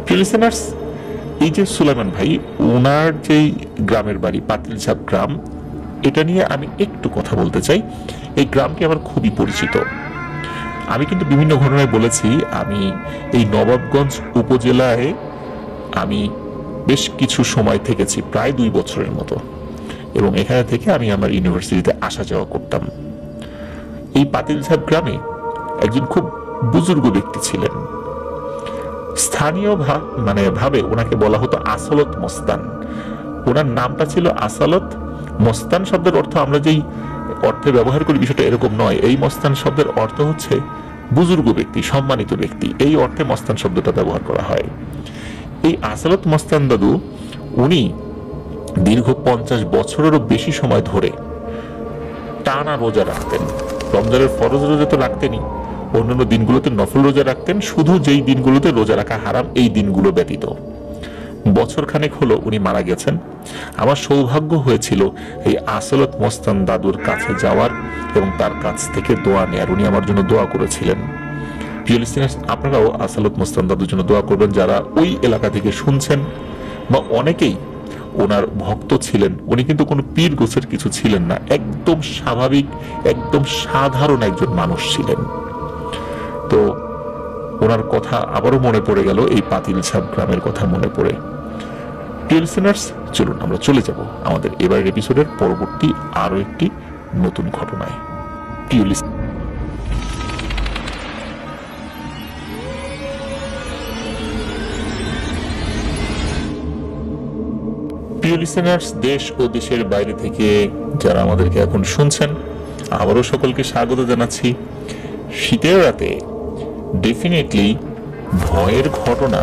Speaker 1: প্রিয় লিসেনার্স, এই যে সুলাইমান ভাই, ওনার যেই গ্রামের বাড়ি পাতিলঝাপ গ্রাম, এটা নিয়ে আমি একটু কথা বলতে চাই। এই গ্রামটি আমার খুবই পরিচিত। আমি কিন্তু বিভিন্ন ঘটনায় বলেছি আমি এই নবাবগঞ্জ উপজেলায় আমি বেশ কিছু সময় থেকেছি, প্রায় 2 বছরের মতো, এবং এখানে থেকে আমি আমার ইউনিভার্সিটিতে আসা যাওয়া করতাম। এই পাতিলঝাপ গ্রামে একজন খুব বুজুর্গ ব্যক্তি ছিলেন। স্থানীয় ভাবে ওনাকে বলা হতো আসলত মস্তান। ওনার নামটা ছিল আসলত মস্তান। শব্দের অর্থ আমরা যেই অর্থে ব্যবহার করি বিষয়টা এরকম নয়। এই মস্তান শব্দের অর্থ হচ্ছে বুজুর্গ ব্যক্তি, সম্মানিত ব্যক্তি, এই অর্থে মস্তান শব্দটা ব্যবহার করা হয়। এই আসলত মস্তান দাদু উনি দীর্ঘ 50 বছরেরও বেশি সময় ধরে টানা রোজা রাখতেন। রমজানের ফরজ রোজা তো রাখতেনই, অন্যান্য দিনগুলোতে নফল রোজা রাখতেন, শুধু যেই দিনগুলোতে রোজা রাখা হারাম এই দিনগুলো ব্যতীত। বছর খানেক হলো উনি মারা গেছেন। আমার সৌভাগ্য হয়েছিল এই আসলত মস্তান দাদুর কাছে যাওয়ার এবং তার কাছ থেকে দোয়া নেয়ার। উনি আমার জন্য দোয়া করেছিলেন। প্রিয় লিসেনার্স, আপনারাও আসলত মস্তান দাদুর জন্য দোয়া করবেন যারা ওই এলাকা থেকে শুনছেন, বা অনেকেই ওনার ভক্ত ছিলেন। উনি কিন্তু কোনো পীর গোছের কিছু ছিলেন না, একদম স্বাভাবিক, একদম সাধারণ একজন মানুষ ছিলেন। তো ওনার কথা আবারও মনে পড়ে গেল, এই পাতিলছাপ গ্রামের কথা মনে পড়ে। প্রিয় লিসেনার্স, চলুন আমরা চলে যাব আমাদের এবারের এপিসোডের পরবর্তী আরো একটি নতুন ঘটনায়। প্রিয় লিসেনার্স, দেশ ও দেশের বাইরে থেকে যারা আমাদেরকে এখন শুনছেন, আবারও সকলকে স্বাগত জানাচ্ছি। শীতের রাতে ডেফিনেটলি ভয়ের ঘটনা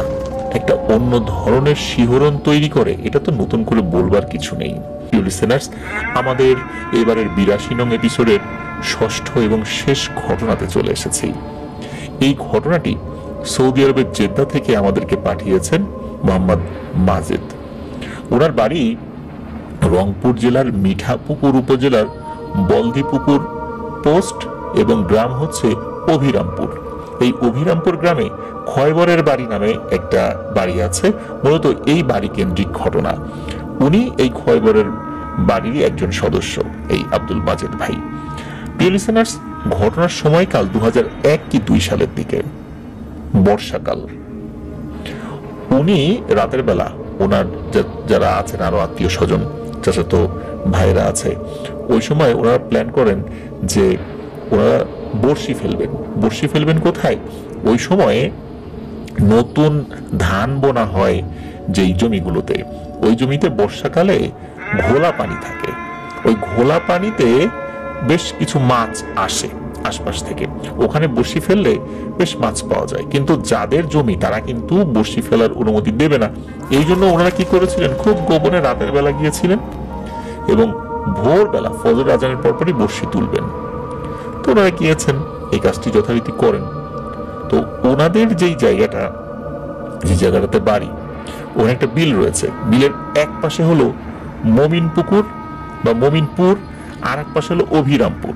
Speaker 1: একটা অন্য ধরনের শিহরণ তৈরি করে, এটা তো নতুন করে বলবার কিছু নেই। প্রিয় লিসেনার্স, আমাদের এবারের 82 নং এপিসোডের ষষ্ঠ এবং শেষ ঘটনাতে চলে এসেছি। এই ঘটনাটি সৌদি আরবের জেদ্দা থেকে আমাদেরকে পাঠিয়েছেন মোহাম্মদ মাজেদ। ওনার বাড়ি রংপুর জেলার মিঠাপুকুর উপজেলার বলদিপুকুর পোস্ট এবং গ্রাম হচ্ছে অভিরামপুর। এই অভিরামপুর গ্রামে খয়বরের বাড়ি নামে একটা বাড়ি আছে। মূলত এই বাড়ি কেন্দ্রিক ঘটনা। উনি এই খয়বরের বাড়িরই একজন সদস্য, এই আব্দুল মাজেদ ভাই। প্রিয় লিসেনার্স, ঘটনার সময়কাল 2001 কি 2 সালের দিকে, বর্ষাকাল। উনি রাতের বেলা ওনার যারা আছেন আরো আত্মীয় স্বজন, চাচাতো ভাইরা আছে, ওই সময় ওনারা প্ল্যান করেন যে ওনারা বড়শি ফেলবেন। বড়শি ফেলবেন কোথায়? ওই সময়ে নতুন ধান বোনা হয় যেই জমিগুলোতে, ওই জমিতে বর্ষাকালে ঘোলা পানি থাকে। ওই ঘোলা পানিতে বেশ কিছু মাছ আসে আশপাশ থেকে, ওখানে বড়শি ফেললে বেশ মাছ পাওয়া যায়। কিন্তু যাদের জমি তারা কিন্তু বড়শি ফেলার অনুমতি দেবে না। এই জন্য ওনারা কি করেছিলেন, খুব গোপনে রাতের বেলা গিয়েছিলেন এবং ভোরবেলা ফজর আজানের পরপরই বড়শি তুলবেন। তো ওনারা গিয়েছেন, এই কাজটি যথারীতি করেন। তো ওনাদের যেই জায়গাটা, যে জায়গাটাতে বাড়ি, ওখানে একটা বিল রয়েছে। বিলের এক পাশে হলো মমিনপুকুর বা মমিনপুর, আর এক পাশে হলো অভিরামপুর।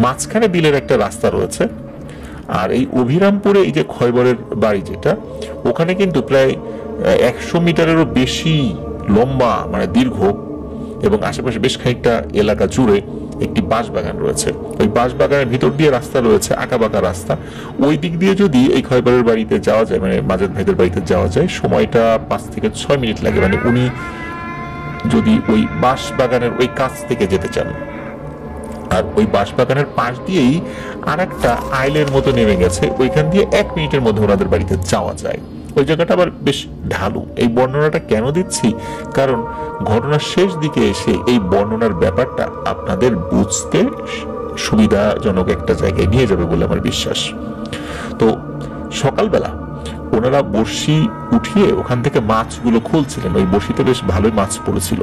Speaker 1: মাঝখানে বিলের একটা রাস্তা রয়েছে। আর এই অভিরামপুরে এই যে খয়বরের বাড়ি যেটা, ওখানে কিন্তু প্রায় 100 মিটারেরও বেশি লম্বা, মানে দীর্ঘ, এবং আশেপাশে বেশ খানিকটা এলাকা জুড়ে একটি বাঁশ বাগান রয়েছে। ওই বাঁশ বাগানের ভিতর দিয়ে রাস্তা রয়েছে, আঁকাবাঁকা রাস্তা। ওই দিক দিয়ে যদি এই খয়বরের বাড়িতে যাওয়া যায়, মানে মাজেদ ভাইদের বাড়িতে যাওয়া যায়, সময়টা 5 থেকে 6 মিনিট লাগে। মানে উনি যদি ওই বাঁশ বাগানের ওই কাছ থেকে যেতে চান, আর ওই বাঁশবাগানের পাশ দিয়েই আর একটা আইলের মতো নেমে গেছে, ওইখান দিয়ে 1 মিনিটের মধ্যে ওনাদের বাড়িতে যাওয়া যায়। ওই জায়গাটা আবার বেশ ঢালু। এই বর্ণনাটা কেন দিচ্ছি, কারণ ঘটনার শেষ দিকে এসে এই বর্ণনার ব্যাপারটা আপনাদের বুঝতে সুবিধাজনক একটা জায়গায় নিয়ে যাবে বলে আমার বিশ্বাস। তো সকালবেলা ওনারা বড়শি উঠিয়ে ওখান থেকে মাছগুলো খুলছিলেন। ওই বড়শিতে বেশ ভালোই মাছ পড়েছিল।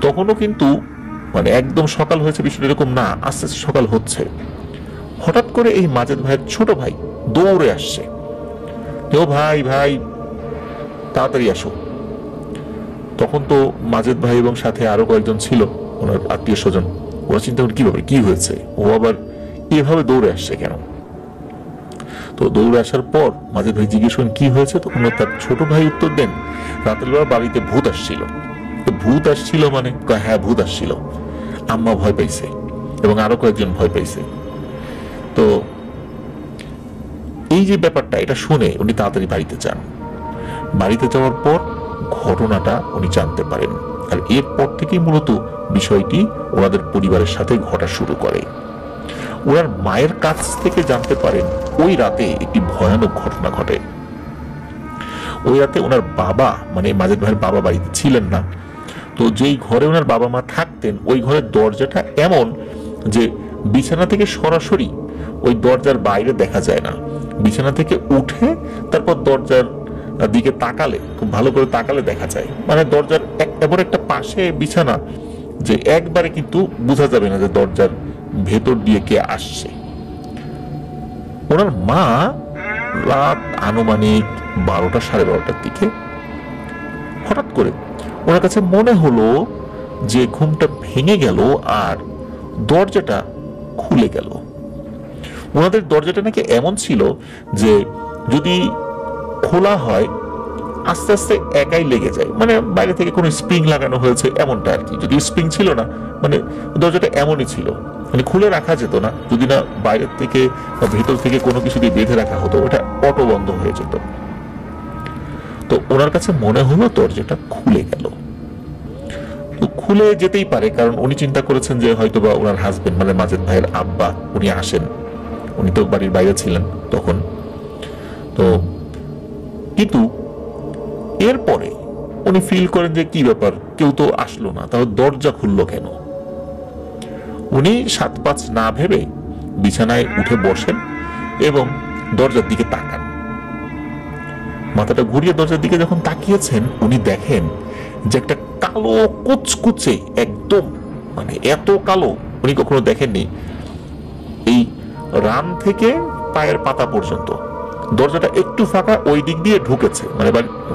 Speaker 1: তখনও কিন্তু মানে একদম সকাল হয়েছে বিষয়টা এরকম না, আস্তে আস্তে সকাল হচ্ছে। হঠাৎ করে এই মাজেদ ভাইয়ের ছোট ভাই দৌড়ে আসছে, ও ভাই ভাই তাড়াতাড়ি আসো। তখন তো মাজেদ ভাই এবং সাথে আরো কয়েকজন ছিল ওনার আত্মীয় স্বজন। ওরা চিন্তা করেন কি ব্যাপার, কি হয়েছে, ও আবার এভাবে দৌড়ে আসছে কেন? তো দৌড়ে আসার পর মাজেদ ভাই জিজ্ঞেস করেন কি হয়েছে। তখন তার ছোট ভাই উত্তর দেন, রাতের বেলা বাড়িতে ভূত আসছিল। ভূত আসছিল মানে? হ্যাঁ, ভূত আসছিল। আম্মা ভয় পাইছে এবং আরো কয়েকজন ভয় পাইছে। তো এই যে ব্যাপারটা, এটা শুনে উনি তাড়াতাড়ি বাড়িতে যান। বাড়িতে যাওয়ার পর ঘটনাটা উনি জানতে পারেন, আর এরপর থেকেই মূলত বিষয়টি ওনাদের পরিবারের সাথে ঘটা শুরু করে। ওনার মায়ের কাছ থেকে জানতে পারেন ওই রাতে একটি ভয়ানক ঘটনা ঘটে। ওই রাতে ওনার বাবা, মানে মাজেদ ভাইয়ের বাবা বাড়িতে ছিলেন না। তো যেই ঘরে ওনার বাবা মা থাকতেন, ওই ঘরের দরজাটা এমন যে বিছানা থেকে সরাসরি ওই দরজার বাইরে দেখা যায় না। বিছানা থেকে উঠে তারপর দরজার দিকে তাকালে, খুব ভালো করে তাকালে দেখা যায়, মানে দরজার এমন একটা পাশে বিছানা যে একবারে কিন্তু বোঝা যাবে না যে দরজার ভেতর দিয়ে কে আসছে। ওনার মা রাত আনুমানিক 12টা 12:30টার দিকে হঠাৎ করে ওনার কাছে মনে হলো যে ঘুমটা ভেঙে গেল আর দরজাটা খুলে গেল। ওনাদের দরজাটা নাকি এমন ছিল যে যদি খোলা হয় আস্তে আস্তে একাই লেগে যায়, মানে বাইরে থেকে কোনো স্প্রিং লাগানো হয়েছে এমনটা আর কি। যদি স্প্রিং ছিল না, মানে দরজাটা এমনই ছিল, মানে খুলে রাখা যেত না, যদি না বাইরের থেকে বা ভেতর থেকে কোনো কিছু দিয়ে বেঁধে রাখা হতো, ওটা অটো বন্ধ হয়ে যেত। তো ওনার কাছে মনে হলো দরজাটা খুলে গেল। তো খুলে যেতেই পারে, কারণ উনি চিন্তা করেছেন যে হয়তোবা ওনার হাজবেন্ড মানে মাজেদ ভাইয়ের আব্বা উনি আসেন, উনি তো বাড়ির বাইরে ছিলেন তখন। তো কিন্তু এরপরে উনি ফিল করেন যে কি ব্যাপার, কেউ তো আসলো না, তাহলে দরজা খুললো কেন। উনি 7-5 না ভেবে বিছানায় উঠে বসেন এবং দরজার দিকে তাকান। মাথাটা ঘুরিয়ে দরজার দিকে যখন তাকিয়েছেন, উনি দেখেন যে একটা কালো কুচকুচে, একদম মানে এত কালো উনি কখনো দেখেননি, এই রান থেকে পায়ের পাতা পর্যন্ত দরজাটা একটু ফাঁকা, ওই দিক দিয়ে ঢুকেছে, মানে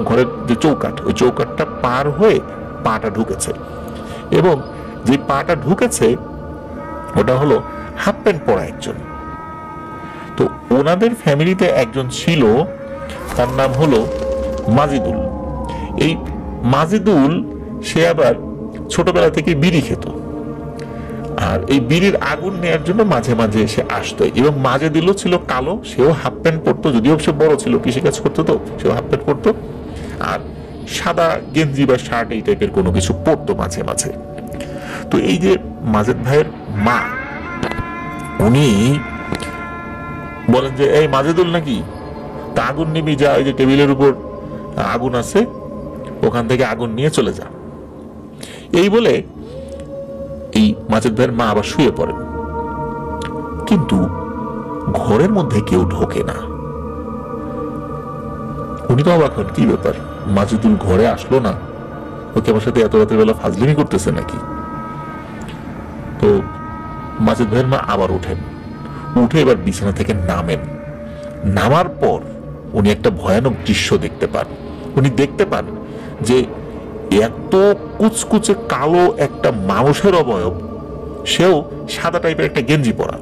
Speaker 1: ঘরের যে চৌকাঠ, ওই চৌকাঠটা পার হয়ে পাটা ঢুকেছে। এবং যে পাটা ঢুকেছে ওটা হলো হাফ প্যান্ট পরা একজন। তো ওনাদের ফ্যামিলিতে একজন ছিল, তার নাম হলো মাজিদুল। এই মাজিদুল সে আবার ছোটবেলা থেকে বিড়ি খেত, আর এই বিড়ির আগুন নেয়ার জন্য মাঝে মাঝে সে আসতো। এবং মাজেদুলও ছিল কালো, সেও হাফ প্যান্ট পরতো, যদিও সে বড় ছিল, কৃষিকাজ করতো, তো সেও হাফ প্যান্ট পরতো, আর সাদা গেঞ্জি বা শার্ট এই টাইপের কোনো কিছু পরতো মাঝে মাঝে। তো এই যে মাজেদ ভাইয়ের মা, উনি বলেন যে এই মাজেদুল নাকি, তা আগুন নিবি, যা ওই যে টেবিলের উপর আগুন আছে ওখান থেকে আগুন নিয়ে চলে যা। এই বলে এই মাজেদ ভাইয়ের মা আবার শুয়ে পড়েন, কিন্তু ঘরের মধ্যে কেউ ঢোকে না। উনি তো অবাক হন, কি ব্যাপার, মাজেদুল ঘরে আসলো না, ওকে আমার সাথে এত রাতের বেলা ফাজলিমি করতেছে নাকি। তো মাজেদ ভাইয়ের মা আবার উঠেন, উঠে এবার বিছানা থেকে নামেন। নামার পর উনি একটা ভয়ানক দৃশ্য দেখতে পান। উনি দেখতে পান যে এত কুচকুচে কালো একটা মানুষের অবয়ব, সেও সাদা টাইপের একটা গেঞ্জি পরা,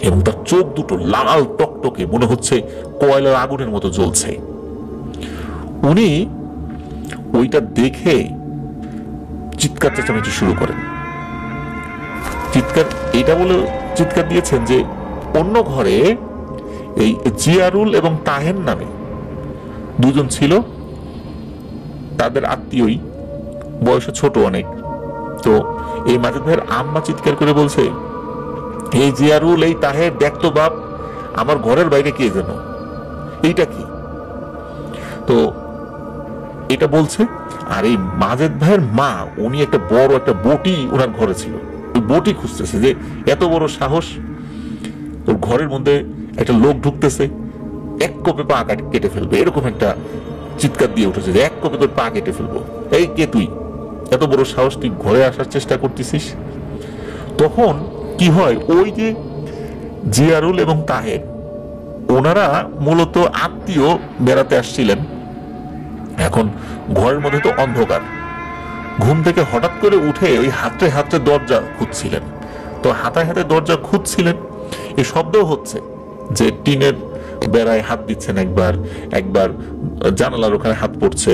Speaker 1: এবং তার চোখ দুটো লাল টকটকে, মনে হচ্ছে কয়লার আগুনের মতো জ্বলছে। উনি ওইটা দেখে চিৎকার চেঁচামেচি শুরু করেন। চিৎকার এটা বলে চিৎকার দিয়েছেন যে অন্য ঘরে এই জিয়ারুল এবং তাহের নামে দুজন ছিল, তাদের আত্মীয়ই, বয়সে ছোট অনেক। তো এই মাজেদ ভাইয়ের আম্মা চিৎকার করে বলছে, এই জিয়ারুল, এই তাহের, দেখতো বাপ, আমার ঘরের বাইরে কে যেন, এইটা কি। তো এটা বলছে, আর এই মাজেদ ভাইয়ের মা, উনি একটা বড় একটা বটি ওনার ঘরে ছিল, ওই বটি খুঁজতেছে যে এত বড় সাহস, ওর ঘরের মধ্যে একটা লোক ঢুকতেছে, এক কোপে পা কেটে ফেলবে, এরকম একটা চিৎকার দিয়ে উঠেছে যে এক কোপে তোর পা কেটে ফেলবো, এই কে তুই, এত বড় সাহস, তুই ঘরে আসার চেষ্টা করতেছিস। তখন কি হয়, ওই যে জিয়ারুল এবং তাহের, ওনারা মূলত আত্মীয় বেড়াতে আসছিলেন। এখন ঘরের মধ্যে তো অন্ধকার, ঘুম থেকে হঠাৎ করে উঠে ওই হাতে হাতে দরজা খুঁজছিলেন। তো হাতায় হাতে দরজা খুঁজছিলেন, এই শব্দ হচ্ছে যে টিনের বেড়ায় হাত দিচ্ছেন, একবার একবার জানালার ওখানে হাত পড়ছে,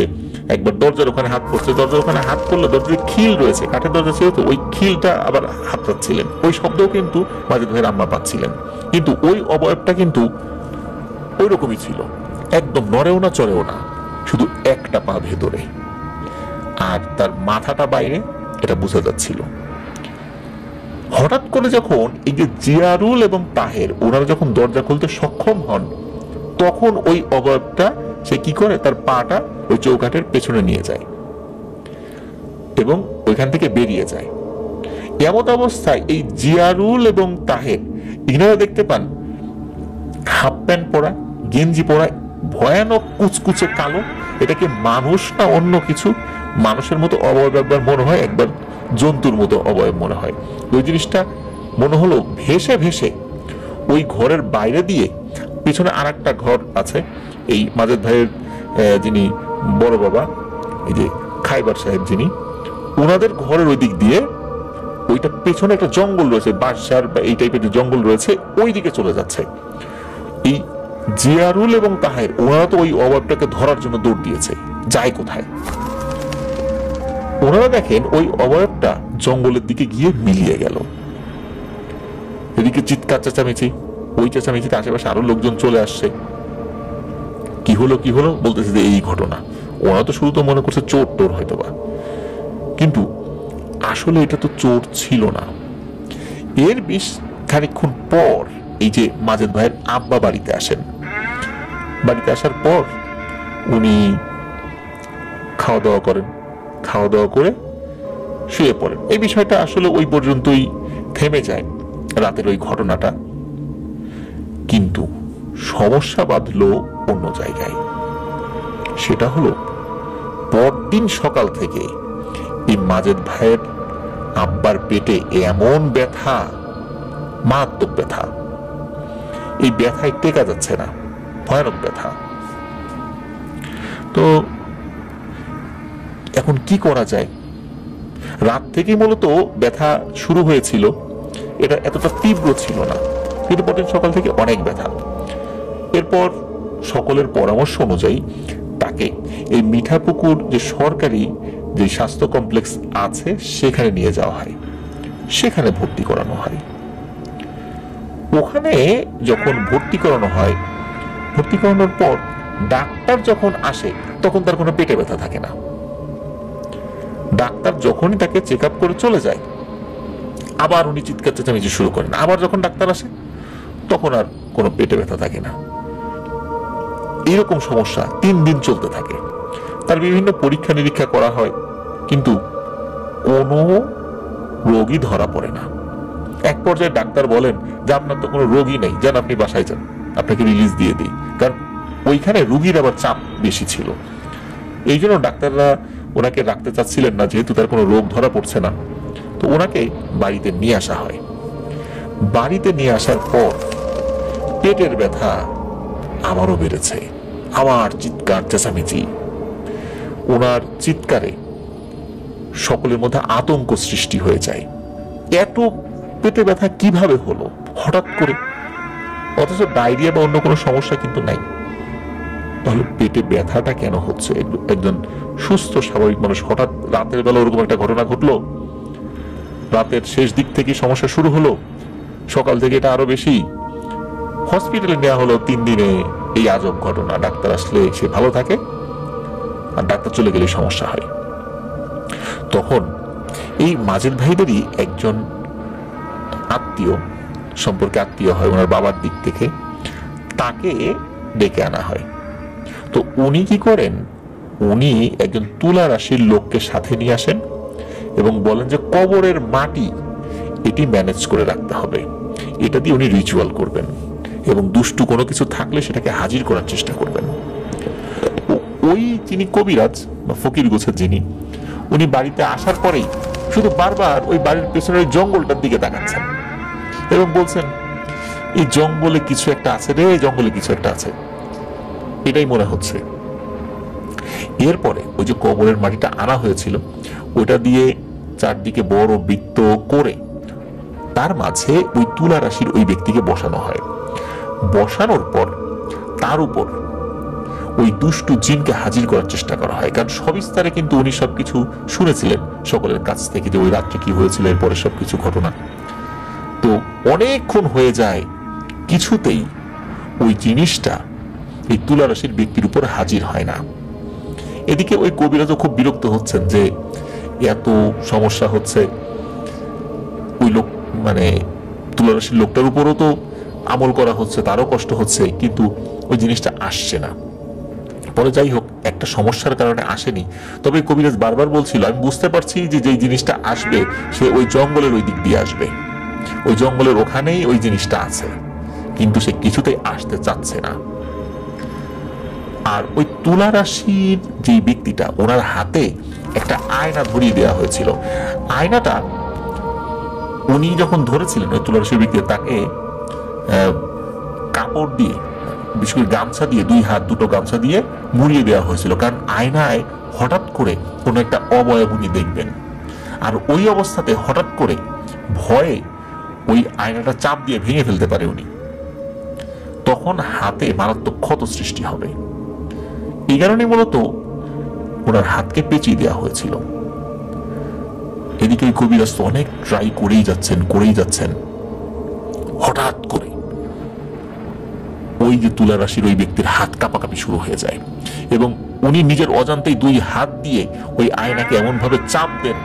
Speaker 1: একবার দরজার ওখানে হাত পড়ছে। দরজার ওখানে হাত পড়লে দরজার খিল রয়েছে, কাঠের দরজা ছিল, তো ওই খিলটা আবার হাত পাচ্ছিলেন। ওই শব্দও কিন্তু মাজেদ ভাইয়ের আম্মা পাচ্ছিলেন, কিন্তু ওই অবয়বটা কিন্তু ওই রকমই ছিল, একদম নড়েও না চড়েও না, শুধু একটা পা ভেতরে, আর তার মাথাটা বাইরে, এটা বোঝা যাচ্ছিল। হঠাৎ করে যখন এই যে জিয়ারুল এবং তাহের ওনারা যখন দরজা খুলতে সক্ষম হন, তখন ওই অবয়বটা সে কি করে, তার পাটা ওই চৌকাঠের পেছনে নিয়ে যায় এবং ওইখান থেকে বেরিয়ে যায়। এমন অবস্থায় এই জিয়ারুল এবং তাহের, ইনারা দেখতে পান হাফ প্যান্ট পরা, গেঞ্জি পরা, ভয়ানক কুচকুচে কালো, এটাকে মানুষ না অন্য কিছু, মানুষের মতো অবয়ব একবার মনে হয়, একবার জন্তুর মতো অবয়ব মনে হয়। ওই জিনিসটা মনে হলো ভেসে ভেসে ওই ঘরের বাইরে দিয়ে, পিছনে আর একটা ঘর আছে, এই মাজেদ ভাইয়ের যিনি বড় বাবা, এই যে খাইবার সাহেব যিনি, ওনাদের ঘরের ওই দিক দিয়ে, ওইটা পেছনে একটা জঙ্গল রয়েছে, বাঁশঝাড় বা এই টাইপের যে জঙ্গল রয়েছে, ওই দিকে চলে যাচ্ছে। এই জিয়ারুল এবং তাহের ওনারা তো ওই অবয়বটাকে ধরার জন্য দৌড় দিয়েছে, যায় কোথায়? ওনারা দেখেন ওই অবয়বটা জঙ্গলের দিকে গিয়ে মিলিয়ে গেল। এদিকে চিৎকার চেঁচামেচি, ওই চেঁচামেচিতে আশেপাশে আরো লোকজন চলে আসছে। কি হলো কি হলো বলতেছে যে এই ঘটনা। ওরা তো শুরু তো মনে করছে চোর টোর হয়তো বা, কিন্তু আসলে এটা তো চোর ছিল না। এর বেশ খানিকক্ষণ পর এই যে মাজেদ ভাইয়ের আব্বা বাড়িতে আসেন। বাড়িতে আসার পর উনি খাওয়া দাওয়া করেন, খাওয়া দাওয়া করে শুয়ে পড়েন। এই বিষয়টা আসলে ওই পর্যন্তই থেমে যায়, রাতের ওই ঘটনাটা। কিন্তু সমস্যা বাঁধলো অন্য জায়গায়। সেটা হলো পরদিন সকাল থেকে এই মাজেদ ভাইয়ের আব্বার পেটে এমন ব্যথা, মারাত্মক ব্যথা, এই ব্যথায় টেকা যাচ্ছে না, ভয়ানক ব্যথা। তো এখন কি করা যায়? রাত থেকে মূলত ব্যথা শুরু হয়েছিল, এটা এতটা তীব্র ছিল না, কিন্তু পরদিন সকাল থেকে অনেক ব্যথা। এরপর সকলের পরামর্শ অনুযায়ী তাকে এই মিঠাপুকুর যে সরকারি যে স্বাস্থ্য কমপ্লেক্স আছে সেখানে নিয়ে যাওয়া হয়, সেখানে ভর্তি করানো হয়। ওখানে যখন ভর্তি করানো হয়, ভর্তি করানোর পর ডাক্তার যখন আসে তখন তার কোনো পেটে ব্যথা থাকে না। ডাক্তার যখনই তাকে চেক আপ করে চলে যায়, আবার উনি চিৎকার চেঁচামেচি শুরু করেন। আবার যখন ডাক্তার আসে তখন আর কোনো পেটে ব্যথা থাকে না। এরকম সমস্যা 3 দিন চলতে থাকে। তার বিভিন্ন পরীক্ষা নিরীক্ষা করা হয়, কিন্তু কোনো রোগী ধরা পড়ে না। এক পর্যায়ে ডাক্তার বলেন যে আপনার তো কোনো রোগী নেই, যান আপনি বাসায় যান, আপনাকে রিলিজ দিয়ে দিই। কারণ ওইখানে রোগীর আবার চাপ বেশি ছিল, এই জন্য ডাক্তাররা ওনাকে রাখতে চাচ্ছিলেন না, যেহেতু তার কোনো রোগ ধরা পড়ছে না। তো ওনাকে বাড়িতে নিয়ে আসা হয়। বাড়িতে নিয়ে আসার পর পেটের ব্যথা আবারও বেড়েছে, আবার চিৎকার চেঁচামেচি। ওনার চিৎকারে সকলের মধ্যে আতঙ্ক সৃষ্টি হয়ে যায়। এত পেটে ব্যথা কিভাবে হলো হঠাৎ করে? অথচ ডায়রিয়া বা অন্য কোনো সমস্যা কিন্তু নাই। তাহলে পেটে ব্যথাটা কেন হচ্ছে? একজন সুস্থ স্বাভাবিক মানুষ হঠাৎ রাতের বেলা ওরকম একটা ঘটনা ঘটলো, রাতের শেষ দিক থেকে সমস্যা শুরু হলো, সকাল থেকে এটা আরো বেশি। হসপিটালে নেওয়া হলো 3 দিনে এই আজব ঘটনা। ডাক্তার আসলে সে ভালো থাকে, আর ডাক্তার চলে গেলে সমস্যা হয়। তখন এই মাজেদ ভাইদেরই একজন আত্মীয়, সম্পর্কে আত্মীয় হয় ওনার বাবার দিক থেকে, তাকে ডেকে আনা হয়। তো উনি কি করেন, উনি একজন তুলা রাশির লোককে সাথে নিয়ে আসেন এবং বলেন যে কবরের মাটি এটি ম্যানেজ করে রাখতে হবে, এটা দিয়ে উনি রিচুয়াল করবেন এবং দুষ্টু কোনো কিছু থাকলে সেটাকে হাজির করার চেষ্টা করবেন। ওই যিনি কবিরাজ বা ফকির গোছের যিনি, উনি বাড়িতে আসার পরেই শুধু বারবার ওই বাড়ির পেছনের ওই জঙ্গলটার দিকে তাকাচ্ছেন এবং বলছেন এই জঙ্গলে কিছু একটা আছে রে, জঙ্গলে কিছু একটা আছে, এটাই মনে হচ্ছে। এরপরে ওই যে কবরের মাটিটা আনা হয়েছিল, ওটা দিয়ে চারদিকে বড় বৃত্ত করে তার মাঝে ওই তুলা রাশির ওই ব্যক্তিকে বসানো হয়। বসানোর পর তার উপর ওই দুষ্টু জিনকে হাজির করার চেষ্টা করা হয়। কারণ সবিস্তারে কিন্তু উনি সবকিছু শুনেছিলেন সকলের কাছ থেকে, যে ওই রাত্রে কি হয়েছিল, এরপরে সবকিছু ঘটনা। তো অনেকক্ষণ হয়ে যায়, কিছুতেই ওই জিনিসটা এই তুলা রাশির ব্যক্তির উপর হাজির হয় না। এদিকে ওই কবিরাজও খুব বিরক্ত হচ্ছেন যে এত সমস্যা হচ্ছে, ওই লোক মানে তুলা রাশির লোকটার উপরও তো আমল করা হচ্ছে, তারও কষ্ট হচ্ছে, কিন্তু ওই জিনিসটা আসছে না। পরে যাই হোক, একটা সমস্যার কারণে আসেনি। তবে কবিরাজ বারবার বলছিল আমি বুঝতে পারছি যে যেই জিনিসটা আসবে সে ওই জঙ্গলের ওই দিক দিয়ে আসবে, ওই জঙ্গলের ওখানেই ওই জিনিসটা আছে, কিন্তু সে কিছুতেই আসতে চাচ্ছে না। আর ওই তুলা রাশির যে ব্যক্তিটা, ওনার হাতে একটা আয়না ধরিয়ে দেওয়া হয়েছিল। আয়নাটা উনি যখন ধরেছিলেন ওই তুলা রাশির ব্যক্তি, তাকে কাপড় দিয়ে, বিশেষ করে গামছা দিয়ে, 2 হাত দুটো গামছা দিয়ে মুড়িয়ে দেওয়া হয়েছিল। কারণ আয়নায় হঠাৎ করে কোনো একটা অবয়ব উনি দেখবেন, আর ওই অবস্থাতে হঠাৎ করে ভয়ে ওই আয়নাটা চাপ দিয়ে ভেঙে ফেলতে পারে উনি। তখন হাতে মারাত্মক ক্ষত সৃষ্টি হবে। এই কারণে মূলত ওনার হাতকে পেঁচিয়ে দেওয়া হয়েছিল। এদিকে কবিরাজ তো অনেক ট্রাই করেই যাচ্ছেন। হঠাৎ করে ওই যে তুলা রাশির ওই ব্যক্তির হাত কাঁপাকাঁপি শুরু হয়ে যায় এবং উনি নিজের অজান্তেই 2 হাত দিয়ে ওই আয়নাকে এমন ভাবে চাপ দেন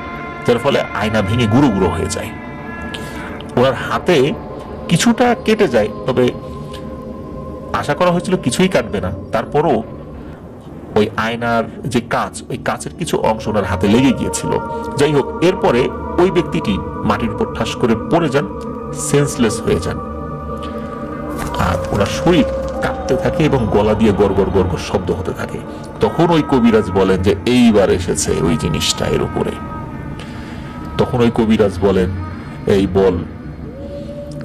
Speaker 1: যার ফলে আয়না ভেঙে গুঁড়ো গুঁড়ো হয়ে যায়। ওনার হাতে কিছুটা কেটে যায়, তবে আশা করা হয়েছিল কিছুই কাটবে না। তারপরও ওই আয়নার যে কাঁচ, ওই কাঁচের কিছু অংশ ওনার হাতে লেগে গিয়েছিল। যাই হোক, এরপরে ওই ব্যক্তিটি মাটির উপর ঠাস করে পড়ে যান, সেন্সলেস হয়ে যান। আর ওনার শরীর কাঁপতে থাকে এবং গলা দিয়ে গড়গড় গড়গড় শব্দ হতে থাকে। তখন ওই কবিরাজ বলেন যে এইবার এসেছে ওই জিনিসটা এর উপরে। তখন ওই কবিরাজ বলেন, এই বল,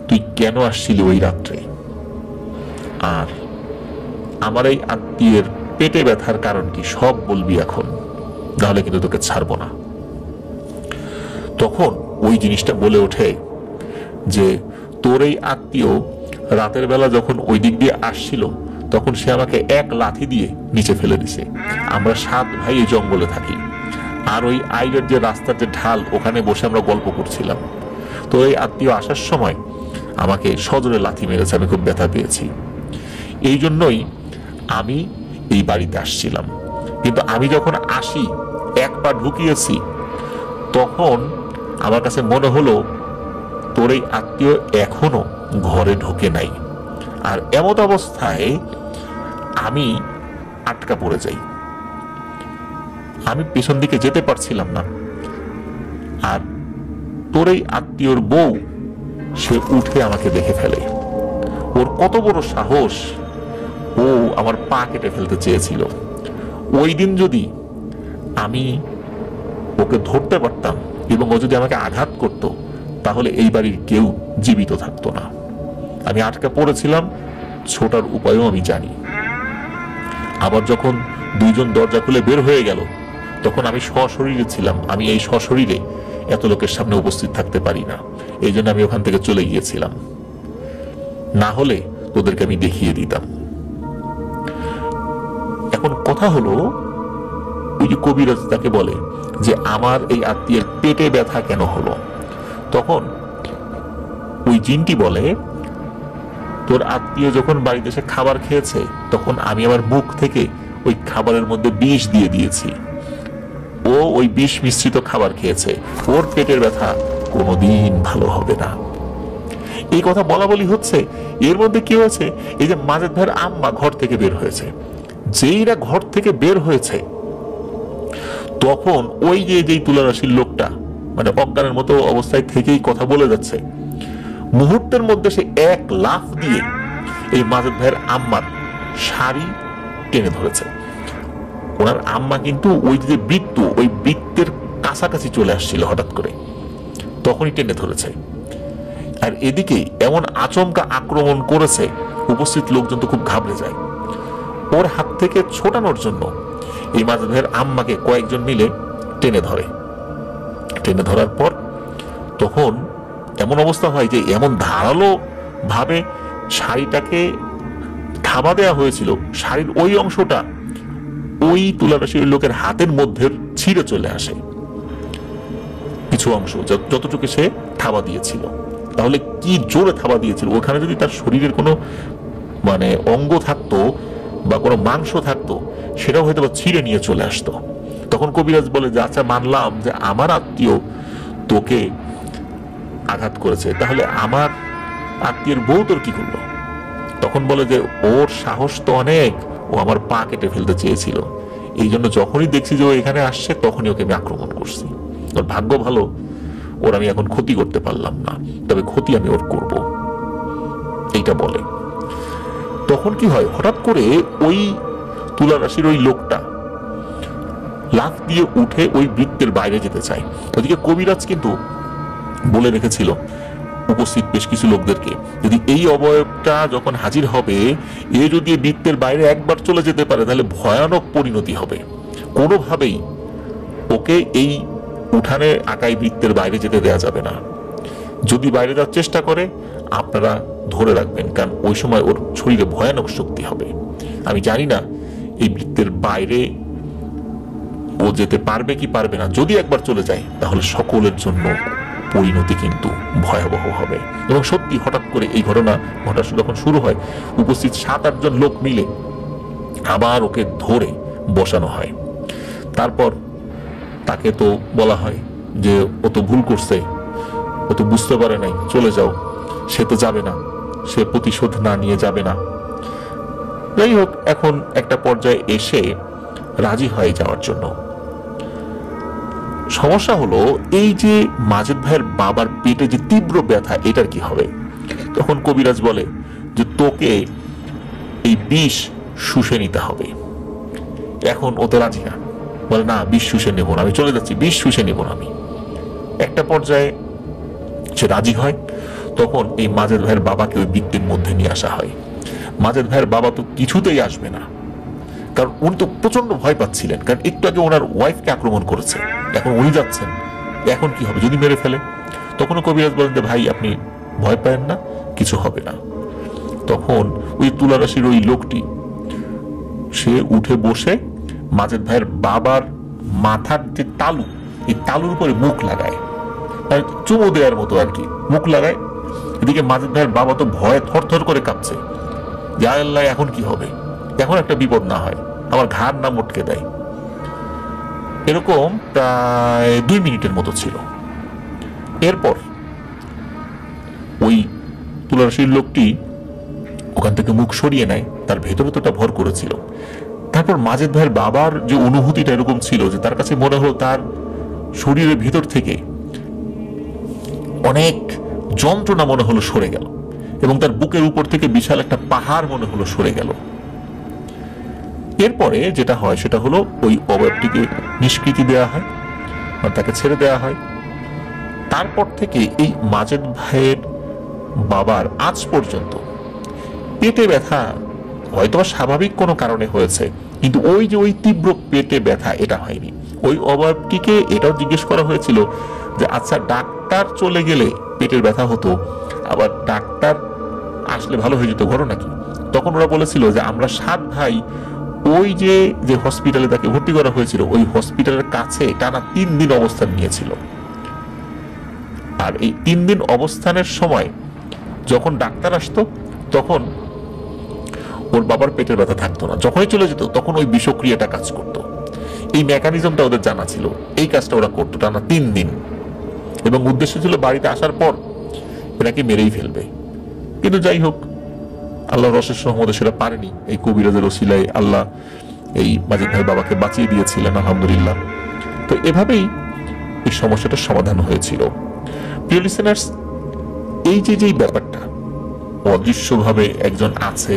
Speaker 1: তুই কেন আসছিলি ওই রাত্রে, আর আমার এই আত্মীয়ের পেটে ব্যথার কারণ কি সব বলবি এখন, তাহলে কিন্তু তোকে ছাড়বো না। তখন ওই জিনিসটা বলে ওঠে যে তোর এই আত্মীয় রাতের বেলা যখন ওই দিক দিয়ে আসছিল তখন সে আমাকে 1 লাথি দিয়ে নিচে ফেলে দিছে। আমরা 7 ভাই এই জঙ্গলে থাকি, আর ওই আইলের যে রাস্তার যে ঢাল, ওখানে বসে আমরা গল্প করছিলাম। তো এই আত্মীয় আসার সময় আমাকে সজোরে লাথি মেরেছে, আমি খুব ব্যথা পেয়েছি। এই জন্যই আমি এই বাড়িতে আসছিলাম। কিন্তু আমি যখন আসি 1 পা ঢুকিয়েছি, তখন আমার কাছে মনে হলো তোর এই আত্মীয় এখনো ঘরে ঢোকে নাই। আর এমত অবস্থায় আমি আটকা পড়ে যাই, আমি পেছন দিকে যেতে পারছিলাম না। আর তোর এই আত্মীয়র বউ সে উঠে আমাকে দেখে ফেলে। ওর কত বড় সাহস, ও আমার পা কেটে ফেলতে চেয়েছিল। ওই দিন যদি আমি ওকে ধরতে পারতাম এবং ও যদি আমাকে আঘাত করত, তাহলে এই বাড়ির কেউ জীবিত থাকতো না। আমি আটকা পড়েছিলাম, ছোটার উপায়ও আমি জানি। আবার যখন 2 জন দরজা খুলে বের হয়ে গেল, তখন আমি সশরীরে ছিলাম। আমি এই সশরীরে এত লোকের সামনে উপস্থিত থাকতে পারি না, এই জন্য আমি ওখান থেকে চলে গিয়েছিলাম। না হলে তোদেরকে আমি দেখিয়ে দিতাম। এখন কথা হলো, ওই যে কবিরাজ তাকে বলে যে আমার এই আত্মীয়ের পেটে ব্যথা কেন হলো, তখন ওই জিনটি বলে তোর আত্মীয় যখন বাড়িতে এসে খাবার খেয়েছে, তখন আমি আমার মুখ থেকে ওই খাবারের মধ্যে বিষ দিয়ে দিয়েছি। ও ওই বিষ মিশ্রিত খাবার খেয়েছে, ওর পেটের ব্যথা কোনোদিন ভালো হবে না। এই কথা বলা বলি হচ্ছে, এর মধ্যে কি হয়েছে, এই যে মাজেদ ভাইয়ের আম্মা ঘর থেকে বের হয়েছে। যেইরা ঘর থেকে বের হয়েছে, তখন ওই যেই তুলারাশির লোকটা মানে অজ্ঞানের মতো অবস্থায় থেকেই কথা বলে যাচ্ছে, মুহূর্তের মধ্যে সে 1 লাফ দিয়ে এই মাজেদ ভাইয়ের আম্মার শাড়ি টেনে ধরেছে। ওনার আম্মা কিন্তু ওই যে বৃত্ত, ওই বৃত্তের কাছাকাছি চলে আসছিল হঠাৎ করে, তখনই টেনে ধরেছে। আর এদিকে এমন আচমকা আক্রমণ করেছে, উপস্থিত লোকজন তো খুব ঘাবড়ে যায়। ওর হাত থেকে ছোটানোর জন্য এই মাজেদ ভাইয়ের আম্মাকে কয়েকজন মিলে টেনে ধরে। টেনে ধরার পর তখন এমন অবস্থা হয় যে এমন ধারালো ভাবে শাড়িটাকে থাবা দেওয়া হয়েছিল, শাড়ির ওই অংশটা ওই তুলারাশির লোকের হাতের মধ্যে ছিঁড়ে চলে আসে কিছু অংশ, যতটুকু সে থাবা দিয়েছিল। তাহলে কি জোরে থাবা দিয়েছিল, ওখানে যদি তার শরীরের কোনো মানে অঙ্গ থাকতো বা কোনো মাংস থাকতো, সেটাও হয়তো ছিঁড়ে নিয়ে চলে আসতো। তখন কবিরাজ বলে যে আচ্ছা, মানলাম যে আমার আত্মীয় তোকে আঘাত করেছে, তাহলে আমার আত্মীয়ের বউ তোর কি করলো? তখন বলে যে ওর সাহস তো অনেক, ও আমার পা কেটে ফেলতে চেয়েছিল, এই জন্য যখনই দেখছি যে ও এখানে আসছে তখনই ওকে আমি আক্রমণ করছি। ওর ভাগ্য ভালো, ওর আমি এখন ক্ষতি করতে পারলাম না, তবে ক্ষতি আমি ওর করব, এইটা বলে। তখন কি হয়, হঠাৎ করে ওই তুলা রাশির ওই লোকটা লাফ দিয়ে উঠে ওই বৃত্তের বাইরে যেতে চায়। ওদিকে কবিরাজ কিন্তু বলে রেখেছিল উপস্থিত বেশ কিছু লোকদেরকে, যদি এই অবয়বটা যখন হাজির হবে, এ যদি বৃত্তের বাইরে একবার চলে যেতে পারে তাহলে ভয়ানক পরিণতি হবে। কোনোভাবেই ওকে এই উঠানে আকাই বৃত্তের বাইরে যেতে দেয়া যাবে না। যদি বাইরে যাওয়ার চেষ্টা করে, আপনারা ধরে রাখবেন, কারণ ওই সময় ওর শরীরে ভয়ানক শক্তি হবে। আমি জানি না এই বৃত্তের বাইরে ও যেতে পারবে কি পারবে না। যদি একবার চলে যায় তাহলে সকলের জন্য পরিণতি কিন্তু ভয়াবহ হবে। এবং সত্যি হঠাৎ করে এই ঘটনা যখন শুরু হয়, উপস্থিত 7-8 জন লোক মিলে আবার ওকে ধরে বসানো হয়। তারপর তাকে তো বলা হয় যে ও তো ভুল করছে, ও তো বুঝতে পারে নাই, চলে যাও। সে তো যাবে না, সে প্রতিশোধ না নিয়ে যাবে না। যাই হোক, এখন একটা পর্যায়ে এসে রাজি হয় যাওয়ার জন্য। সমস্যা হলো এই যে মাজেদ ভাইয়ের বাবার পেটে যে তীব্র ব্যথা, এটার কি হবে? তখন কবিরাজ বলে যে তোকে এই বিষ শুষে নিতে হবে। এখন ও তো রাজি না, বলে না, বিষ শুষে নেব না, আমি চলে যাচ্ছি, বিষ শুষে নেব না আমি। একটা পর্যায়ে সে রাজি হয়। তখন এই মাজেদ ভাইয়ের বাবাকে ওই বৃত্তের মধ্যে নিয়ে আসা হয়। মাজেদ ভাইয়ের বাবা তো কিছুতেই আসবে না, কারণ উনি তো প্রচন্ড ভয় পাচ্ছিলেন, কারণ একটু আগে ওনার ওয়াইফকে আক্রমণ করেছে, এখন উনি যাচ্ছেন, এখন কি হবে যদি মেরে ফেলে? তখন কবিরাজ বলেন যে ভাই আপনি ভয় পায়েন না, কিছু হবে না। তখন ওই তুলারাশির ওই লোকটি সে উঠে বসে মাজেদ ভাইয়ের বাবার মাথার যে তালু, এই তালুর উপরে মুখ লাগায়, মানে চুমু দেওয়ার মতো আর কি, মুখ লাগায়। এদিকে মাজেদ ভাইয়ের বাবা তো ভয়ে থরথর করে কাঁপছে, যে আল্লাহ এখন কি হবে, এখন একটা বিপদ না হয়, আমার ঘাড় না মটকে দেয়। এরকম প্রায় 2 মিনিটের মতো ছিল। এরপর ওই তুলারাশির লোকটি ওখান থেকে মুখ সরিয়ে নেয়, তার ভেতরে তো ভর করেছিল। তারপর মাজেদ ভাইয়ের বাবার যে অনুভূতিটা এরকম ছিল যে তার কাছে মনে হলো তার শরীরের ভেতর থেকে অনেক যন্ত্রণা মনে হলো সরে গেল, এবং তার বুকের উপর থেকে বিশাল একটা পাহাড় মনে হলো সরে গেল। এরপরে যেটা হয় সেটা হলো ওই অবয়বটিকে নিষ্কৃতি দেওয়া হয়, আর তাকে ছেড়ে দেওয়া হয়। তারপর থেকে এই মাজেদ ভাইয়ের বাবার আজ পর্যন্ত পেটে ব্যথা হয়তো স্বাভাবিক কোনো কারণে হয়েছে, কিন্তু ওই যে ওই তীব্র পেটে ব্যথা এটা হয়নি। ওই অবয়বটিকে এটাও জিজ্ঞেস করা হয়েছিল যে আচ্ছা ডাক্তার চলে গেলে পেটের ব্যথা হতো, আবার ডাক্তার আসলে ভালো হয়ে যেত, ঘটনা কি? তখন ওরা বলেছিল যে আমরা 7 ভাই ওই যে হসপিটালে তাকে ভর্তি করা হয়েছিল, ওই হসপিটালের কাছে টানা 3 দিন অবস্থান নিয়েছিল। আর এই 3 দিন অবস্থানের সময় যখন ডাক্তার আসতো তখন ওর বাবার পেটের ব্যথা থাকতো না, যখনই চলে যেত তখন ওই বিষক্রিয়াটা কাজ করত। এই মেকানিজমটা ওদের জানা ছিল, এই কাজটা ওরা করতো টানা 3 দিন, এবং উদ্দেশ্য ছিল বাড়িতে আসার পর এনাকে মেরেই ফেলবে। কিন্তু যাই হোক, আল্লাহর অশেষ রহমতে সেটা পারেনি। এই কবিরাজের ওসিলায় আল্লাহ এই মাজেদ ভাইয়ের বাবাকে বাঁচিয়ে দিয়েছিলেন, আলহামদুলিল্লাহ। তো এভাবেই এই সমস্যাটার সমাধান হয়েছিল। প্রিয় লিসেনার্স, এই যে ব্যাপারটা অদৃশ্যভাবে একজন আছে,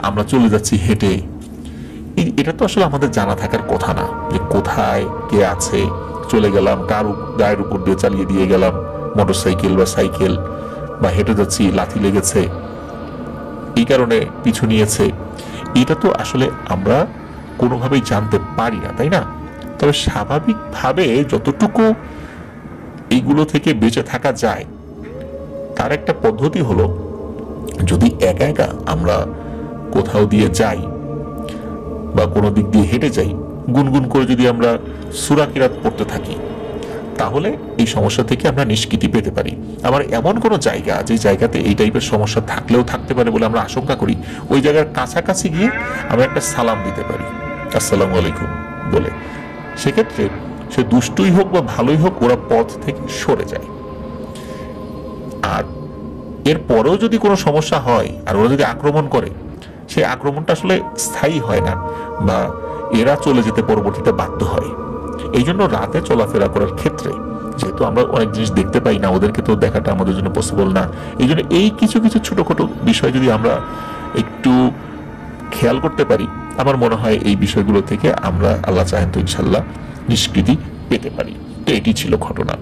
Speaker 1: আমরা চলে যাচ্ছি হেঁটে, এটা তো আসলে আমাদের জানা থাকার কথা না, যে কোথায় কে আছে, চলে গেলাম, কার গায়ের উপর দিয়ে চালিয়ে দিয়ে গেলাম, মোটরসাইকেল বা সাইকেল, বা হেঁটে যাচ্ছি লাথি লেগেছে, এই কারণে পিছু নিয়েছে, এটা তো আসলে আমরা কোনোভাবেই জানতে পারি না, তাই না? তবে স্বাভাবিকভাবে যতটুকু এইগুলো থেকে বেঁচে থাকা যায় তার একটা পদ্ধতি হলো, যদি একা একা আমরা কোথাও দিয়ে যাই বা কোনো দিক দিয়ে হেঁটে যাই, গুনগুন করে যদি আমরা সূরা কিরাত পড়তে থাকি, তাহলে এই সমস্যা থেকে আমরা নিষ্কৃতি পেতে পারি। আমার এমন কোনো জায়গা যে জায়গাতে এই টাইপের সমস্যা থাকলেও থাকতে পারে বলে আমরা আশঙ্কা করি, ওই জায়গার কাছাকাছি গিয়ে আমরা একটা সালাম দিতে পারি, আসসালামু আলাইকুম বলে। সেক্ষেত্রে সে দুষ্টই হোক বা ভালোই হোক, ওরা পথ থেকে সরে যায়। আর এর পরেও যদি কোনো সমস্যা হয় আর ওরা যদি আক্রমণ করে, সেই আক্রমণটা আসলে স্থায়ী হয় না, বা এরা চলে যেতে পরবর্তীতে বাধ্য হয়। এই জন্য রাতে চলাফেরা করার ক্ষেত্রে, যেহেতু আমরা অনেক জিনিস দেখতে পাই না, ওদেরকে তো দেখাটা আমাদের জন্য পসিবল না, এই জন্য এই কিছু কিছু ছোটখাটো বিষয় যদি আমরা একটু খেয়াল করতে পারি, আমার মনে হয় এই বিষয়গুলো থেকে আমরা আল্লাহ চাহেন তো ইনশাল্লাহ নিষ্কৃতি পেতে পারি। তো এটি ছিল ঘটনা।